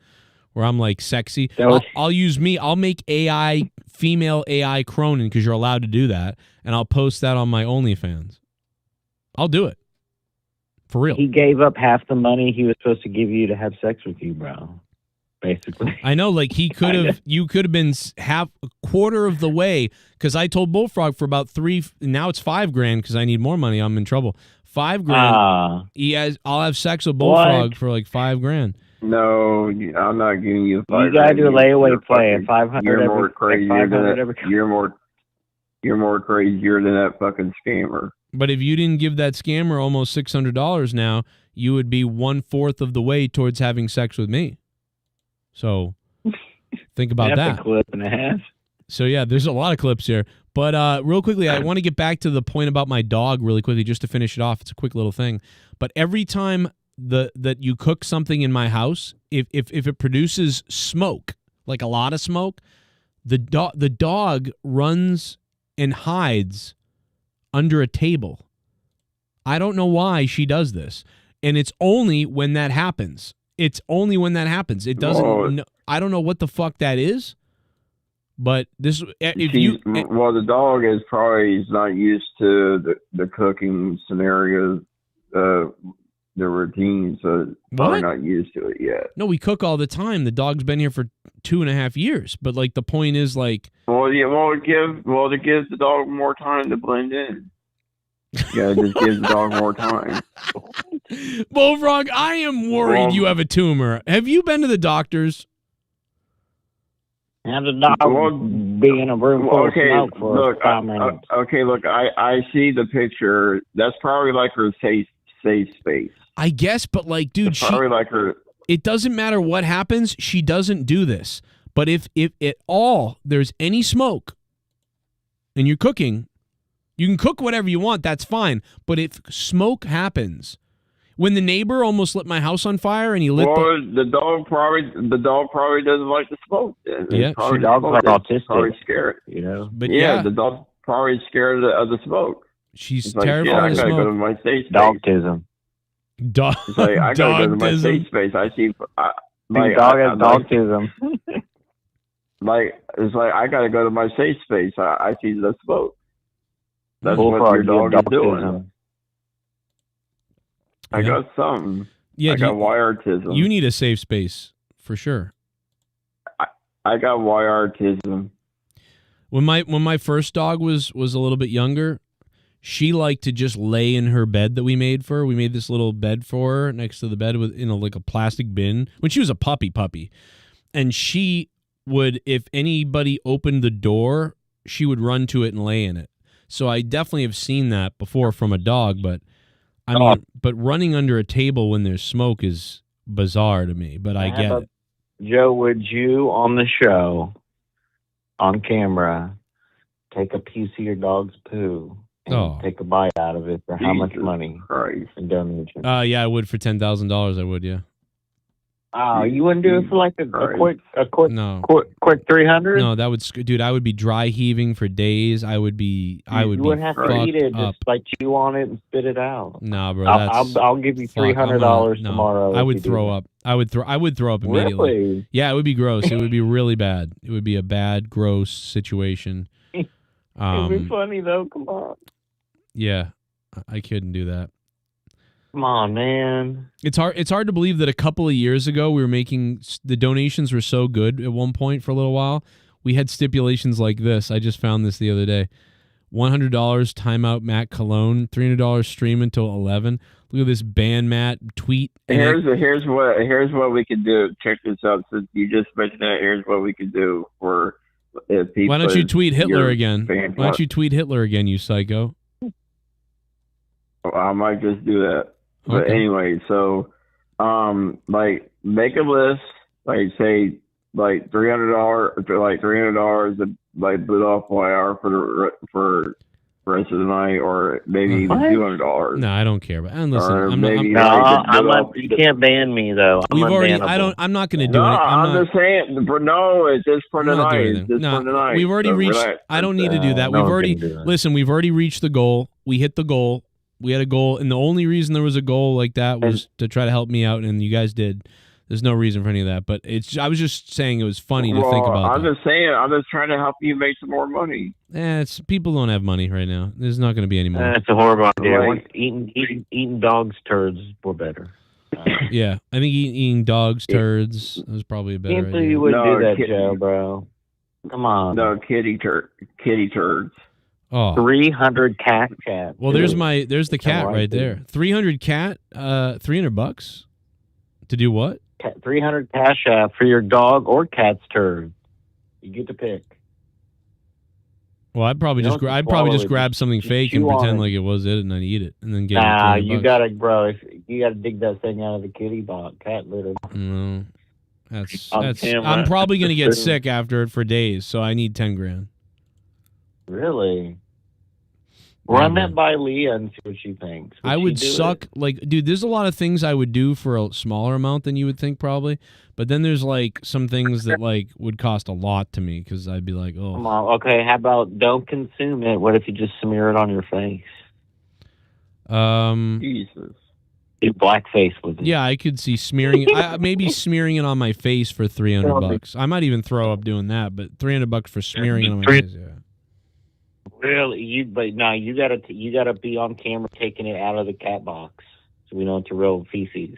where I'm like sexy. I'll use me. I'll make female AI Cronin because you're allowed to do that, and I'll post that on my OnlyFans. I'll do it. For real. He gave up half the money he was supposed to give you to have sex with you, bro. Basically. I know, like you could have been a quarter of the way because I told Bullfrog for about now it's $5,000 because I need more money. I'm in trouble. $5,000. I'll have sex with Bullfrog for like $5,000. No, I'm not giving you $5,000. You gotta do a layaway play at 500. You're more crazier than that. You're more crazier than that fucking scammer. But if you didn't give that scammer almost $600 now, you would be 1/4 of the way towards having sex with me. So think about that. That's a clip and a half. So yeah, there's a lot of clips here. But real quickly, I want to get back to the point about my dog really quickly, just to finish it off. It's a quick little thing. But every time that you cook something in my house, if it produces smoke, like a lot of smoke, the dog runs and hides under a table. I don't know why she does this. And it's only when that happens. It doesn't. I don't know what the fuck that is. But this, the dog is probably not used to the cooking scenarios, the routines. So probably not used to it yet. No, we cook all the time. The dog's been here for 2.5 years. But like the point is like, it gives the dog more time to blend in. Yeah, it just gives the dog more time. Bullfrog, I am worried you have a tumor. Have you been to the doctors? Have the dog be in a room full of smoke for 5 minutes. Look, I see the picture. That's probably like her safe space. I guess, but like, dude, probably like her. It doesn't matter what happens. She doesn't do this. But if at all there's any smoke and you're cooking, you can cook whatever you want. That's fine. But if smoke happens, when the neighbor almost lit my house on fire and he lit the dog probably doesn't like the smoke. Yeah, the dog's like autistic. Probably scared, you know. But the dog's probably scared of the smoke. She's like, terrified of the I gotta smoke. go to my safe space. Dogtism. It's like, I gotta go to my safe space. I see. Dog has dogtism. It's like I gotta go to my safe space. I see the smoke. That's Bullfrog, what your dog is dogtism. doing. I got something. Yeah, I got wireautism. You need a safe space for sure. I got wireautism. When my first dog was a little bit younger, she liked to just lay in her bed that we made for her. We made this little bed for her next to the bed with like a plastic bin when she was a puppy. And she would, if anybody opened the door, she would run to it and lay in it. So I definitely have seen that before from a dog, but I mean, but running under a table when there's smoke is bizarre to me, but I get it. Joe, would you on the show, on camera, take a piece of your dog's poo and take a bite out of it for how much money? And donation? Yeah, I would for $10,000. I would, yeah. Oh, you wouldn't do it for like a quick 300? No, that would, dude. I would be dry heaving for days. I would you wouldn't have to eat it. Just like chew on it and spit it out. Nah, bro. I'll give you $300 tomorrow. I would throw up. I would throw up immediately. Really? Yeah, it would be gross. It would be really bad. It would be a bad, gross situation. It'd be funny though. Come on. Yeah, I couldn't do that. Come on, man. It's hard to believe that a couple of years ago we were making the donations were so good at one point for a little while. We had stipulations like this. I just found this the other day. $100 timeout Matt Cologne, $300 stream until 11. Look at this ban Matt tweet. Here's what we could do. Check this out. Since you just mentioned that, here's what we could do for if people. Why don't you tweet Hitler again? Why don't you tweet Hitler again, you psycho? I might just do that. But anyway, so like make a list, like say like $300 and like boot off YR for rest of the night, or maybe even $200. No, I don't care. But and listen, Or I'm maybe not. You can't ban me though. I'm We've already. unbannable. I'm not going to do No, it. I'm just saying. No, it's just for I'm the not doing night. anything. Just No, for the night. we've already So reached. relax. I don't need to do that. no We've one already can do that. listen. We've already reached the goal. We hit the goal. We had a goal, and the only reason there was a goal like that was to try to help me out, and you guys did. There's no reason for any of that, but it's. I was just saying it was funny to think about. I'm just saying. I'm just trying to help you make some more money. It's people don't have money right now. There's not going to be any more. That's a horrible idea. Right. Eating dogs' turds were better. Yeah, I think eating dogs' turds is probably a better Can't believe idea. you wouldn't No, do that, kid- Joe, bro. Come on. No, kitty turds. Oh, 300 cat chat. well, there's the cat right right there. 300 cat, $300 to do what? 300 cash app for your dog or cat's turd. You get to pick. Well, I'd probably You just don't have to grab swallow it. something Just fake and chew on pretend it. like it was it, and then eat it, and then get Nah, it. you gotta, bro. You gotta dig that thing out of the kitty box, cat litter. No, that's On that's. camera. I'm probably gonna get sick after it for days, so I need 10 grand. Really? Run Yeah, that by Leah and see what she thinks. I she would do suck. Like, dude, there's a lot of things I would do for a smaller amount than you would think probably, but then there's like some things that like would cost a lot to me because I'd be like, Come oh, on. Okay, how about don't consume it? What if you just smear it on your face? Jesus. Do blackface with it. yeah, I could see smearing. Maybe smearing it on my face for $300. I might even throw up doing that, but $300 for smearing it on my face. Yeah. Really? But no, you gotta be on camera taking it out of the cat box, so we know it's a real feces.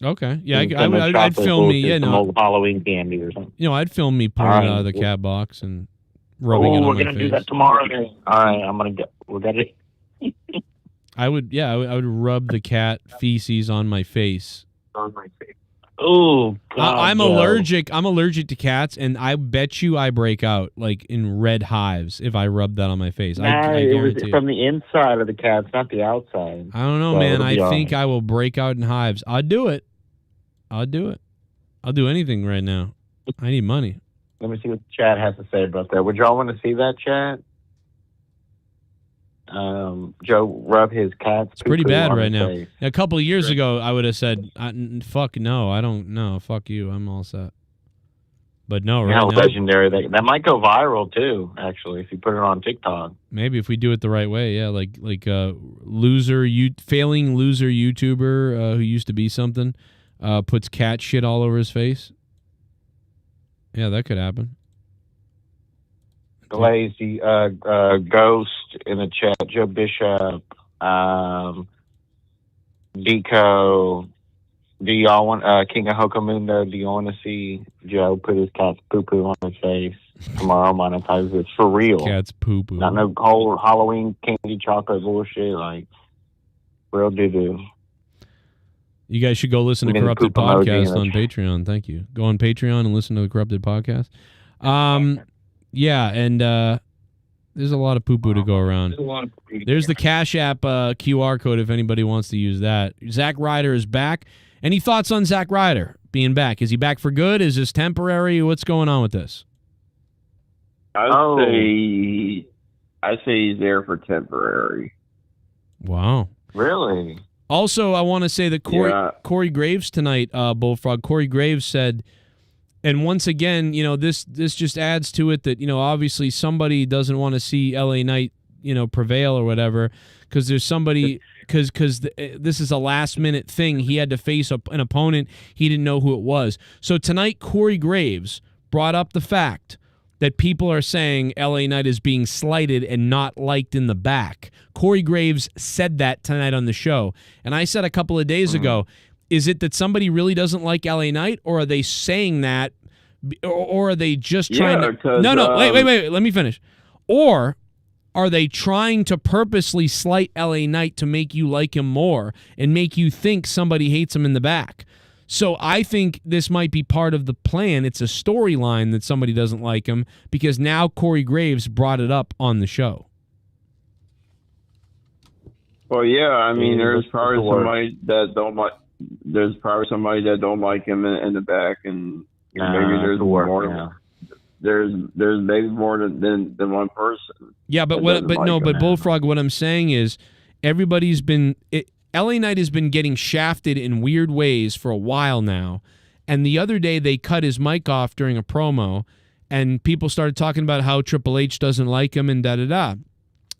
Okay. Yeah, And I'd chocolate film me. bullshit, Yeah, some no. old Halloween candy or something. You know, I'd film me pulling it out of the cat box and rubbing it on we're my gonna face. do that tomorrow. Then. All right, I'm gonna get. We're gonna. I would rub the cat feces on my face. On my face. Oh, God, I'm Joe. allergic. I'm allergic to cats, and I bet you I break out like in red hives if I rub that on my face. Nah, I it was guarantee. from the inside of the cats, not the outside. I don't know, So man. it'll I be think all right. I will break out in hives. I'll do it. I'll do anything right now. I need money. Let me see what the chat has to say about that. Would y'all want to see that, chat? Joe rub his cat's It's pretty poo-poo bad on right his now. face. A couple of years ago, I would have said, "Fuck no, I don't know. Fuck you, I'm all set." But no, right How now, legendary that might go viral too. Actually, if you put it on TikTok. maybe if we do it the right way, yeah, like failing loser YouTuber who used to be something, puts cat shit all over his face. Yeah, that could happen. Lazy Ghost in the chat. Joe Bishop, Deco. Do y'all want King of Hokamundo? Do you want to see Joe put his cat's poo poo on his face tomorrow? Monetize it for real. Cat's poo poo. Not no whole Halloween candy chocolate bullshit. Like real doo doo. You guys should go listen to Maybe Corrupted poop emoji Podcast in the on chat. Patreon. Thank you. Go on Patreon and listen to the Corrupted Podcast. Yeah, and there's a lot of poo-poo to go around. There's the Cash App QR code if anybody wants to use that. Zack Ryder is back. Any thoughts on Zack Ryder being back? Is he back for good? Is this temporary? What's going on with this? I'd say he's there for temporary. Wow. Really? Also, I want to say that Corey Graves tonight, Bullfrog, Corey Graves said, and once again, you know, this just adds to it that, you know, obviously somebody doesn't want to see LA Knight, you know, prevail or whatever, because there's somebody, because this is a last minute thing. He had to face an opponent. He didn't know who it was. So tonight, Corey Graves brought up the fact that people are saying LA Knight is being slighted and not liked in the back. Corey Graves said that tonight on the show. And I said a couple of days ago, is it that somebody really doesn't like LA Knight, or are they saying that, or are they just trying to... No, wait, let me finish. Or are they trying to purposely slight LA Knight to make you like him more and make you think somebody hates him in the back? So I think this might be part of the plan. It's a storyline that somebody doesn't like him because now Corey Graves brought it up on the show. Well, yeah, I mean, there's probably somebody that don't like. There's probably somebody that don't like him in the back, and maybe there's more. maybe more than one person. Yeah, but Bullfrog, what I'm saying is everybody's been LA Knight has been getting shafted in weird ways for a while now. And the other day they cut his mic off during a promo, and people started talking about how Triple H doesn't like him and da-da-da.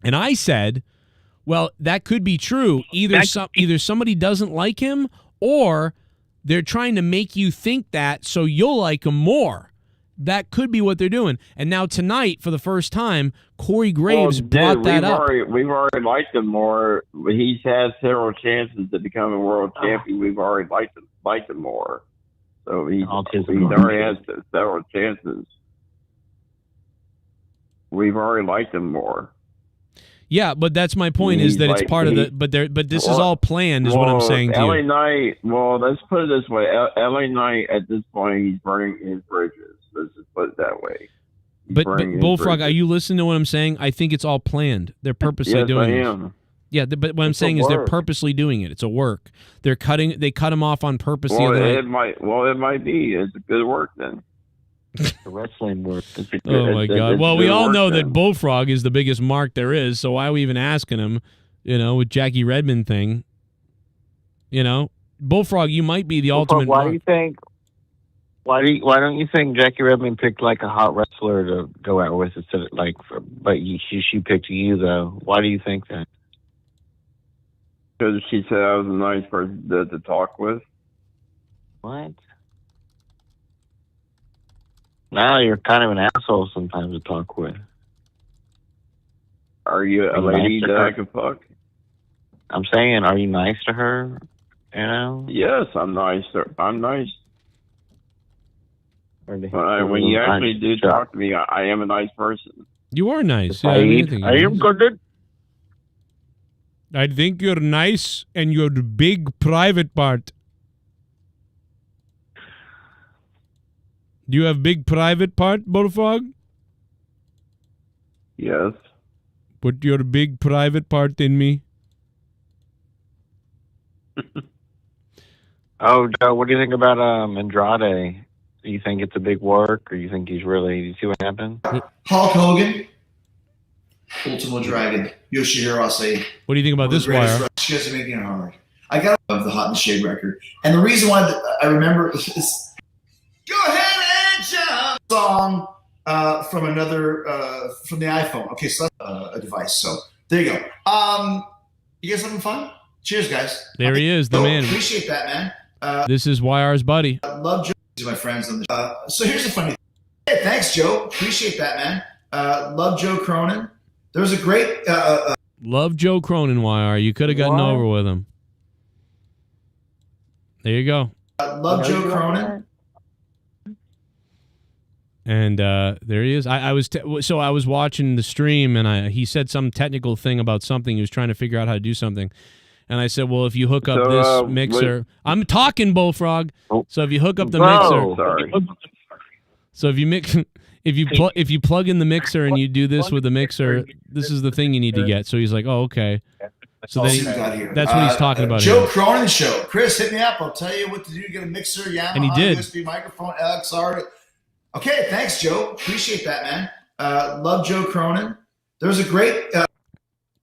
And I said, well, that could be true. Either somebody doesn't like him, or they're trying to make you think that so you'll like him more. That could be what they're doing. And now tonight, for the first time, Corey Graves brought that up. We've already liked him more. He's had several chances to become a world champion. We've already liked him more. So he's already had several chances. We've already liked him more. Yeah, but that's my point, is that it's part of the. But this is all planned, is what I'm saying to you. LA Knight. Well, let's put it this way: LA Knight at this point, he's burning his bridges. Let's just put it that way. But Bullfrog, are you listening to what I'm saying? I think it's all planned. They're purposely doing it. Yes, I am. Yeah, but what I'm saying is they're purposely doing it. It's a work. They cut him off on purpose the other night. It might be. It's a good work then. The wrestling work. Oh my God! Well, we all know that Bullfrog is the biggest mark there is. So why are we even asking him? With Jackie Redmond thing. Bullfrog, you might be the ultimate. Why do you think? Why don't you think Jackie Redmond picked like a hot wrestler to go out with instead of but she picked you though? Why do you think that? Because she said I was a nice person to talk with. What? Now you're kind of an asshole sometimes to talk with. Are you a lady that I can fuck? I'm saying, are you nice to her? Yes, I'm nice. I'm nice. When you actually do talk to me, I am a nice person. You are nice. I am good. I think you're nice, and you're the big private part. Do you have big private part, Bullfrog? Yes. Put your big private part in me. Oh, Joe, what do you think about Andrade? Do you think it's a big work, or you think he's really? You see what happened? Hulk Hogan, Ultimo Dragon, Yoshihiro Asai. What do you think about this wire? She doesn't make it hard. I got the Hot in the Shade record, and the reason why I remember is "Go Ahead and Jump" song from another from the iPhone. Okay, so that's a device. So there you go. You guys having fun? Cheers, guys. There he is, the man. Appreciate that, man. This is YR's buddy. Love Joe. These are my friends on the so here's the funny thing. Hey, thanks, Joe. Appreciate that, man. Love Joe Cronin. There was a great... Love Joe Cronin, YR. You could have gotten over with him. There you go. Love Joe Cronin. And there he is. I was watching the stream, and he said some technical thing about something. He was trying to figure out how to do something. And I said, well, if you hook up this mixer... I'm talking, Bullfrog. So if you hook up the mixer... Sorry. So if you mix... If you plug in the mixer and you do this with the mixer, this is the thing you need to get. So he's like, oh, okay. So then that's what he's talking about. Joe Cronin Show. Chris, hit me up. I'll tell you what to do. Get a mixer, Yamaha, and he did. USB microphone, LXR. Okay, thanks, Joe. Appreciate that, man. Love Joe Cronin. There's a great...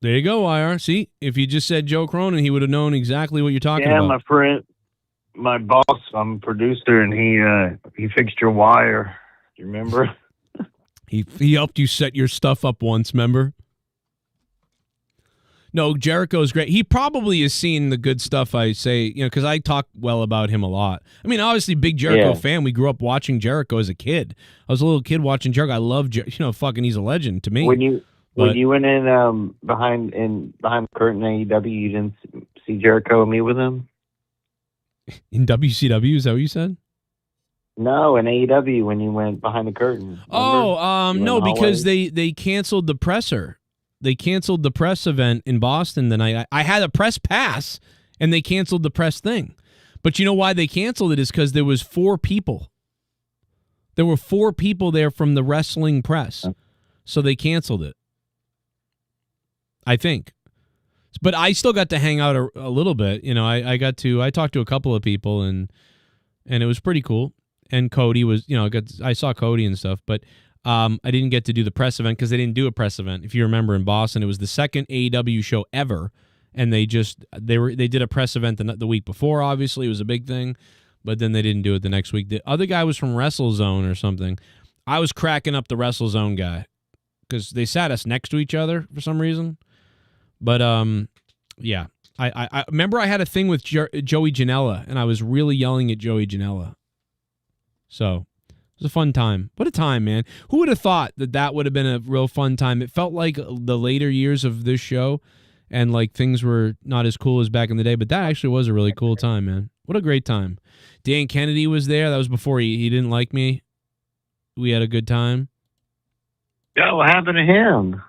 There you go, IR. See, if you just said Joe Cronin, he would have known exactly what you're talking about. Yeah, my friend, my boss, I'm a producer, and he fixed your wire. Do you remember? He helped you set your stuff up once, remember? No, Jericho's great. He probably has seen the good stuff I say, because I talk well about him a lot. I mean, obviously, big Jericho fan. We grew up watching Jericho as a kid. I was a little kid watching Jericho. I love fucking he's a legend to me. When you went in behind the curtain AEW, you didn't see Jericho and meet with him? In WCW, is that what you said? No, in AEW when you went behind the curtain. No, because they canceled the presser. They canceled the press event in Boston the night. I had a press pass, and they canceled the press thing. But you know why they canceled it is because there was 4 people. There were 4 people there from the wrestling press. So they canceled it. I think. But I still got to hang out a little bit. I talked to a couple of people, and it was pretty cool. And Cody was, I saw Cody and stuff, but I didn't get to do the press event because they didn't do a press event. If you remember, in Boston, it was the second AEW show ever, and they did a press event the week before. Obviously, it was a big thing, but then they didn't do it the next week. The other guy was from WrestleZone or something. I was cracking up the WrestleZone guy because they sat us next to each other for some reason. But yeah, I remember I had a thing with Joey Janela, and I was really yelling at Joey Janela. So it was a fun time. What a time, man. Who would have thought that would have been a real fun time? It felt like the later years of this show, and like things were not as cool as back in the day, but that actually was a really cool time, man. What a great time. Dan Kennedy was there. That was before he didn't like me. We had a good time. Yeah, what happened to him?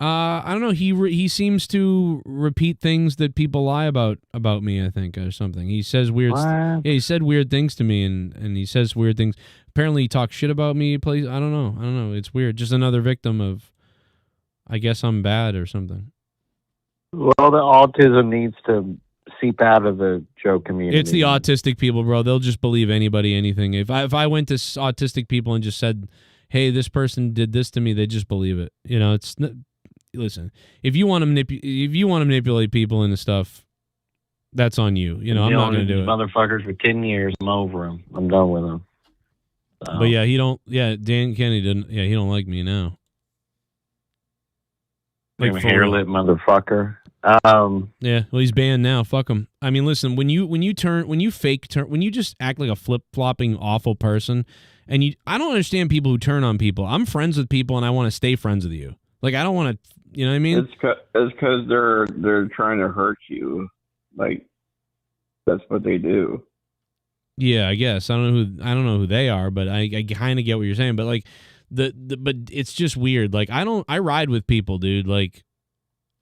I don't know. He seems to repeat things that people lie about me, I think, or something. He says weird. Yeah, he said weird things to me, and he says weird things. Apparently, he talks shit about me. I don't know. It's weird. Just another victim of, I guess I'm bad or something. Well, the autism needs to seep out of the Joe community. It's the autistic people, bro. They'll just believe anybody, anything. If I went to autistic people and just said, "Hey, this person did this to me," they just believe it. You know, it's. Listen, if you want to manipulate people into stuff, that's on you. You know, I'm not going to do it. Motherfuckers for 10 years, I'm over them. I'm done with them. So. But yeah, Dan Kennedy didn't. Yeah, he don't like me now. Like hairlip motherfucker. Yeah, well, he's banned now. Fuck him. I mean, listen, when you just act like a flip-flopping awful person, and I don't understand people who turn on people. I'm friends with people, and I want to stay friends with you. Like, I don't want to, you know what I mean? It's because they're trying to hurt you. Like, that's what they do. Yeah, I guess. I don't know who they are, but I kind of get what you're saying. But like, but it's just weird. Like, I ride with people, dude. Like,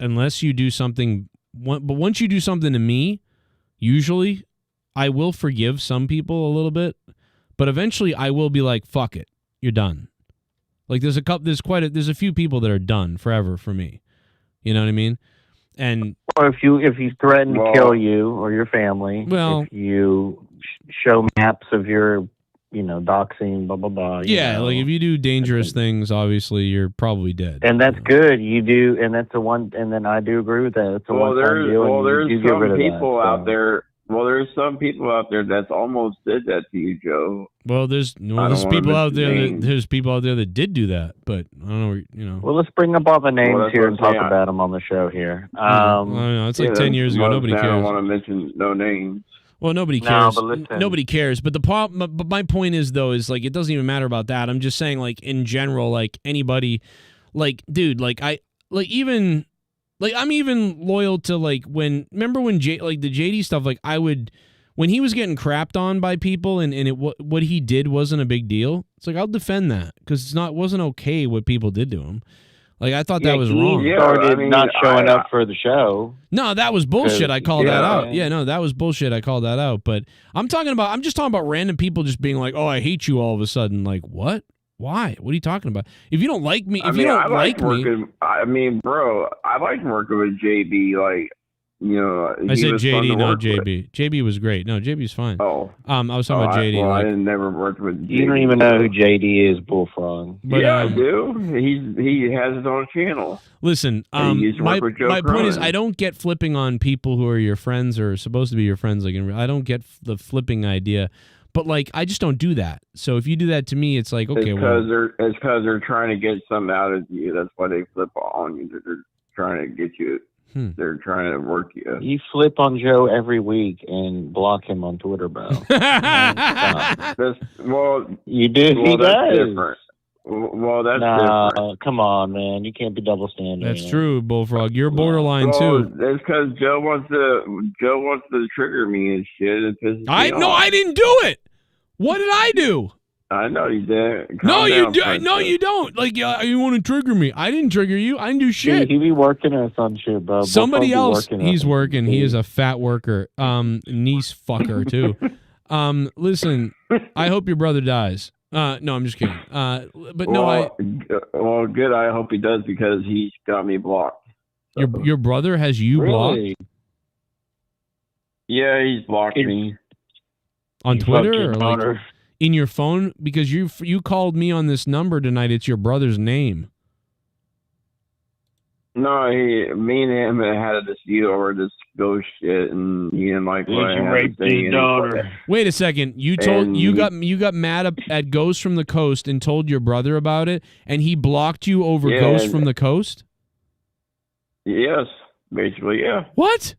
unless you do something, but once you do something to me, usually I will forgive some people a little bit, but eventually I will be like, fuck it, you're done. Like there's a few people that are done forever for me. You know what I mean? And or if you threaten to kill you or your family, if you show maps of your, doxing, blah blah blah. Yeah, like if you do dangerous things, obviously you're probably dead. And that's good. You do, and that's the one. And then I do agree with that. It's a one-time deal. There's some people out there. Well, there's some people out there that's almost did that to you, Joe. Well, there's people out there. There's people out there that did do that, but I don't know. Well, let's bring up all the names here and talk about them on the show here. I don't know. It's like 10 years ago. Nobody cares. I don't want to mention no names. Well, nobody cares. Nobody cares. But but my point is though, is like it doesn't even matter about that. I'm just saying, like in general, like anybody, like dude, like I'm even loyal to remember when the JD stuff, like when he was getting crapped on by people and what he did wasn't a big deal. It's like, I'll defend that because it wasn't okay what people did to him. Like, I thought that was wrong. He started not showing up for the show. No, that was bullshit. I called that out. Yeah, no, that was bullshit. I called that out. But I'm just talking about random people just being like, oh, I hate you all of a sudden. Like, what? Why? What are you talking about? If you don't like me, I mean, bro, I like working with JB. Like, I said JD, not JB. JB was great. No, JB's fine. Oh, I was talking about JD. I never worked with JB. You don't even know who JD is, Bullfrog. But, yeah, I do. He has his own channel. Listen, my point is, I don't get flipping on people who are your friends or supposed to be your friends. Like, I don't get the flipping idea. But like, I just don't do that. So if you do that to me, it's like, okay, it's because they're trying to get something out of you. That's why they flip on you. They're trying to get you. They're trying to work you. You flip on Joe every week and block him on Twitter, bro. You do. He does. Different. Well, that's different. Come on, man. You can't be double standing. That's true, Bullfrog. You're borderline too. It's because Joe wants to trigger me and shit. It pisses me off. No, I didn't do it. What did I do? I know you did. No, you do. No, you don't. Like, you want to trigger me? I didn't trigger you. I didn't do shit. He be working or some shit, bro. Somebody else. He's working. He is a fat worker. Niece fucker too. Listen. I hope your brother dies. No, I'm just kidding. But no, Well, good. I hope he does because he's got me blocked. So. Your brother has you blocked? Yeah, he's blocked me on Twitter or like. in your phone? Because you called me on this number tonight. It's your brother's name. No, me and him had a dispute over this ghost shit, and he didn't like what I had to raped say. his daughter. Wait a second. You got mad at Ghost from the Coast and told your brother about it, and he blocked you over Ghost from the Coast? Yes, basically, yeah. What?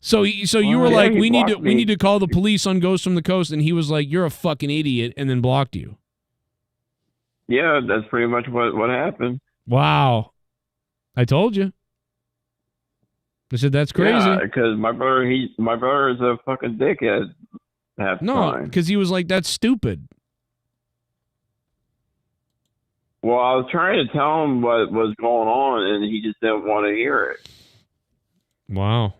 So you were like, we need to call the police on Ghost from the Coast, and he was like, you're a fucking idiot, and then blocked you. Yeah, that's pretty much what happened. Wow. I told you. I said that's crazy. Yeah, because my brother is a fucking dickhead. No, because he was like, that's stupid. Well, I was trying to tell him what was going on, and he just didn't want to hear it. Wow.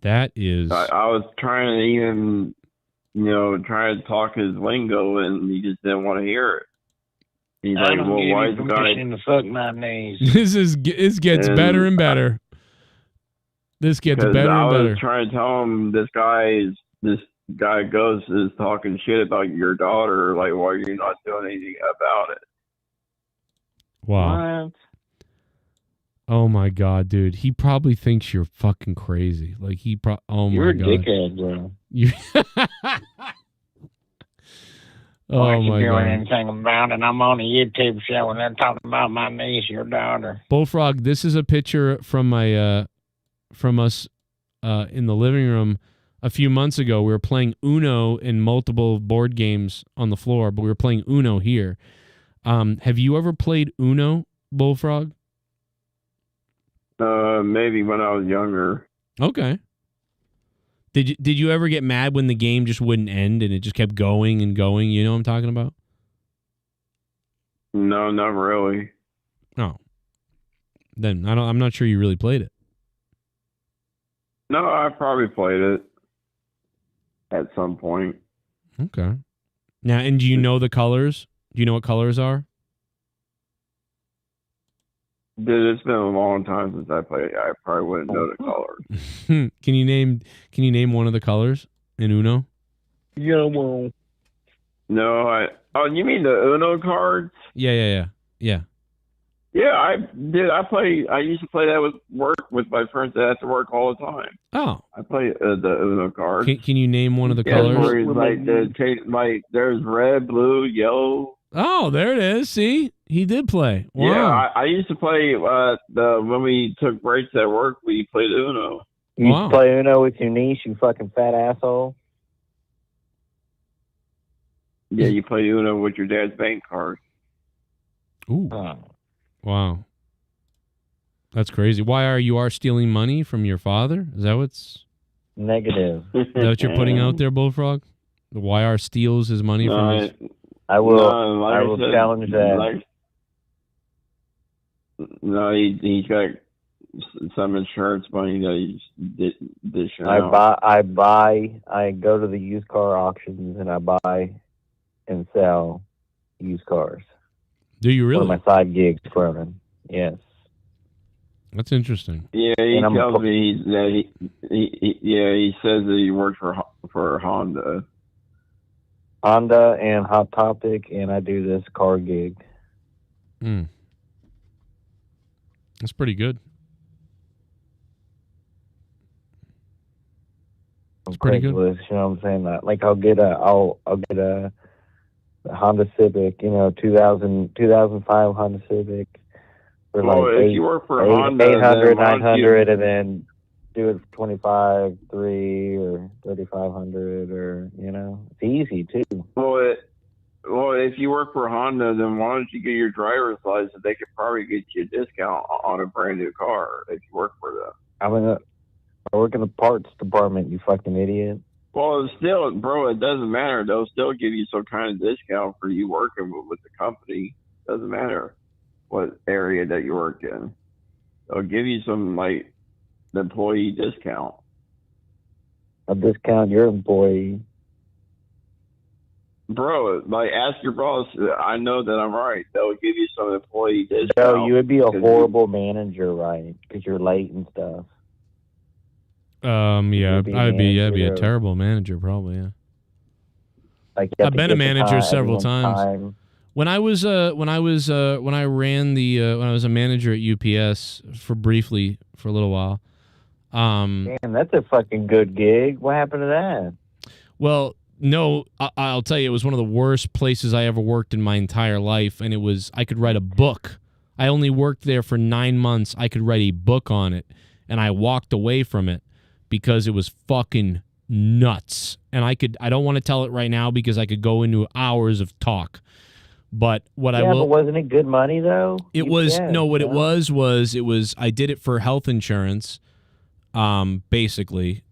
That is... I was trying to even, try to talk his lingo, and he just didn't want to hear it. He's like, well, why is the guy... to fuck my knees. This gets better and better. This gets better and better. I was trying to tell him this guy Ghost is talking shit about your daughter. Like, why are you not doing anything about it? Wow. What? Oh my god, dude. He probably thinks you're fucking crazy. Like oh my god. You're a dickhead, bro. Oh my god. Doing anything about it? I'm on a YouTube show and they're talking about my niece, your daughter. Bullfrog, this is a picture from my from us in the living room a few months ago. We were playing Uno in multiple board games on the floor, but we were playing Uno here. Have you ever played Uno, Bullfrog? Maybe when I was younger. Okay. Did you ever get mad when the game just wouldn't end and it just kept going and going? You know what I'm talking about? No, not really. Oh. Then I'm not sure you really played it. No, I probably played it at some point. Okay. Now, and do you know the colors? Do you know what colors are? Dude, it's been a long time since I played. I probably wouldn't know the colors. Can you name one of the colors in Uno? Yeah, well. No, you mean the Uno cards? Yeah. Yeah, I did. I used to play that with my friends that have to work all the time. Oh. I play the Uno cards. Can you name one of the colors? There's red, blue, yellow. Oh, there it is. See? He did play. Wow. Yeah, I used to play when we took breaks at work, we played Uno. You used to play Uno with your niece, you fucking fat asshole? Yeah, you play Uno with your dad's bank card. Ooh. Wow. That's crazy. Why are you stealing money from your father? Is that what's... Negative. Is that what you're putting out there, Bullfrog? The YR steals his money from his... I will challenge that. He's got some insurance money that he's dishing out. I go to the used car auctions and I buy and sell used cars. Do you really? One of my side gigs, Cronin. Yes. That's interesting. Yeah, he tells me that he says that he works for Honda. Honda and Hot Topic, and I do this car gig. That's pretty good. It's pretty good. You know what I'm saying? Like I'll get a Honda Civic, 2005 Honda Civic for if you work for Honda, 800, 900, and then do it for 25, 3 or 3,500, or it's easy too. Well, if you work for Honda, then why don't you get your driver's license? They could probably get you a discount on a brand new car if you work for them. I work in the parts department, you fucking idiot. Well, still, bro, it doesn't matter. They'll still give you some kind of discount for you working with the company. Doesn't matter what area that you work in. They'll give you some employee discount. I'll discount your employee. Bro, ask your boss. I know that I'm right. They'll give you some employee discount. No, you would be a horrible manager, right? Because you're late and stuff. Yeah, I'd be a terrible manager, probably. Yeah. Like you have I've to been get a the manager time, several everyone's times. time. When I was a manager at UPS briefly for a little while. Damn, that's a fucking good gig. What happened to that? Well, no, I'll tell you, it was one of the worst places I ever worked in my entire life, and I could write a book. I only worked there for 9 months. I could write a book on it, and I walked away from it because it was fucking nuts. And I don't want to tell it right now because I could go into hours of talk. But what I will. But wasn't it good money though? It was it was I did it for health insurance. Basically,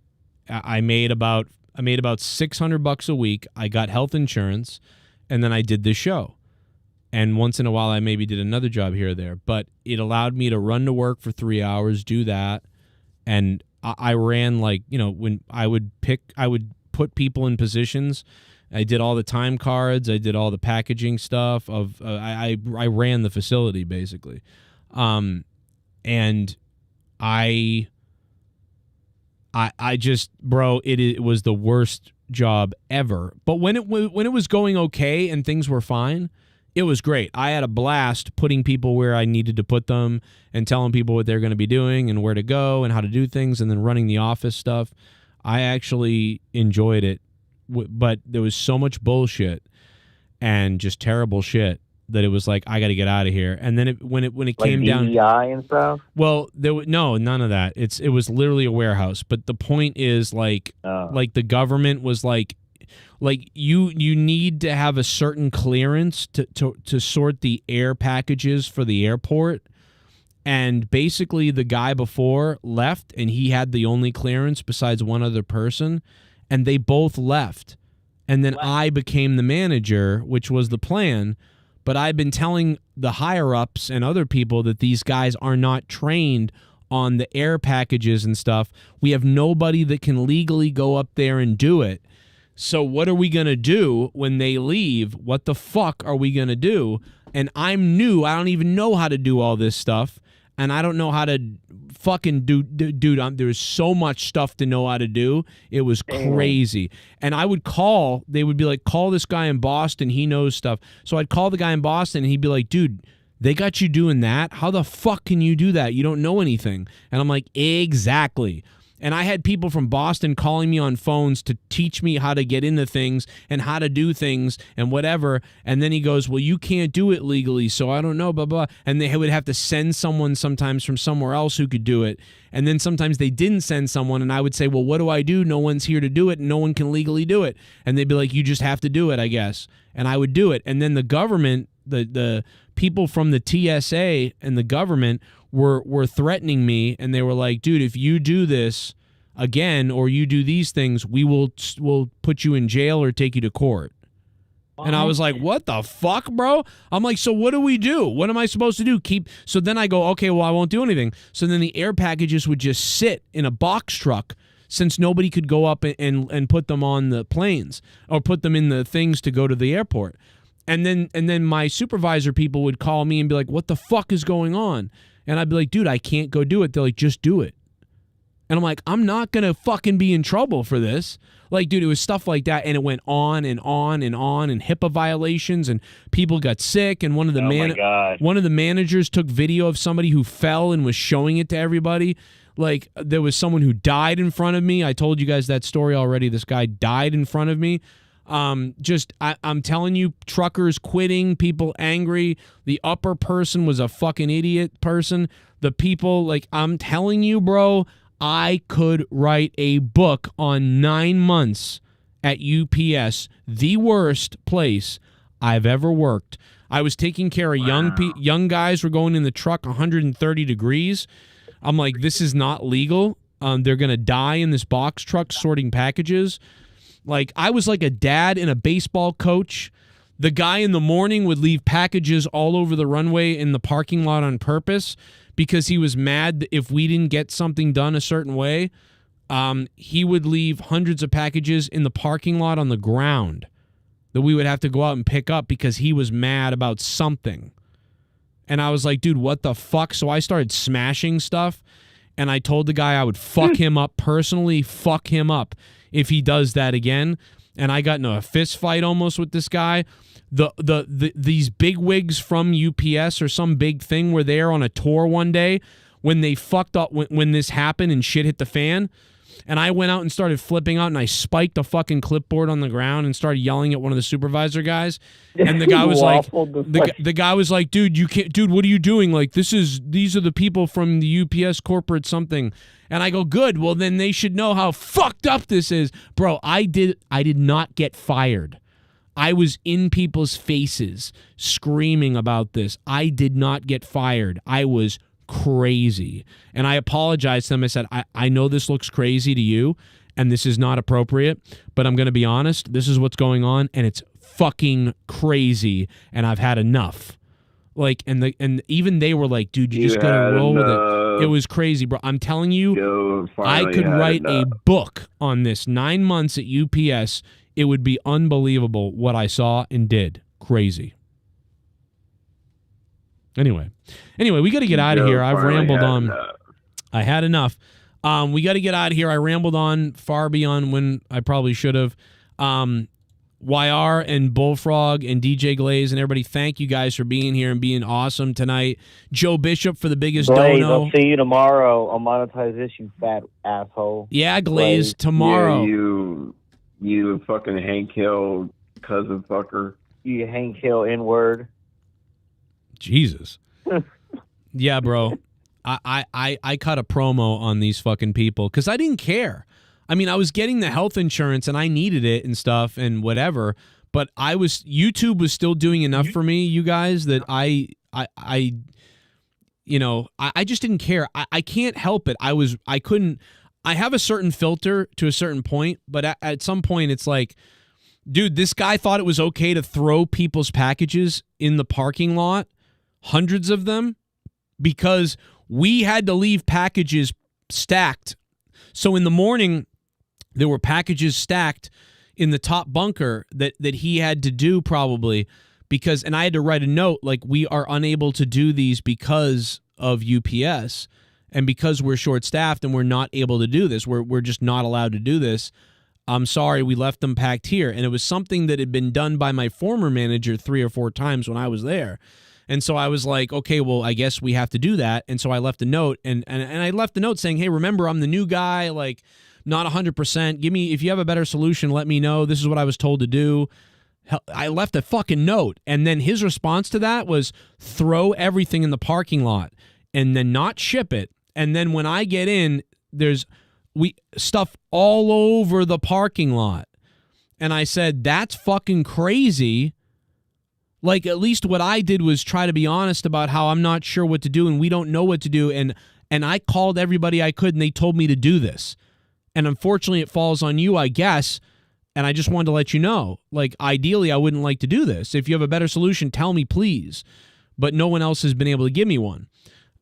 I made about $600 a week. I got health insurance, and then I did this show. And once in a while, I maybe did another job here or there. But it allowed me to run to work for 3 hours, do that, and I ran when I would put people in positions. I did all the time cards. I did all the packaging stuff. I ran the facility basically, and I just, bro, it was the worst job ever. But when it was going okay and things were fine, it was great. I had a blast putting people where I needed to put them and telling people what they're going to be doing and where to go and how to do things, and then running the office stuff. I actually enjoyed it. But there was so much bullshit and just terrible shit that it was like, I got to get out of here. And then when it came down, DEI and stuff. Well, none of that. It was literally a warehouse. But the point is, like the government was like you need to have a certain clearance to sort the air packages for the airport. And basically, the guy before left, and he had the only clearance besides one other person. And they both left. And then I became the manager, which was the plan. But I've been telling the higher-ups and other people that these guys are not trained on the air packages and stuff. We have nobody that can legally go up there and do it. So what are we going to do when they leave? What the fuck are we going to do? And I'm new. I don't even know how to do all this stuff. And I don't know how to fucking dude, there's so much stuff to know how to do. It was crazy. And I would call, they would be like, call this guy in Boston, he knows stuff. So I'd call the guy in Boston, and he'd be like, dude, they got you doing that? How the fuck can you do that? You don't know anything. And I'm like, exactly. And I had people from Boston calling me on phones to teach me how to get into things and how to do things and whatever. And then he goes, well, you can't do it legally, so I don't know, blah, blah. And they would have to send someone sometimes from somewhere else who could do it. And then sometimes they didn't send someone, and I would say, well, what do I do? No one's here to do it, and no one can legally do it. And they'd be like, you just have to do it, I guess. And I would do it. And then the government, the people from the TSA and the government were threatening me, and they were like, dude, if you do this again or you do these things, we'll put you in jail or take you to court. And I was like, what the fuck, bro? I'm like, so what do we do? What am I supposed to do? So then I go, okay, well, I won't do anything. So then the air packages would just sit in a box truck, since nobody could go up and put them on the planes or put them in the things to go to the airport. And then my supervisor people would call me and be like, what the fuck is going on? And I'd be like, dude, I can't go do it. They're like, just do it. And I'm like, I'm not going to fucking be in trouble for this. Like, dude, it was stuff like that, and it went on and on and on, and HIPAA violations, and people got sick, and one of the managers took video of somebody who fell and was showing it to everybody. Like, there was someone who died in front of me. I told you guys that story already. This guy died in front of me. I'm telling you, truckers quitting, people angry. The upper person was a fucking idiot person. The people, like, I'm telling you, bro, I could write a book on 9 months at UPS, the worst place I've ever worked. I was taking care of young guys were going in the truck 130 degrees. I'm like, this is not legal. They're going to die in this box truck sorting packages. Like, I was like a dad and a baseball coach. The guy in the morning would leave packages all over the runway in the parking lot on purpose because he was mad that if we didn't get something done a certain way. He would leave hundreds of packages in the parking lot on the ground that we would have to go out and pick up because he was mad about something. And I was like, dude, what the fuck? So I started smashing stuff, and I told the guy I would fuck him up personally, fuck him up if he does that again. and I got in a fist fight almost with this guy. These big wigs from UPS or some big thing were there on a tour one day when they fucked up when this happened and shit hit the fan. And I went out and started flipping out, and I spiked a fucking clipboard on the ground and started yelling at one of the supervisor guys. And the guy was like, the guy was like, dude, you can't, dude, what are you doing? Like, these are the people from the UPS corporate something. And I go, good. Well, then they should know how fucked up this is, bro. I did not get fired. I was in people's faces screaming about this. I did not get fired. I was crazy. And I apologized to them. I said, I know this looks crazy to you and this is not appropriate, but I'm going to be honest. This is what's going on and it's fucking crazy and I've had enough. Like, and even they were like, dude, you just got to roll with it. It was crazy, bro. I'm telling you, I could write a book on this. 9 months at UPS. It would be unbelievable what I saw and did. Crazy. Anyway, we got to get out of here. I've rambled on. I had enough. We got to get out of here. I rambled on far beyond when I probably should have. YR and Bullfrog and DJ Glaze and everybody, thank you guys for being here and being awesome tonight. Joe Bishop for the biggest dono. I'll see you tomorrow. I'll monetize this, you fat asshole. Yeah, Glaze, tomorrow. Yeah, you fucking Hank Hill cousin fucker. You Hank Hill N-word. Jesus. Yeah, bro. I cut a promo on these fucking people because I didn't care. I mean, I was getting the health insurance and I needed it and stuff and whatever, but YouTube was still doing enough for me, you guys, that I just didn't care. I can't help it. I have a certain filter to a certain point, but at some point it's like, dude, this guy thought it was okay to throw people's packages in the parking lot, hundreds of them, because we had to leave packages stacked. So in the morning, there were packages stacked in the top bunker that he had to do probably because, and I had to write a note like, we are unable to do these because of UPS and because we're short-staffed and we're not able to do this. We're just not allowed to do this. I'm sorry, we left them packed here. And it was something that had been done by my former manager 3 or 4 times when I was there. And so I was like, okay, well, I guess we have to do that. And so I left a note, and I left a note saying, hey, remember, I'm the new guy, like, not 100%. Give me, if you have a better solution, let me know. This is what I was told to do. I left a fucking note. And then his response to that was throw everything in the parking lot and then not ship it. And then when I get in, there's stuff all over the parking lot. And I said, that's fucking crazy. Like, at least what I did was try to be honest about how I'm not sure what to do and we don't know what to do. And I called everybody I could and they told me to do this. And unfortunately, it falls on you, I guess. And I just wanted to let you know, like, ideally, I wouldn't like to do this. If you have a better solution, tell me, please. But no one else has been able to give me one.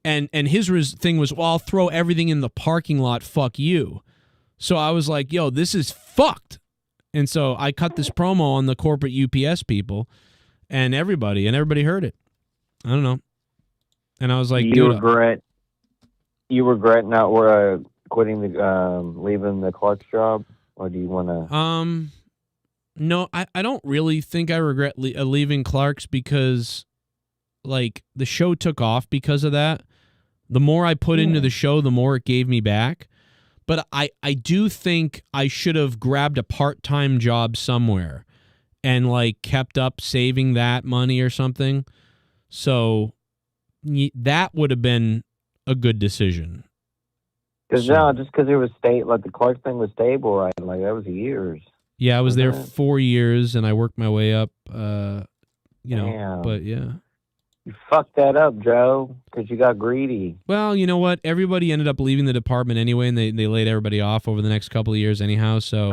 And his thing was, well, I'll throw everything in the parking lot, fuck you. So I was like, yo, this is fucked. And so I cut this promo on the corporate UPS people and everybody heard it. I don't know. And I was like, you regret not quitting leaving the Clark's job, or do you want to? No, I don't really think I regret leaving Clark's because, like, the show took off because of that. The more I put into the show, the more it gave me back. But I do think I should have grabbed a part-time job somewhere and, like, kept up saving that money or something. So that would have been a good decision. Because just because it was like the Clark thing was stable, right? Like, that was years. Yeah, I was there 4 years, and I worked my way up, Damn. But yeah. You fucked that up, Joe, because you got greedy. Well, you know what? Everybody ended up leaving the department anyway, and they laid everybody off over the next couple of years anyhow. So,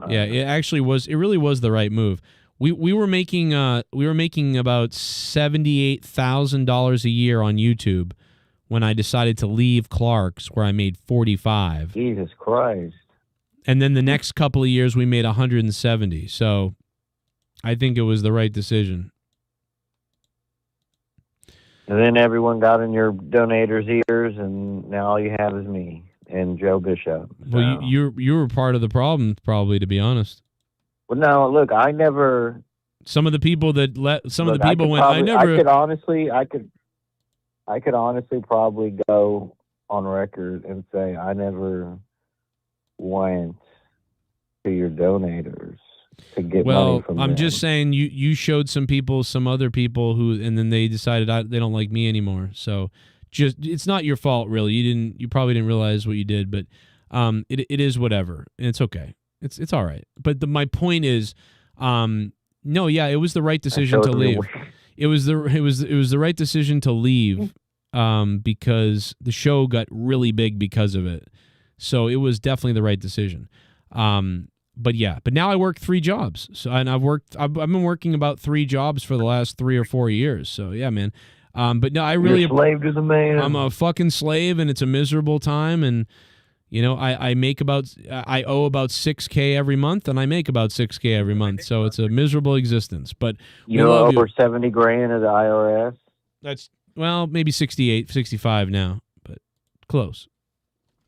yeah, it really was the right move. We were making about $78,000 a year on YouTube when I decided to leave Clark's, where I made $45,000. Jesus Christ! And then the next couple of years we made $170,000. So, I think it was the right decision. And then everyone got in your donators' ears, and now all you have is me and Joe Bishop. So. Well, you were part of the problem, probably, to be honest. Well, no, look, I never. Some of the people that some of the people went. Probably, I never. I could honestly probably go on record and say I never went to your donators to get money from I'm them. just saying you showed some people, some other people who, and then they decided they don't like me anymore. So it's not your fault, really. You probably didn't realize what you did, but it is whatever, and it's okay. It's all right. But my point is, no, yeah, it was the right decision to leave. It was the right decision to leave, because the show got really big because of it. So it was definitely the right decision. But now I work 3 jobs. So and I've been working about 3 jobs for the last 3 or 4 years. So yeah, man. But no, I really You're a slave to the man. I'm a fucking slave, and it's a miserable time. And I owe about $6,000 every month, and I make about $6,000 every month. So it's a miserable existence. But you owe over $70,000 to the IRS. That's maybe 68, 65 now, but close.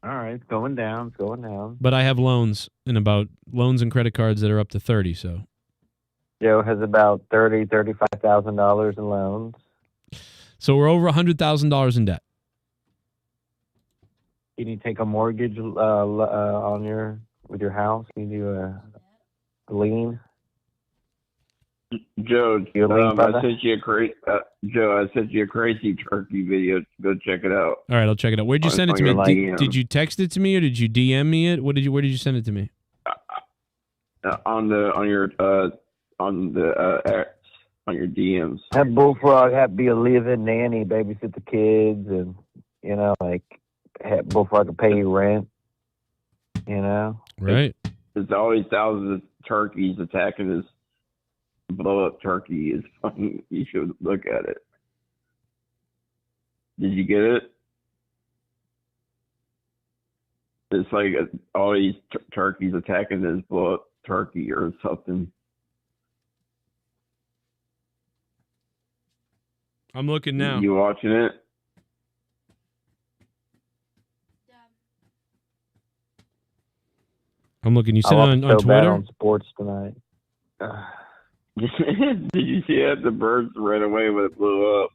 All right, it's going down. It's going down. But I have loans and credit cards that are up to 30. So Joe has about $35,000 in loans. So we're over $100,000 in debt. Can you take a mortgage with your house? Can you do a lien? Joe, I sent you a crazy turkey video. Go check it out. All right, I'll check it out. Where'd you send it to me? Did you text it to me, or did you DM me it? Where did you send it to me? On your DMs. That bullfrog had to be a live-in nanny, babysit the kids, and bullfrog can pay you rent. Right. There's always thousands of turkeys attacking this blow-up turkey. Is fucking. You should look at it. Did you get it? It's like all these turkeys attacking this blow-up turkey or something. I'm looking now. You watching it? I'm looking. You sent it on Twitter? On sports tonight. Did you see that? The birds ran away when it blew up.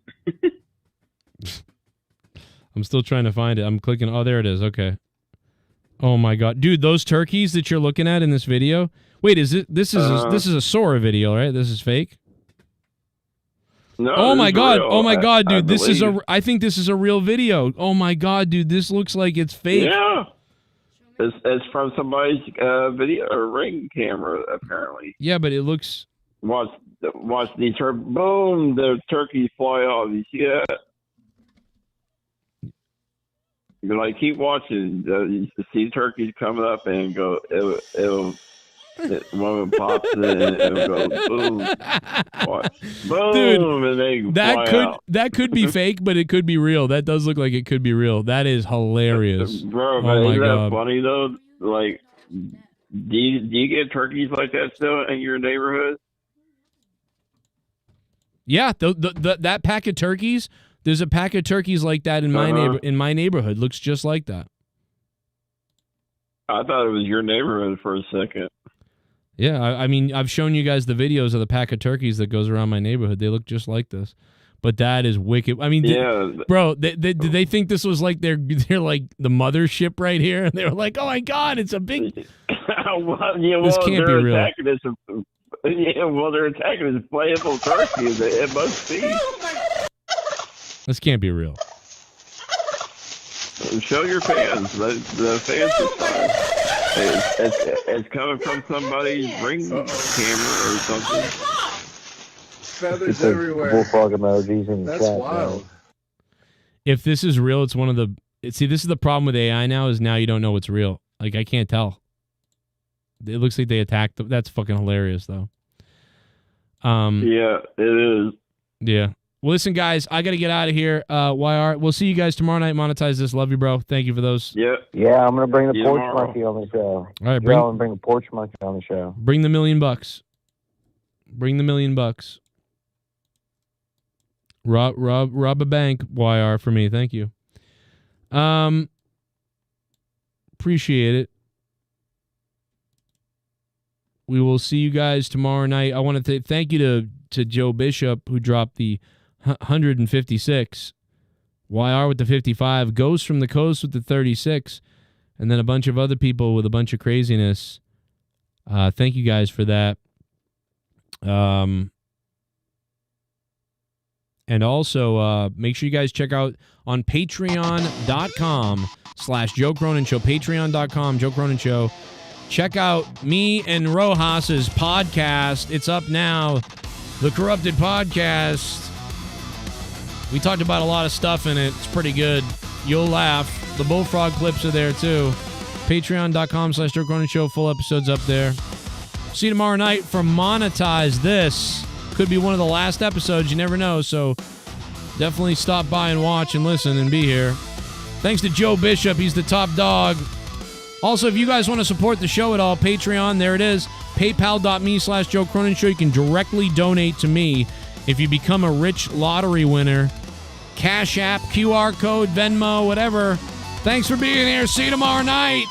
I'm still trying to find it. I'm clicking. Oh, there it is. Okay. Oh my god, dude, those turkeys that you're looking at in this video. Wait, this is a Sora video, right? This is fake. No. Oh my god. Real. Oh my god, dude. I I think this is a real video. Oh my god, dude. This looks like it's fake. Yeah. It's from somebody's video or ring camera, apparently. Yeah, but it looks. Watch these boom, the turkeys fly off. You see that? You're like, keep watching. You see turkeys coming up and go. One of them pops in and it'll go boom. Watch. Boom, dude, and they fly out. That could be fake, but it could be real. That does look like it could be real. That is hilarious. Bro, oh my isn't god. that funny though? Like, do you get turkeys like that still in your neighborhood? Yeah, that pack of turkeys. There's a pack of turkeys like that in my neighborhood. Looks just like that. I thought it was your neighborhood for a second. Yeah, I mean, I've shown you guys the videos of the pack of turkeys that goes around my neighborhood. They look just like this. But that is wicked. I mean, bro, did they think this was like they're like the mothership right here? And they were like, oh my god, it's a big. This can't be real. They're attacking this playable turkey. It must be. This can't be real. Show your fans. The fans decide. It's coming from somebody's ring camera or something. Feathers everywhere. Bullfrog emojis in the That's chat. wild. Man. If this is real, it's one of the. See, this is the problem with AI now. Is now you don't know what's real. Like I can't tell. It looks like they attacked them. That's fucking hilarious, though. Yeah, it is. Yeah. Well, listen, guys, I got to get out of here. YR, we'll see you guys tomorrow night. Monetize this. Love you, bro. Thank you for those. Yeah. Yeah, I'm gonna bring the porch monkey on the show. All right, I'm gonna bring the porch monkey on the show. Bring the $1 million. Bring the $1 million. Rob a bank. YR for me. Thank you. Appreciate it. We will see you guys tomorrow night. I want to thank you to Joe Bishop, who dropped the 156. YR with the 55. Ghost from the Coast with the 36. And then a bunch of other people with a bunch of craziness. Thank you guys for that. And also, make sure you guys check out on patreon.com/Joe Cronin Show. Patreon.com, Joe Cronin Show. Check out me and Rojas's podcast. It's up now. The Corrupted Podcast. We talked about a lot of stuff in it. It's pretty good. You'll laugh. The Bullfrog clips are there, too. Patreon.com/Joe Cronin Show. Full episodes up there. See you tomorrow night for Monetize This. Could be one of the last episodes. You never know. So definitely stop by and watch and listen and be here. Thanks to Joe Bishop. He's the top dog. Also, if you guys want to support the show at all, Patreon, there it is. PayPal.me/Joe Cronin Show. You can directly donate to me if you become a rich lottery winner. Cash App, QR code, Venmo, whatever. Thanks for being here. See you tomorrow night.